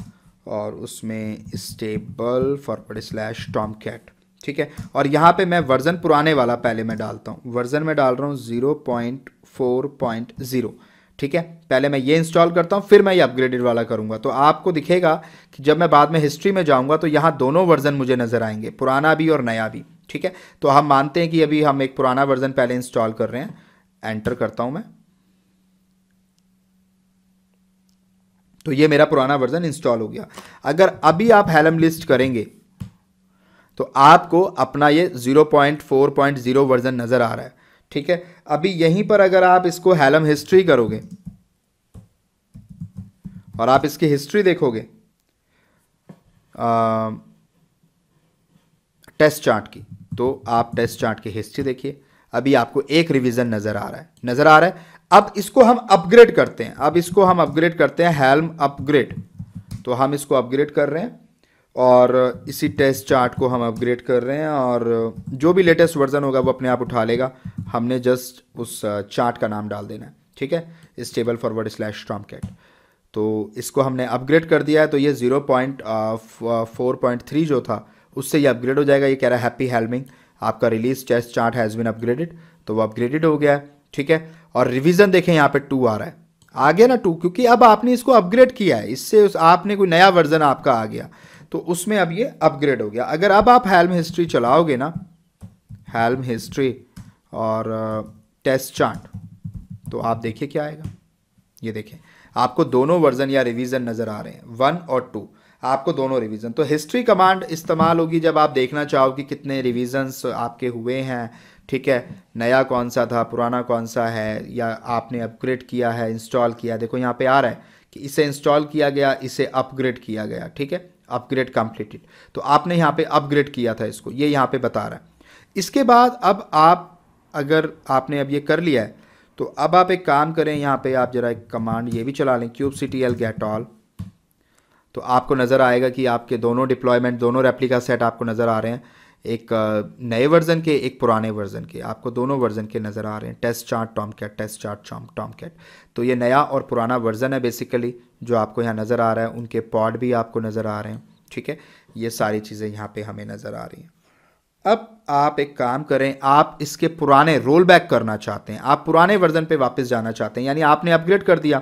और उसमें स्टेबल /tomcat, ठीक है, और यहाँ पे मैं वर्जन पुराने वाला पहले मैं डालता हूँ, वर्जन में डाल रहा हूँ 0.4.0, ठीक है। पहले मैं ये इंस्टॉल करता हूँ, फिर मैं ये अपग्रेडेड वाला करूँगा। तो आपको दिखेगा कि जब मैं बाद में हिस्ट्री में जाऊँगा तो यहाँ दोनों वर्जन मुझे नज़र आएंगे, पुराना भी और नया भी, ठीक है। तो हम मानते हैं कि अभी हम एक पुराना वर्जन पहले इंस्टॉल कर रहे हैं, एंटर करता हूँ मैं, तो ये मेरा पुराना वर्जन इंस्टॉल हो गया। अगर अभी आप हेलम लिस्ट करेंगे तो आपको अपना ये 0.4.0 वर्जन नज़र आ रहा है, ठीक है। अभी यहीं पर अगर आप इसको हेलम हिस्ट्री करोगे और आप इसकी हिस्ट्री देखोगे टेस्ट चार्ट की, तो आप टेस्ट चार्ट की हिस्ट्री देखिए, अभी आपको एक रिवीजन नज़र आ रहा है। अब इसको हम अपग्रेड करते हैं, हेल्म अपग्रेड। तो हम इसको अपग्रेड कर रहे हैं और इसी टेस्ट चार्ट को हम अपग्रेड कर रहे हैं, और जो भी लेटेस्ट वर्जन होगा वो अपने आप उठा लेगा। हमने जस्ट उस चार्ट का नाम डाल देना है, ठीक है, stable/tomcat। तो इसको हमने अपग्रेड कर दिया है, तो ये 0.4.3 जो था उससे ये अपग्रेड हो जाएगा। ये कह रहा है हैप्पी हेल्मिंग, आपका release test chart has been upgraded, तो वो अपग्रेडेड हो गया है, ठीक है। और रिवीजन देखें यहाँ पे 2 आ रहा है, आ गया ना 2, क्योंकि अब आपने इसको अपग्रेड किया है, इससे आपने कोई नया वर्जन आपका आ गया, तो उसमें अब ये अपग्रेड हो गया। अगर अब आप हेल्म हिस्ट्री चलाओगे ना, हेल्म हिस्ट्री और टेस्ट चार्ट, तो आप देखिए क्या आएगा। ये देखें, आपको दोनों वर्जन या रिवीजन नज़र आ रहे हैं, 1 और 2, आपको दोनों रिवीजन। तो हिस्ट्री कमांड इस्तेमाल होगी जब आप देखना चाहो कि कितने रिवीजन्स आपके हुए हैं, ठीक है, नया कौन सा था, पुराना कौन सा है, या आपने अपग्रेड किया है, इंस्टॉल किया। देखो यहाँ पे आ रहा है कि इसे इंस्टॉल किया गया, इसे अपग्रेड किया गया, ठीक है, अपग्रेड कंप्लीटेड। तो आपने यहाँ पे अपग्रेड किया था इसको, ये यहाँ पे बता रहा है। इसके बाद अब आप, अगर आपने अब ये कर लिया है, तो अब आप एक काम करें, यहाँ पे आप जरा एक कमांड ये भी चला लें, kubectl get all। तो आपको नज़र आएगा कि आपके दोनों डिप्लॉयमेंट, दोनों रेप्लिका सेट आपको नज़र आ रहे हैं, एक नए वर्जन के, एक पुराने वर्जन के, आपको दोनों वर्जन के नज़र आ रहे हैं, test chart Tomcat, test chart Tomcat. तो ये नया और पुराना वर्जन है बेसिकली जो आपको यहाँ नज़र आ रहा है, उनके पॉड भी आपको नज़र आ रहे हैं, ठीक है, ये सारी चीज़ें यहाँ पे हमें नज़र आ रही हैं। अब आप एक काम करें, आप इसके पुराने रोल बैक करना चाहते हैं, आप पुराने वर्जन पे वापस जाना चाहते हैं, यानी आपने अपग्रेड कर दिया,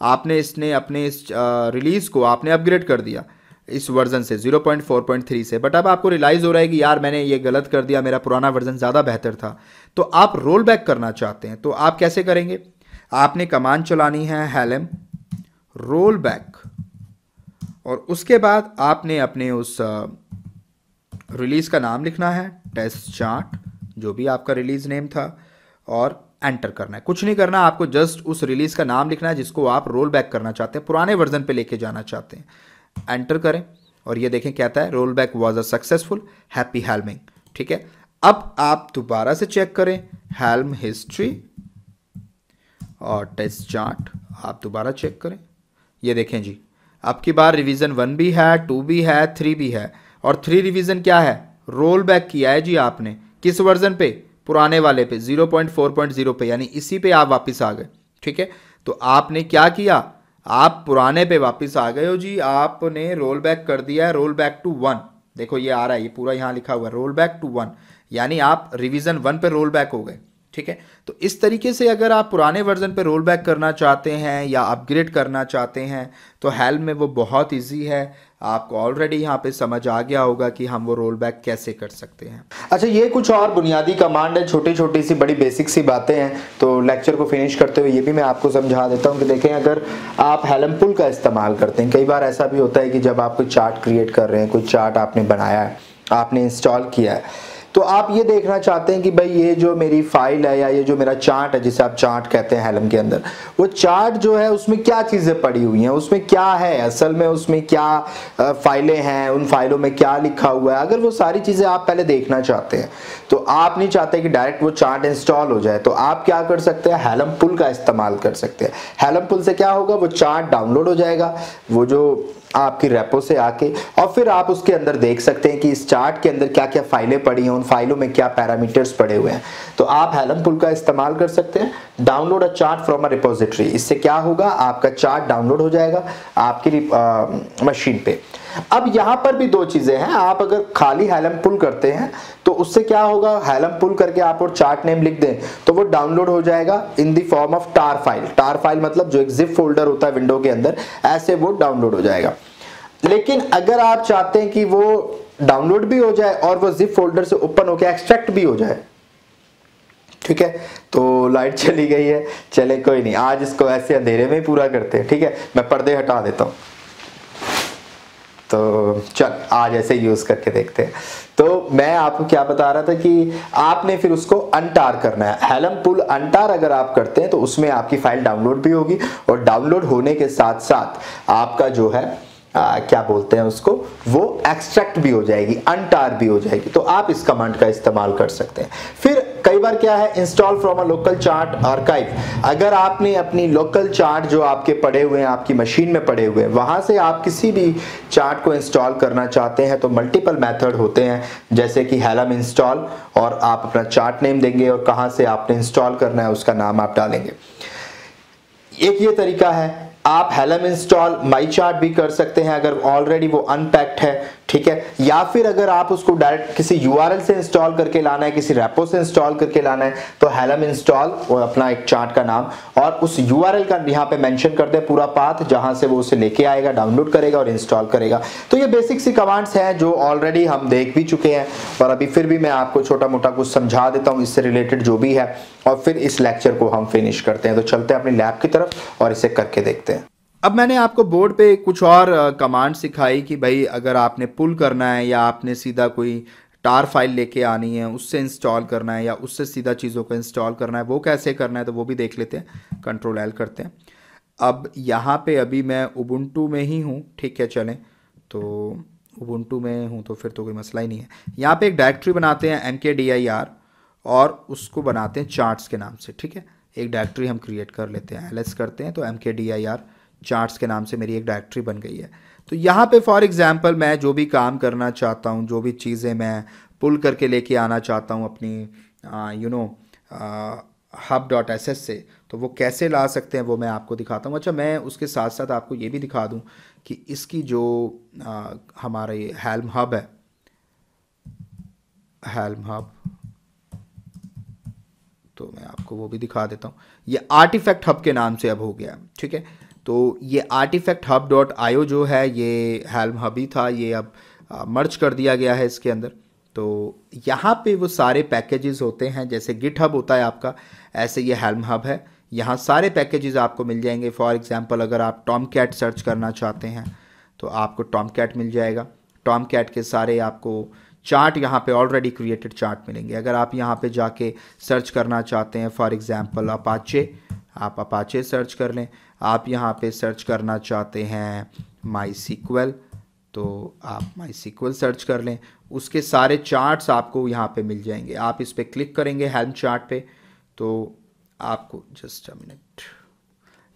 आपने इसने अपने इस रिलीज़ को आपने अपग्रेड कर दिया इस वर्जन से 0.4.3 से, बट अब आपको रियलाइज़ हो रहा है कि यार मैंने ये गलत कर दिया, मेरा पुराना वर्जन ज़्यादा बेहतर था, तो आप रोल बैक करना चाहते हैं। तो आप कैसे करेंगे, आपने कमांड चलानी है हेल्म रोल बैक, और उसके बाद आपने अपने उस रिलीज़ का नाम लिखना है, टेस्ट चार्ट, जो भी आपका रिलीज़ नेम था, और एंटर करना है। कुछ नहीं करना, आपको जस्ट उस रिलीज़ का नाम लिखना है जिसको आप रोल बैक करना चाहते हैं, पुराने वर्जन पे लेके जाना चाहते हैं। एंटर करें और ये देखें कहता है roll back was a successful, happy helming, ठीक है। अब आप दोबारा से चेक करें हेल्म हिस्ट्री और टेस्ट चार्ट, आप दोबारा चेक करें, ये देखें जी, अब की बार रिवीजन 1 भी है, 2 भी है, 3 भी है, और 3 रिवीजन क्या है, रोल बैक किया है जी आपने, किस वर्जन पे, पुराने वाले पे 0.4.0 पे, यानी इसी पे आप वापस आ गए, ठीक है। तो आपने क्या किया, आप पुराने पे वापस आ गए हो जी, आपने रोल बैक कर दिया है, रोल बैक टू 1, देखो ये आ रहा है, ये पूरा यहाँ लिखा हुआ है रोल बैक टू 1, यानी आप रिवीजन 1 पे रोल बैक हो गए, ठीक है। तो इस तरीके से अगर आप पुराने वर्जन पे रोल बैक करना चाहते हैं या अपग्रेड करना चाहते हैं तो हेल्म में वो बहुत इजी है, आपको ऑलरेडी यहाँ पे समझ आ गया होगा कि हम वो रोल बैक कैसे कर सकते हैं। अच्छा, ये कुछ और बुनियादी कमांड है, छोटी छोटी सी बड़ी बेसिक सी बातें हैं, तो लेक्चर को फिनिश करते हुए ये भी मैं आपको समझा देता हूँ कि देखें, अगर आप हेल्म पुल का इस्तेमाल करते हैं, कई बार ऐसा भी होता है कि जब आप कोई चार्ट क्रिएट कर रहे हैं, कोई चार्ट आपने बनाया है, आपने इंस्टॉल किया है, तो आप ये देखना चाहते हैं कि भाई ये जो मेरी फाइल है या ये जो मेरा चार्ट है, जिसे आप चार्ट कहते हैं हेल्म के अंदर, वो चार्ट जो है उसमें क्या चीज़ें पड़ी हुई हैं, उसमें क्या है असल में, उसमें क्या फाइलें हैं, उन फाइलों में क्या लिखा हुआ है, अगर वो सारी चीज़ें आप पहले देखना चाहते हैं, तो आप नहीं चाहते कि डायरेक्ट वो चार्ट इंस्टॉल हो जाए, तो आप क्या कर सकते हैं, हेल्म पुल का इस्तेमाल कर सकते हैं। हेल्म पुल से क्या होगा, वो चार्ट डाउनलोड हो जाएगा, वो जो आपकी रेपो से आके, और फिर आप उसके अंदर देख सकते हैं कि इस चार्ट के अंदर क्या क्या फाइलें पड़ी हैं, उन फाइलों में क्या पैरामीटर्स पड़े हुए हैं। तो आप हेल्म पुल का इस्तेमाल कर सकते हैं, download a chart from a repository, इससे क्या होगा, आपका चार्ट डाउनलोड हो जाएगा आपकी मशीन पे। अब यहां पर भी दो चीजें हैं, आप अगर खाली हेल्म पुल करते हैं तो उससे क्या होगा, हेल्म पुल करके आप और चार्ट नेम लिख दें तो वो डाउनलोड हो जाएगा in the form of tar file. Tar file मतलब जो एक जिप फोल्डर होता है विंडो के अंदर, ऐसे वो डाउनलोड हो जाएगा। लेकिन अगर आप चाहते हैं कि वो डाउनलोड भी हो जाए और वो जिप फोल्डर से ओपन होकर एक्सट्रैक्ट भी हो जाए, ठीक है, तो लाइट चली गई है, चले कोई नहीं, आज इसको ऐसे अंधेरे में ही पूरा करते हैं। ठीक है, मैं पर्दे हटा देता हूँ, तो चल आज ऐसे यूज करके देखते हैं। तो मैं आपको क्या बता रहा था कि आपने फिर उसको अनटार करना है। हेलम पुल अनटार अगर आप करते हैं तो उसमें आपकी फाइल डाउनलोड भी होगी, और डाउनलोड होने के साथ साथ आपका जो है क्या बोलते हैं उसको, वो एक्सट्रैक्ट भी हो जाएगी, अनटार भी हो जाएगी। तो आप इस कमांड का इस्तेमाल कर सकते हैं। फिर कई बार क्या है, install from a local chart archive. अगर आपने अपनी लोकल चार्ट जो आपके पड़े हुए हैं, आपकी मशीन में पड़े हुए हैं, वहां से आप किसी भी चार्ट को इंस्टॉल करना चाहते हैं तो मल्टीपल मेथड होते हैं, जैसे कि हेलम इंस्टॉल, और आप अपना चार्ट नेम देंगे और कहां से आपने इंस्टॉल करना है उसका नाम आप डालेंगे। एक ये तरीका है। आप हेलम इंस्टॉल माई चार्ट भी कर सकते हैं अगर ऑलरेडी वो अनपैक्ड है, ठीक है। या फिर अगर आप उसको डायरेक्ट किसी यूआरएल से इंस्टॉल करके लाना है, किसी रेपो से इंस्टॉल करके लाना है, तो हेलम इंस्टॉल और अपना एक चार्ट का नाम और उस यूआरएल का यहाँ पे मेंशन कर दे पूरा पाथ, जहां से वो उसे लेके आएगा, डाउनलोड करेगा और इंस्टॉल करेगा। तो ये बेसिक सी कमांड्स हैं जो ऑलरेडी हम देख भी चुके हैं, और अभी फिर भी मैं आपको छोटा मोटा कुछ समझा देता हूँ इससे रिलेटेड जो भी है, और फिर इस लेक्चर को हम फिनिश करते हैं। तो चलते हैं अपनी लैब की तरफ और इसे करके देखते हैं। अब मैंने आपको बोर्ड पे कुछ और कमांड सिखाई कि भाई अगर आपने पुल करना है या आपने सीधा कोई टार फाइल लेके आनी है, उससे इंस्टॉल करना है या उससे सीधा चीज़ों को इंस्टॉल करना है, वो कैसे करना है, तो वो भी देख लेते हैं। कंट्रोल एल करते हैं। अब यहाँ पे अभी मैं उबुंटू में ही हूँ, ठीक है, चलें तो उबुंटू में हूँ तो फिर तो कोई मसला ही नहीं है। यहाँ पे एक डायरेक्टरी बनाते हैं mkdir और उसको बनाते हैं चार्ट्स के नाम से, ठीक है। एक डायरेक्टरी हम क्रिएट कर लेते हैं, ls करते हैं तो mkdir चार्ट्स के नाम से मेरी एक डायरेक्टरी बन गई है। तो यहाँ पे फॉर एग्जांपल मैं जो भी काम करना चाहता हूँ, जो भी चीज़ें मैं पुल करके लेके आना चाहता हूँ अपनी hub.ss से, तो वो कैसे ला सकते हैं वो मैं आपको दिखाता हूँ। अच्छा, मैं उसके साथ साथ आपको ये भी दिखा दूँ कि इसकी जो हमारा ये हेल्म हब है, हेल्म हब, तो मैं आपको वो भी दिखा देता हूँ। ये आर्टिफैक्ट हब के नाम से अब हो गया, ठीक है। तो ये आर्टिफैक्ट hub.io जो है ये हेल्म हब ही था, ये अब मर्ज कर दिया गया है इसके अंदर। तो यहाँ पे वो सारे पैकेजेस होते हैं, जैसे गिटहब होता है आपका, ऐसे ये हेल्म हब है। यहाँ सारे पैकेजेस आपको मिल जाएंगे। फॉर एग्जांपल अगर आप टॉमकैट सर्च करना चाहते हैं तो आपको टॉमकैट मिल जाएगा। टॉमकैट के सारे आपको चार्ट यहाँ पे ऑलरेडी क्रिएटेड चार्ट मिलेंगे। अगर आप यहाँ पे जाके सर्च करना चाहते हैं, फॉर एग्जांपल अपाचे, आप अपाचे सर्च कर लें। आप यहाँ पे सर्च करना चाहते हैं माई सीक्वल, तो आप माई सीक्वल सर्च कर लें, उसके सारे चार्ट्स आपको यहाँ पे मिल जाएंगे। आप इस पर क्लिक करेंगे हेल्म चार्ट पे, तो आपको जस्ट अ मिनट,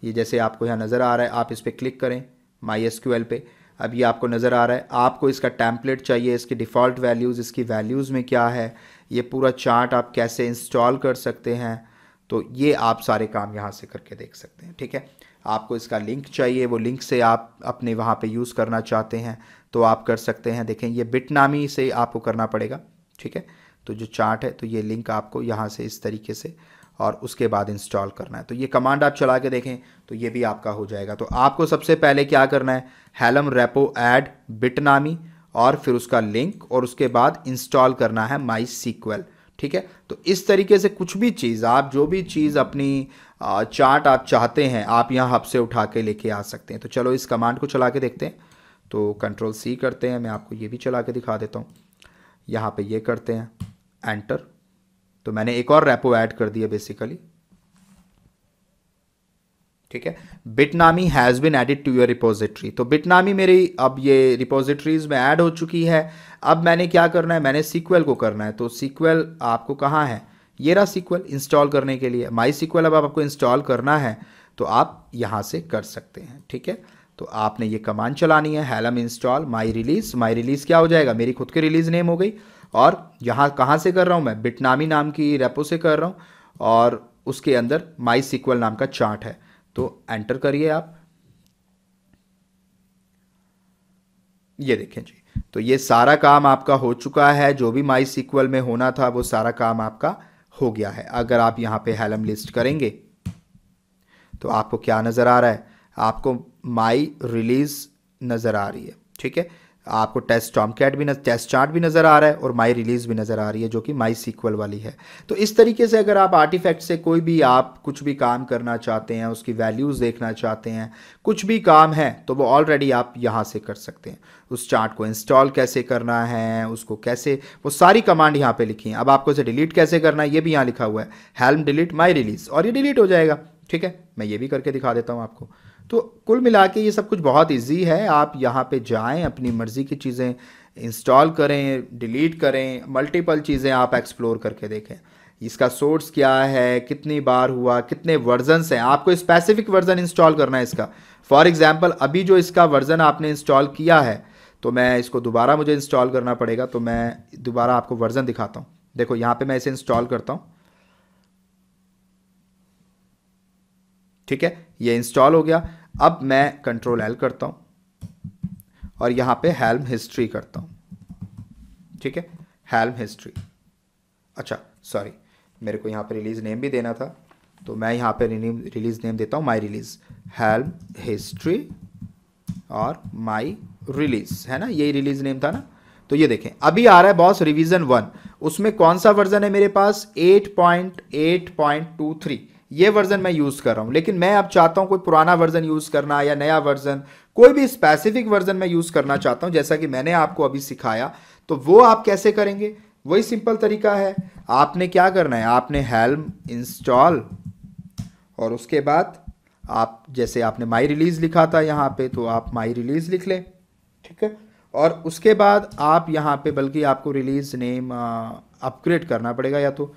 ये जैसे आपको यहाँ नज़र आ रहा है, आप इस पर क्लिक करें माई एसक्यूएल पे। अब ये आपको नज़र आ रहा है। आपको इसका टेम्पलेट चाहिए, इसकी डिफ़ॉल्ट वैल्यूज़, इसकी वैल्यूज़ में क्या है, ये पूरा चार्ट आप कैसे इंस्टॉल कर सकते हैं, तो ये आप सारे काम यहाँ से करके देख सकते हैं, ठीक है। आपको इसका लिंक चाहिए, वो लिंक से आप अपने वहाँ पे यूज़ करना चाहते हैं तो आप कर सकते हैं। देखें ये बिटनामी से आपको करना पड़ेगा, ठीक है। तो जो चार्ट है तो ये लिंक आपको यहाँ से इस तरीके से, और उसके बाद इंस्टॉल करना है। तो ये कमांड आप चला के देखें तो ये भी आपका हो जाएगा। तो आपको सबसे पहले क्या करना है, हेलम रेपो ऐड बिटनामी और फिर उसका लिंक, और उसके बाद इंस्टॉल करना है माई सीक्वल, ठीक है। तो इस तरीके से कुछ भी चीज़, आप जो भी चीज़ अपनी चार्ट आप चाहते हैं आप यहाँ हब से उठा के लेके आ सकते हैं। तो चलो इस कमांड को चला के देखते हैं। तो कंट्रोल C करते हैं, मैं आपको ये भी चला के दिखा देता हूँ। यहाँ पे ये करते हैं एंटर, तो मैंने एक और रेपो ऐड कर दिया बेसिकली, ठीक है। Bitnami has been added to your repository. तो बिटनामी मेरी अब ये रिपोजिटरीज में ऐड हो चुकी है। अब मैंने क्या करना है, मैंने सीक्वल को करना है। तो सीक्वल आपको कहाँ है, ये रहा सीक्वल इंस्टॉल करने के लिए। माई सीक्वल अब आपको इंस्टॉल करना है तो आप यहाँ से कर सकते हैं, ठीक है। तो आपने ये कमांड चलानी है, हेलम इंस्टॉल माई रिलीज़। माई रिलीज़ क्या हो जाएगा, मेरी खुद की रिलीज़ नेम हो गई, और यहाँ कहाँ से कर रहा हूँ मैं, बिटनामी नाम की रेपो से कर रहा हूँ, और उसके अंदर माई सीक्वल नाम का चार्ट है। तो एंटर करिए आप, ये देखें जी। तो ये सारा काम आपका हो चुका है, जो भी माई सीक्वल में होना था वो सारा काम आपका हो गया है। अगर आप यहाँ पे हेलम लिस्ट करेंगे तो आपको क्या नज़र आ रहा है, आपको माई रिलीज़ नज़र आ रही है, ठीक है। आपको टेस्ट टॉमकैट भी टेस्ट चार्ट भी नज़र आ रहा है और माई रिलीज़ भी नज़र आ रही है जो कि माई सीक्वल वाली है। तो इस तरीके से अगर आप आर्टिफैक्ट से कोई भी आप कुछ भी काम करना चाहते हैं, उसकी वैल्यूज़ देखना चाहते हैं, कुछ भी काम है, तो वो ऑलरेडी आप यहाँ से कर सकते हैं। उस चार्ट को इंस्टॉल कैसे करना है, उसको कैसे, वो सारी कमांड यहाँ पे लिखी हैं। अब आपको इसे डिलीट कैसे करना है ये भी यहाँ लिखा हुआ है, हेल्म डिलीट माई रिलीज़, और ये डिलीट हो जाएगा। ठीक है, मैं ये भी करके दिखा देता हूँ आपको। तो कुल मिला के ये सब कुछ बहुत इजी है। आप यहाँ पे जाएं, अपनी मर्ज़ी की चीज़ें इंस्टॉल करें, डिलीट करें, मल्टीपल चीज़ें आप एक्सप्लोर करके देखें। इसका सोर्स क्या है, कितनी बार हुआ, कितने वर्जन्स हैं, आपको स्पेसिफिक वर्जन इंस्टॉल करना है इसका। फॉर एग्जांपल अभी जो इसका वर्जन आपने इंस्टॉल किया है, तो मैं इसको दोबारा मुझे इंस्टॉल करना पड़ेगा, तो मैं दोबारा आपको वर्जन दिखाता हूँ। देखो यहाँ पे मैं इसे इंस्टॉल करता हूँ। ठीक है, ये इंस्टॉल हो गया। अब मैं कंट्रोल एल करता हूं और यहां पे हेल्म हिस्ट्री करता हूं। ठीक है, हेल्म हिस्ट्री। अच्छा सॉरी, मेरे को यहां पे रिलीज नेम भी देना था, तो मैं यहां पे रिलीज नेम देता हूं माई रिलीज, हेल्म हिस्ट्री और माई रिलीज, है ना, यही रिलीज नेम था ना। तो ये देखें अभी आ रहा है बॉस रिवीजन 1, उसमें कौन सा वर्जन है मेरे पास, 8.8.23, ये वर्जन मैं यूज़ कर रहा हूँ। लेकिन मैं अब चाहता हूँ कोई पुराना वर्जन यूज़ करना या नया वर्जन, कोई भी स्पेसिफिक वर्जन मैं यूज़ करना चाहता हूँ, जैसा कि मैंने आपको अभी सिखाया। तो वो आप कैसे करेंगे, वही सिंपल तरीका है। आपने क्या करना है, आपने हेल्म इंस्टॉल और उसके बाद आप, जैसे आपने माई रिलीज़ लिखा था यहाँ पे, तो आप माई रिलीज़ लिख लें। ठीक है, और उसके बाद आप यहाँ पे, बल्कि आपको रिलीज़ नेम अपग्रेड करना पड़ेगा या तो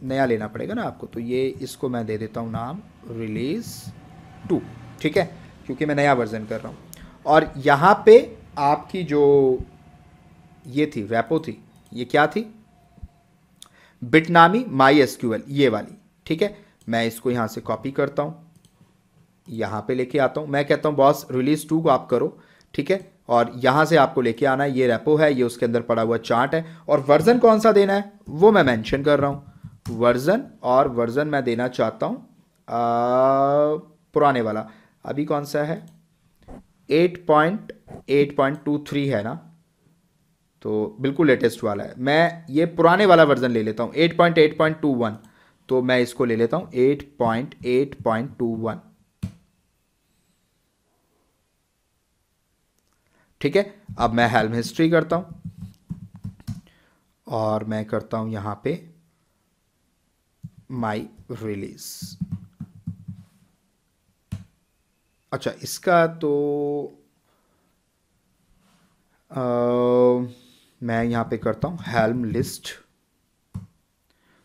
नया लेना पड़ेगा ना आपको, तो ये इसको मैं दे देता हूँ नाम रिलीज़ 2। ठीक है, क्योंकि मैं नया वर्जन कर रहा हूँ। और यहाँ पे आपकी जो ये थी रेपो थी, ये क्या थी, बिटनामी माई एसक्यूएल, ये वाली। ठीक है, मैं इसको यहाँ से कॉपी करता हूँ, यहाँ पे लेके आता हूँ। मैं कहता हूँ बॉस रिलीज़ 2 को आप करो। ठीक है, और यहाँ से आपको लेके आना है, ये रेपो है, ये उसके अंदर पड़ा हुआ चार्ट है, और वर्जन कौन सा देना है वो मैं मेंशन कर रहा हूँ, वर्जन। और वर्जन मैं देना चाहता हूँ पुराने वाला, अभी कौन सा है, 8.8.23 है ना, तो बिल्कुल लेटेस्ट वाला है। मैं ये पुराने वाला वर्जन ले लेता हूँ 8.8.21, तो मैं इसको ले लेता हूँ 8.8.21। ठीक है, अब मैं हेल्म हिस्ट्री करता हूँ और मैं करता हूँ यहाँ पे माई रिलीज। अच्छा, इसका तो मैं यहाँ पे करता हूँ हेल्म लिस्ट।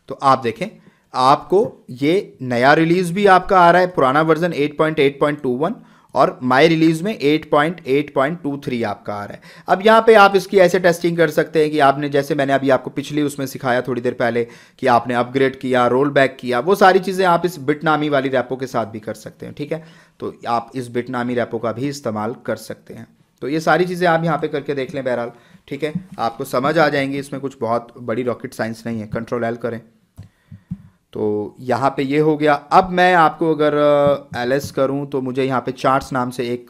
तो आप देखें आपको ये नया रिलीज भी आपका आ रहा है, पुराना वर्जन 8.8.21 और माई रिलीज में 8.8.23 आपका आ रहा है। अब यहाँ पे आप इसकी ऐसे टेस्टिंग कर सकते हैं कि आपने, जैसे मैंने अभी आपको पिछली उसमें सिखाया थोड़ी देर पहले, कि आपने अपग्रेड किया, रोल बैक किया, वो सारी चीज़ें आप इस बिटनामी वाली रैपो के साथ भी कर सकते हैं। ठीक है, तो आप इस बिटनामी रैपो का भी इस्तेमाल कर सकते हैं। तो ये सारी चीज़ें आप यहाँ पे करके देख लें बहरहाल। ठीक है, आपको समझ आ जाएंगी, इसमें कुछ बहुत बड़ी रॉकेट साइंस नहीं है। कंट्रोल एल करें तो यहाँ पे ये हो गया। अब मैं आपको अगर एलएस करूँ तो मुझे यहाँ पे चार्ट्स नाम से एक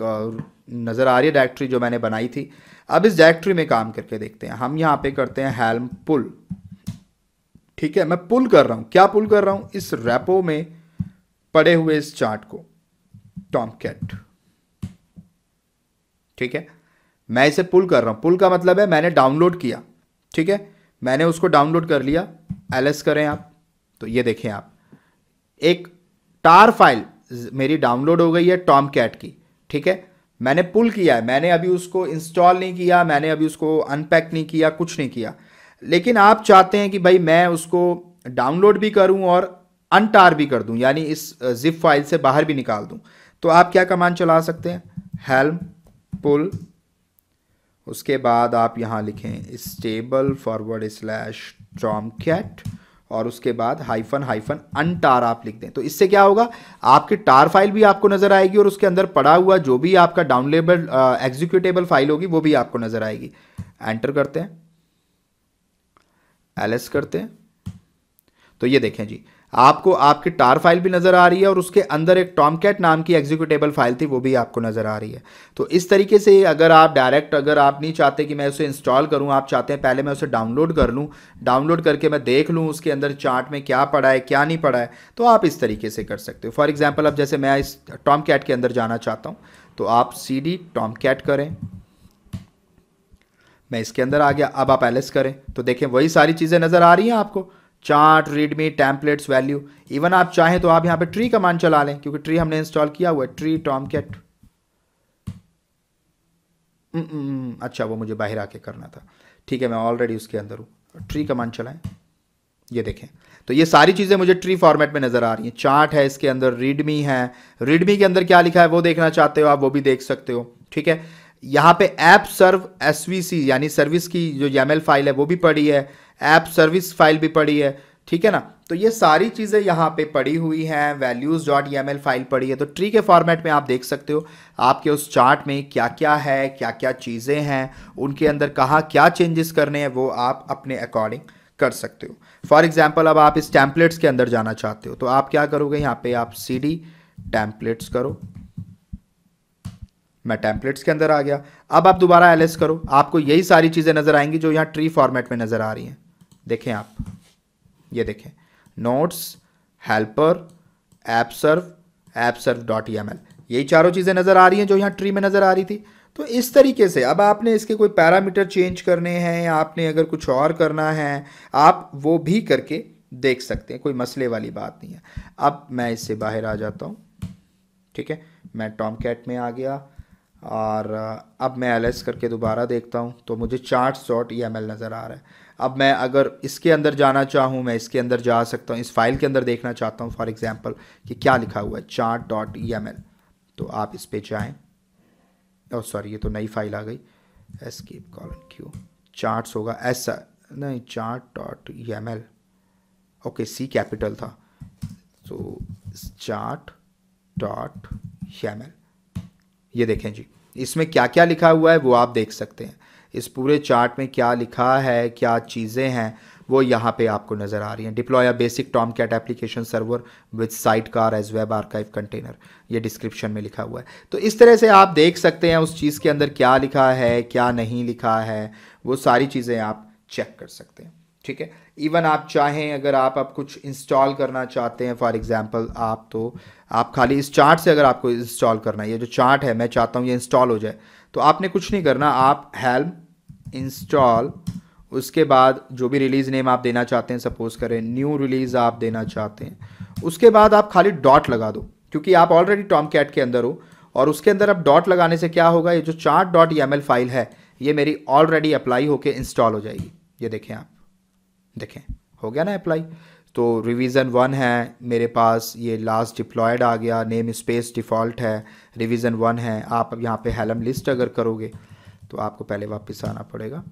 नज़र आ रही है डायरेक्टरी जो मैंने बनाई थी। अब इस डायरेक्टरी में काम करके देखते हैं। हम यहाँ पे करते हैं हेल्म पुल। ठीक है, मैं पुल कर रहा हूँ, क्या पुल कर रहा हूँ, इस रैपो में पड़े हुए इस चार्ट को, टॉमकैट। ठीक है, मैं इसे पुल कर रहा हूँ। पुल का मतलब है मैंने डाउनलोड किया। ठीक है, मैंने उसको डाउनलोड कर लिया। एलएस करें आप तो ये देखें आप, एक टार फाइल मेरी डाउनलोड हो गई है टॉमकैट की। ठीक है, मैंने पुल किया है, मैंने अभी उसको इंस्टॉल नहीं किया, मैंने अभी उसको अनपैक नहीं किया, कुछ नहीं किया। लेकिन आप चाहते हैं कि भाई मैं उसको डाउनलोड भी करूं और अनटार भी कर दूं, यानी इस जिप फाइल से बाहर भी निकाल दूं। तो आप क्या कमांड चला सकते हैं, हेल्म पुल, उसके बाद आप यहां लिखें स्टेबल / टॉमकैट और उसके बाद हाइफन अनटार आप लिख दें। तो इससे क्या होगा, आपकी टार फाइल भी आपको नजर आएगी और उसके अंदर पड़ा हुआ जो भी आपका डाउनलोडेबल एग्जीक्यूटेबल फाइल होगी वो भी आपको नजर आएगी। एंटर करते हैं, एलएस करते हैं, तो ये देखें जी, आपको आपकी टार फाइल भी नज़र आ रही है और उसके अंदर एक टॉमकैट नाम की एग्जीक्यूटेबल फाइल थी वो भी आपको नज़र आ रही है। तो इस तरीके से अगर आप डायरेक्ट, अगर आप नहीं चाहते कि मैं उसे इंस्टॉल करूं, आप चाहते हैं पहले मैं उसे डाउनलोड कर लूं, डाउनलोड करके मैं देख लूं उसके अंदर चार्ट में क्या पड़ा है क्या नहीं पड़ा है, तो आप इस तरीके से कर सकते हो। फॉर एग्जाम्पल अब जैसे मैं इस टॉमकैट के अंदर जाना चाहता हूँ, तो आप CD टॉमकैट करें, मैं इसके अंदर आ गया। अब आप एलएस करें तो देखें वही सारी चीज़ें नज़र आ रही हैं आपको, chart, readme, templates, value. Even आप चाहें तो आप यहाँ पे ट्री कमांड चला लें, क्योंकि ट्री हमने इंस्टॉल किया हुआ है, ट्री टॉमकैट। अच्छा, वो मुझे बाहर आके करना था, ठीक है, मैं ऑलरेडी उसके अंदर हूँ। ट्री कमांड चलाएं, ये देखें तो ये सारी चीज़ें मुझे ट्री फॉर्मेट में नज़र आ रही हैं। चार्ट है इसके अंदर, रीडमी है, रीडमी के अंदर क्या लिखा है वो देखना चाहते हो आप वो भी देख सकते हो, ठीक है। यहाँ पे ऐप सर्व SVC यानी सर्विस की जो YAML फाइल है वो भी पड़ी है, ऐप सर्विस फाइल भी पड़ी है, ठीक है ना। तो ये सारी चीज़ें यहाँ पे पड़ी हुई हैं, values.yaml फाइल पड़ी है। तो ट्री के फॉर्मेट में आप देख सकते हो आपके उस चार्ट में क्या क्या है, क्या क्या चीज़ें हैं, उनके अंदर कहाँ क्या चेंजेस करने हैं वो आप अपने अकॉर्डिंग कर सकते हो। फॉर एग्जाम्पल अब आप इस टेम्पलेट्स के अंदर जाना चाहते हो तो आप क्या करोगे, यहाँ पे आप CD टेम्पलेट्स करो, मैं टेम्पलेट्स के अंदर आ गया। अब आप दोबारा एलएस करो, आपको यही सारी चीज़ें नज़र आएंगी जो यहाँ ट्री फॉर्मेट में नज़र आ रही हैं। देखें आप, ये देखें, नोट्स, हेल्पर, ऐप सर्व .yaml, यही चारों चीज़ें नज़र आ रही हैं जो यहाँ ट्री में नज़र आ रही थी। तो इस तरीके से अब आपने इसके कोई पैरामीटर चेंज करने हैं या आपने अगर कुछ और करना है आप वो भी करके देख सकते हैं, कोई मसले वाली बात नहीं है। अब मैं इससे बाहर आ जाता हूँ, ठीक है, मैं टॉमकैट में आ गया और अब मैं एलएस करके दोबारा देखता हूँ तो मुझे charts.yaml नज़र आ रहा है। अब मैं अगर इसके अंदर जाना चाहूँ मैं इसके अंदर जा सकता हूँ, इस फाइल के अंदर देखना चाहता हूँ फॉर एग्जांपल कि क्या लिखा हुआ है chart.yaml, तो आप इस पे जाएं। ओह सॉरी, ये तो नई फाइल आ गई, escape:q चार्ट्स होगा ऐसा नहीं, chart.yaml, ओके C कैपिटल था, तो chart.yaml, ये देखें जी, इसमें क्या क्या लिखा हुआ है वो आप देख सकते हैं। इस पूरे चार्ट में क्या लिखा है, क्या चीज़ें हैं वो यहाँ पे आपको नज़र आ रही हैं। Deploy a basic Tomcat application server with sidecar as web archive container, ये डिस्क्रिप्शन में लिखा हुआ है। तो इस तरह से आप देख सकते हैं उस चीज़ के अंदर क्या लिखा है क्या नहीं लिखा है, वो सारी चीज़ें आप चेक कर सकते हैं, ठीक है। इवन आप चाहें अगर आप अब कुछ इंस्टॉल करना चाहते हैं फॉर एग्जांपल आप खाली इस चार्ट से अगर आपको इंस्टॉल करना है, ये जो चार्ट है मैं चाहता हूँ ये इंस्टॉल हो जाए, तो आपने कुछ नहीं करना, आप हेल्म इंस्टॉल, उसके बाद जो भी रिलीज़ नेम आप देना चाहते हैं, सपोज करें न्यू रिलीज़ आप देना चाहते हैं, उसके बाद आप खाली डॉट लगा दो, क्योंकि आप ऑलरेडी टॉमकैट के अंदर हो और उसके अंदर अब डॉट लगाने से क्या होगा, ये जो chart.yaml फाइल है ये मेरी ऑलरेडी अप्लाई होके इंस्टॉल हो जाएगी। ये देखें आप, देखें हो गया ना अप्लाई। तो रिवीजन 1 है मेरे पास, ये लास्ट डिप्लॉयड आ गया, नेम स्पेस डिफ़ॉल्ट है, रिवीजन 1 है। आप अब यहाँ पे हेलम लिस्ट अगर करोगे तो आपको पहले वापस आना पड़ेगा।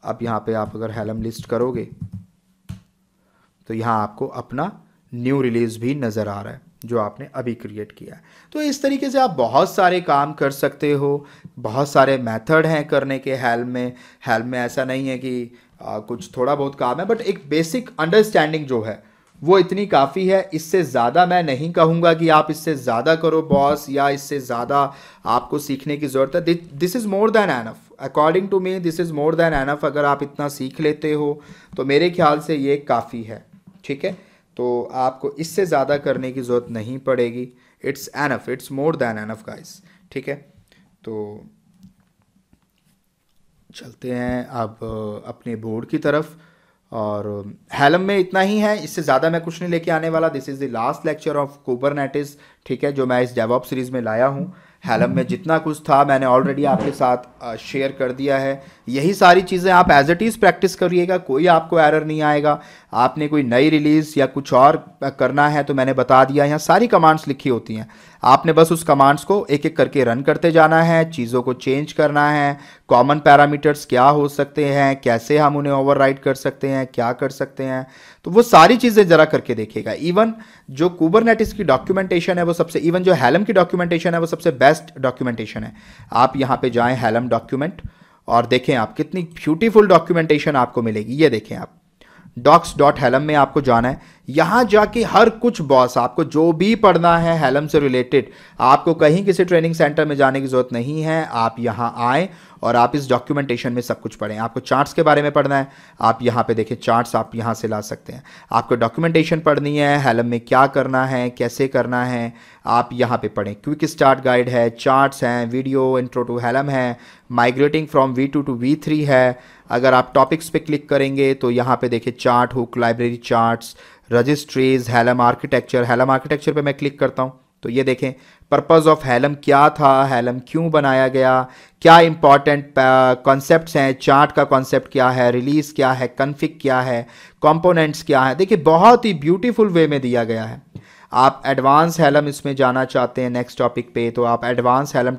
अब यहाँ पे आप अगर हेलम लिस्ट करोगे तो यहाँ आपको अपना न्यू रिलीज़ भी नज़र आ रहा है जो आपने अभी क्रिएट किया है। तो इस तरीके से आप बहुत सारे काम कर सकते हो, बहुत सारे मेथड हैं करने के हेल्म में ऐसा नहीं है कि कुछ थोड़ा बहुत काम है, बट एक बेसिक अंडरस्टैंडिंग जो है वो इतनी काफ़ी है। इससे ज़्यादा मैं नहीं कहूँगा कि आप इससे ज़्यादा करो बॉस, या इससे ज़्यादा आपको सीखने की ज़रूरत है। This is more than enough, according to me this is more than enough. अगर आप इतना सीख लेते हो तो मेरे ख्याल से ये काफ़ी है, ठीक है। तो आपको इससे ज़्यादा करने की ज़रूरत नहीं पड़ेगी। It's enough, it's more than enough guys, ठीक है। तो चलते हैं अब अपने बोर्ड की तरफ, और हेलम में इतना ही है, इससे ज़्यादा मैं कुछ नहीं लेके आने वाला। This is the last lecture of Kubernetes, ठीक है, जो मैं इस डेवऑप्स सीरीज़ में लाया हूँ। हेलम में जितना कुछ था मैंने ऑलरेडी आपके साथ शेयर कर दिया है। यही सारी चीज़ें आप एज इट इज़ प्रैक्टिस करिएगा, कोई आपको एरर नहीं आएगा। आपने कोई नई रिलीज़ या कुछ और करना है तो मैंने बता दिया, यहाँ सारी कमांड्स लिखी होती हैं, आपने बस उस कमांड्स को एक एक करके रन करते जाना है, चीज़ों को चेंज करना है। कॉमन पैरामीटर्स क्या हो सकते हैं, कैसे हम उन्हें ओवरराइड कर सकते हैं, क्या कर सकते हैं, तो वो सारी चीज़ें ज़रा करके देखिएगा। इवन जो कुबरनेटिस की डॉक्यूमेंटेशन है वो सबसे, इवन जो हेलम की डॉक्यूमेंटेशन है वो सबसे बेस्ट डॉक्यूमेंटेशन है। आप यहाँ पे जाएं हेलम डॉक्यूमेंट और देखें आप कितनी ब्यूटीफुल डॉक्यूमेंटेशन आपको मिलेगी। ये देखें आप docs.helm में आपको जाना है। यहाँ जाके हर कुछ बॉस आपको जो भी पढ़ना है हेलम से रिलेटेड, आपको कहीं किसी ट्रेनिंग सेंटर में जाने की जरूरत नहीं है। आप यहाँ आए और आप इस डॉक्यूमेंटेशन में सब कुछ पढ़ें। आपको चार्ट्स के बारे में पढ़ना है, आप यहाँ पे देखिए चार्ट्स आप यहाँ से ला सकते हैं। आपको डॉक्यूमेंटेशन पढ़नी है, हेलम में क्या करना है, कैसे करना है, आप यहाँ पे पढ़ें। क्विक स्टार्ट गाइड है, चार्ट्स हैं, वीडियो इंट्रो टू हेलम है, migrating from V2 to V3 है। अगर आप टॉपिक्स पे क्लिक करेंगे तो यहाँ पे देखिए chart hook, library charts, registries, helm architecture. Helm architecture पे मैं क्लिक करता हूँ तो ये देखें पर्पस ऑफ हेलम क्या था, हेलम क्यों बनाया गया, क्या इंपॉर्टेंट कॉन्सेप्ट्स हैं, चार्ट का कॉन्सेप्ट क्या है, रिलीज क्या है, कॉन्फ़िग क्या है, कंपोनेंट्स क्या है। देखिए बहुत ही ब्यूटीफुल वे में दिया गया है। आप एडवांस हेलम इसमें जाना चाहते हैं नेक्स्ट टॉपिक पे तो आप एडवांस हेलम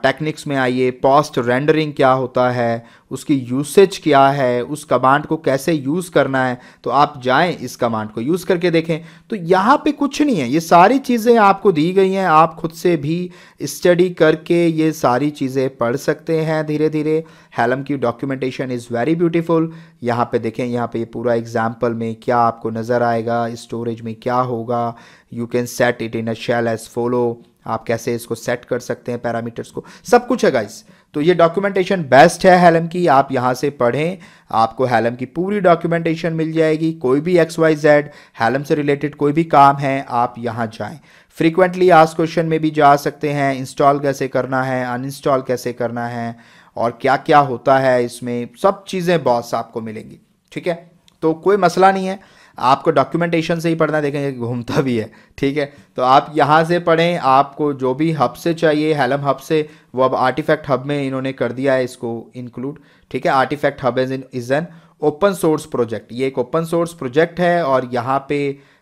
टेक्निक्स में आइए। पोस्ट रेंडरिंग क्या होता है, उसकी यूसेज क्या है, उस कमांड को कैसे यूज़ करना है, तो आप जाएं इस कमांड को यूज़ करके देखें। तो यहाँ पे कुछ नहीं है, ये सारी चीज़ें आपको दी गई हैं, आप खुद से भी स्टडी करके ये सारी चीज़ें पढ़ सकते हैं धीरे धीरे। हेलम की डॉक्यूमेंटेशन इज़ वेरी ब्यूटीफुल। यहाँ पे देखें, यहाँ पे ये पूरा एग्जाम्पल में क्या आपको नज़र आएगा, स्टोरेज में क्या होगा, you can set it in a shell as follow, आप कैसे इसको सेट कर सकते हैं पैरामीटर्स को, सब कुछ है गाइस। तो ये डॉक्यूमेंटेशन बेस्ट है हेलम की, आप यहाँ से पढ़ें, आपको हेलम की पूरी डॉक्यूमेंटेशन मिल जाएगी। कोई भी XYZ हेलम से रिलेटेड कोई भी काम है आप यहाँ जाएं। फ्रीक्वेंटली आस्क्ड क्वेश्चन में भी जा सकते हैं, इंस्टॉल कैसे करना है, अनइंस्टॉल कैसे करना है और क्या क्या होता है इसमें, सब चीज़ें बॉस आपको मिलेंगी। ठीक है, तो कोई मसला नहीं है, आपको डॉक्यूमेंटेशन से ही पढ़ना, देखेंगे घूमता भी है। ठीक है, तो आप यहाँ से पढ़ें। आपको जो भी हब से चाहिए हेलम हब से, वो अब आर्टिफैक्ट हब में इन्होंने कर दिया है इसको इंक्लूड। ठीक है, artifact hub is an open source project, ये एक ओपन सोर्स प्रोजेक्ट है और यहाँ पे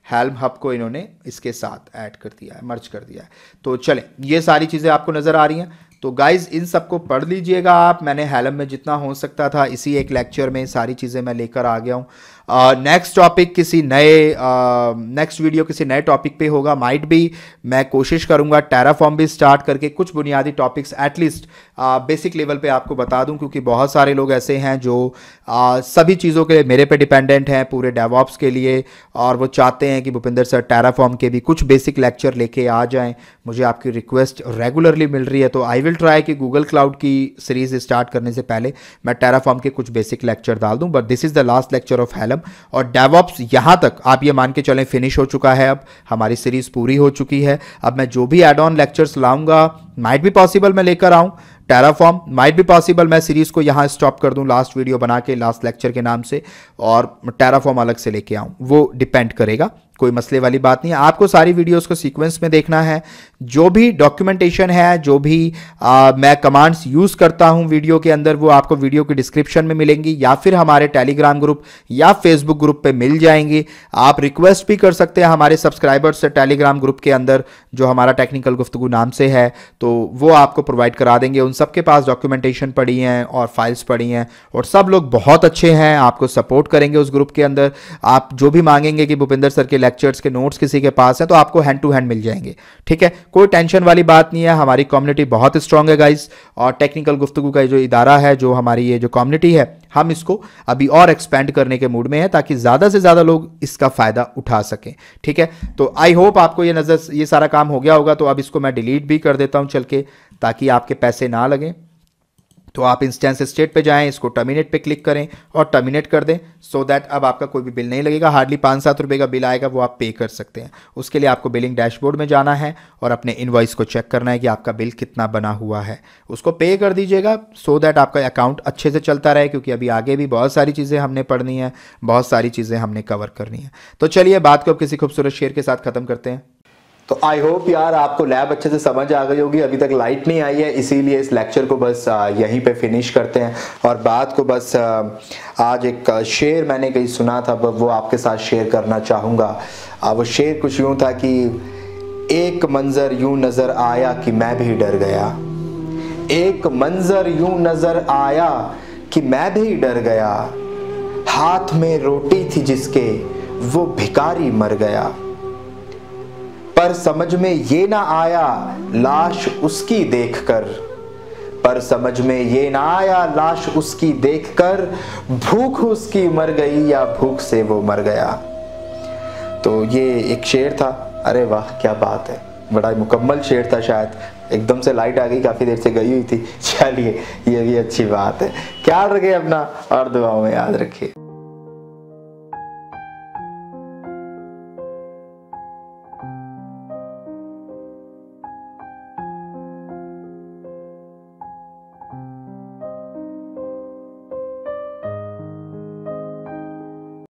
हेलम हब को इन्होंने इसके साथ ऐड कर दिया है, मर्ज कर दिया है। तो चलें, ये सारी चीज़ें आपको नज़र आ रही हैं। तो गाइज इन सबको पढ़ लीजिएगा आप। मैंने हेलम में जितना हो सकता था इसी एक लेक्चर में सारी चीज़ें मैं लेकर आ गया हूँ। नेक्स्ट टॉपिक किसी नए नेक्स्ट वीडियो किसी नए टॉपिक पे होगा, माइट भी मैं कोशिश करूँगा टेराफॉर्म भी स्टार्ट करके कुछ बुनियादी टॉपिक्स एटलीस्ट बेसिक लेवल पे आपको बता दूं, क्योंकि बहुत सारे लोग ऐसे हैं जो सभी चीज़ों के लिए मेरे पे डिपेंडेंट हैं पूरे डेवऑप्स के लिए, और वो चाहते हैं कि भूपिंदर सर टेराफॉर्म के भी कुछ बेसिक लेक्चर लेके आ जाएं। मुझे आपकी रिक्वेस्ट रेगुलरली मिल रही है, तो आई विल ट्राई कि गूगल क्लाउड की सीरीज स्टार्ट करने से पहले मैं टेराफॉर्म के कुछ बेसिक लेक्चर डाल दूं। But this is the last lecture of helm, और डेवऑप्स यहाँ तक आप ये मान के चलें फिनिश हो चुका है। अब हमारी सीरीज पूरी हो चुकी है। अब मैं जो भी एड ऑन लेक्चर्स लाऊंगा, माइट भी पॉसिबल मैं लेकर आऊँ टेराफॉर्म, माइट भी पॉसिबल मैं सीरीज को यहाँ स्टॉप कर दूं लास्ट वीडियो बना के लास्ट लेक्चर के नाम से, और टेराफॉर्म अलग से लेके आऊं, वो डिपेंड करेगा, कोई मसले वाली बात नहीं है। आपको सारी वीडियोस को सीक्वेंस में देखना है। जो भी डॉक्यूमेंटेशन है, जो भी मैं कमांड्स यूज़ करता हूं वीडियो के अंदर, वो आपको वीडियो की डिस्क्रिप्शन में मिलेंगी या फिर हमारे टेलीग्राम ग्रुप या फेसबुक ग्रुप पे मिल जाएंगी। आप रिक्वेस्ट भी कर सकते हैं हमारे सब्सक्राइबर्स से टेलीग्राम ग्रुप के अंदर, जो हमारा टेक्निकल गुफ्तगू नाम से है, तो वो आपको प्रोवाइड करा देंगे। उन सबके पास डॉक्यूमेंटेशन पड़ी हैं और फाइल्स पड़ी हैं, और सब लोग बहुत अच्छे हैं, आपको सपोर्ट करेंगे उस ग्रुप के अंदर। आप जो भी मांगेंगे कि भूपिंदर सर के लेक्चर्स के नोट्स किसी के पास है, तो आपको हैंड टू हैंड मिल जाएंगे। ठीक है, कोई टेंशन वाली बात नहीं है। हमारी कम्युनिटी बहुत स्ट्रांग है गाइस, और टेक्निकल गुफ्तगू का जो इदारा है, जो हमारी ये जो कम्युनिटी है, हम इसको अभी और एक्सपेंड करने के मूड में है, ताकि ज़्यादा से ज़्यादा लोग इसका फ़ायदा उठा सकें। ठीक है, तो आई होप आपको ये सारा काम हो गया होगा। तो अब इसको मैं डिलीट भी कर देता हूं चल के, ताकि आपके पैसे ना लगें। तो आप इंस्टेंस स्टेट पे जाएं, इसको टर्मिनेट पे क्लिक करें और टर्मिनेट कर दें, सो दैट अब आपका कोई भी बिल नहीं लगेगा। हार्डली 5-7 रुपये का बिल आएगा, वो आप पे कर सकते हैं। उसके लिए आपको बिलिंग डैशबोर्ड में जाना है और अपने इनवॉइस को चेक करना है कि आपका बिल कितना बना हुआ है, उसको पे कर दीजिएगा, सो दैट आपका अकाउंट अच्छे से चलता रहे, क्योंकि अभी आगे भी बहुत सारी चीज़ें हमने पढ़नी है, बहुत सारी चीज़ें हमने कवर करनी है। तो चलिए बात को अब किसी खूबसूरत शेर के साथ ख़त्म करते हैं। तो आई होप यार आपको लैब अच्छे से समझ आ गई होगी। अभी तक लाइट नहीं आई है, इसीलिए इस लेक्चर को बस यहीं पे फिनिश करते हैं। और बात को बस आज एक शेर मैंने कहीं सुना था, वो आपके साथ शेयर करना चाहूँगा। वो शेर कुछ यूँ था कि एक मंजर यूँ नज़र आया कि मैं भी डर गया, एक मंजर यूँ नज़र आया कि मैं भी डर गया, हाथ में रोटी थी जिसके वो भिखारी मर गया, पर समझ में ये ना आया लाश उसकी देखकर, पर समझ में ये ना आया लाश उसकी देखकर, भूख उसकी मर गई या भूख से वो मर गया। तो ये एक शेर था। अरे वाह क्या बात है, बड़ा मुकम्मल शेर था। शायद एकदम से लाइट आ गई, काफ़ी देर से गई हुई थी। चलिए ये भी अच्छी बात है। ख्याल रखें अपना और दुआओं में याद रखिए।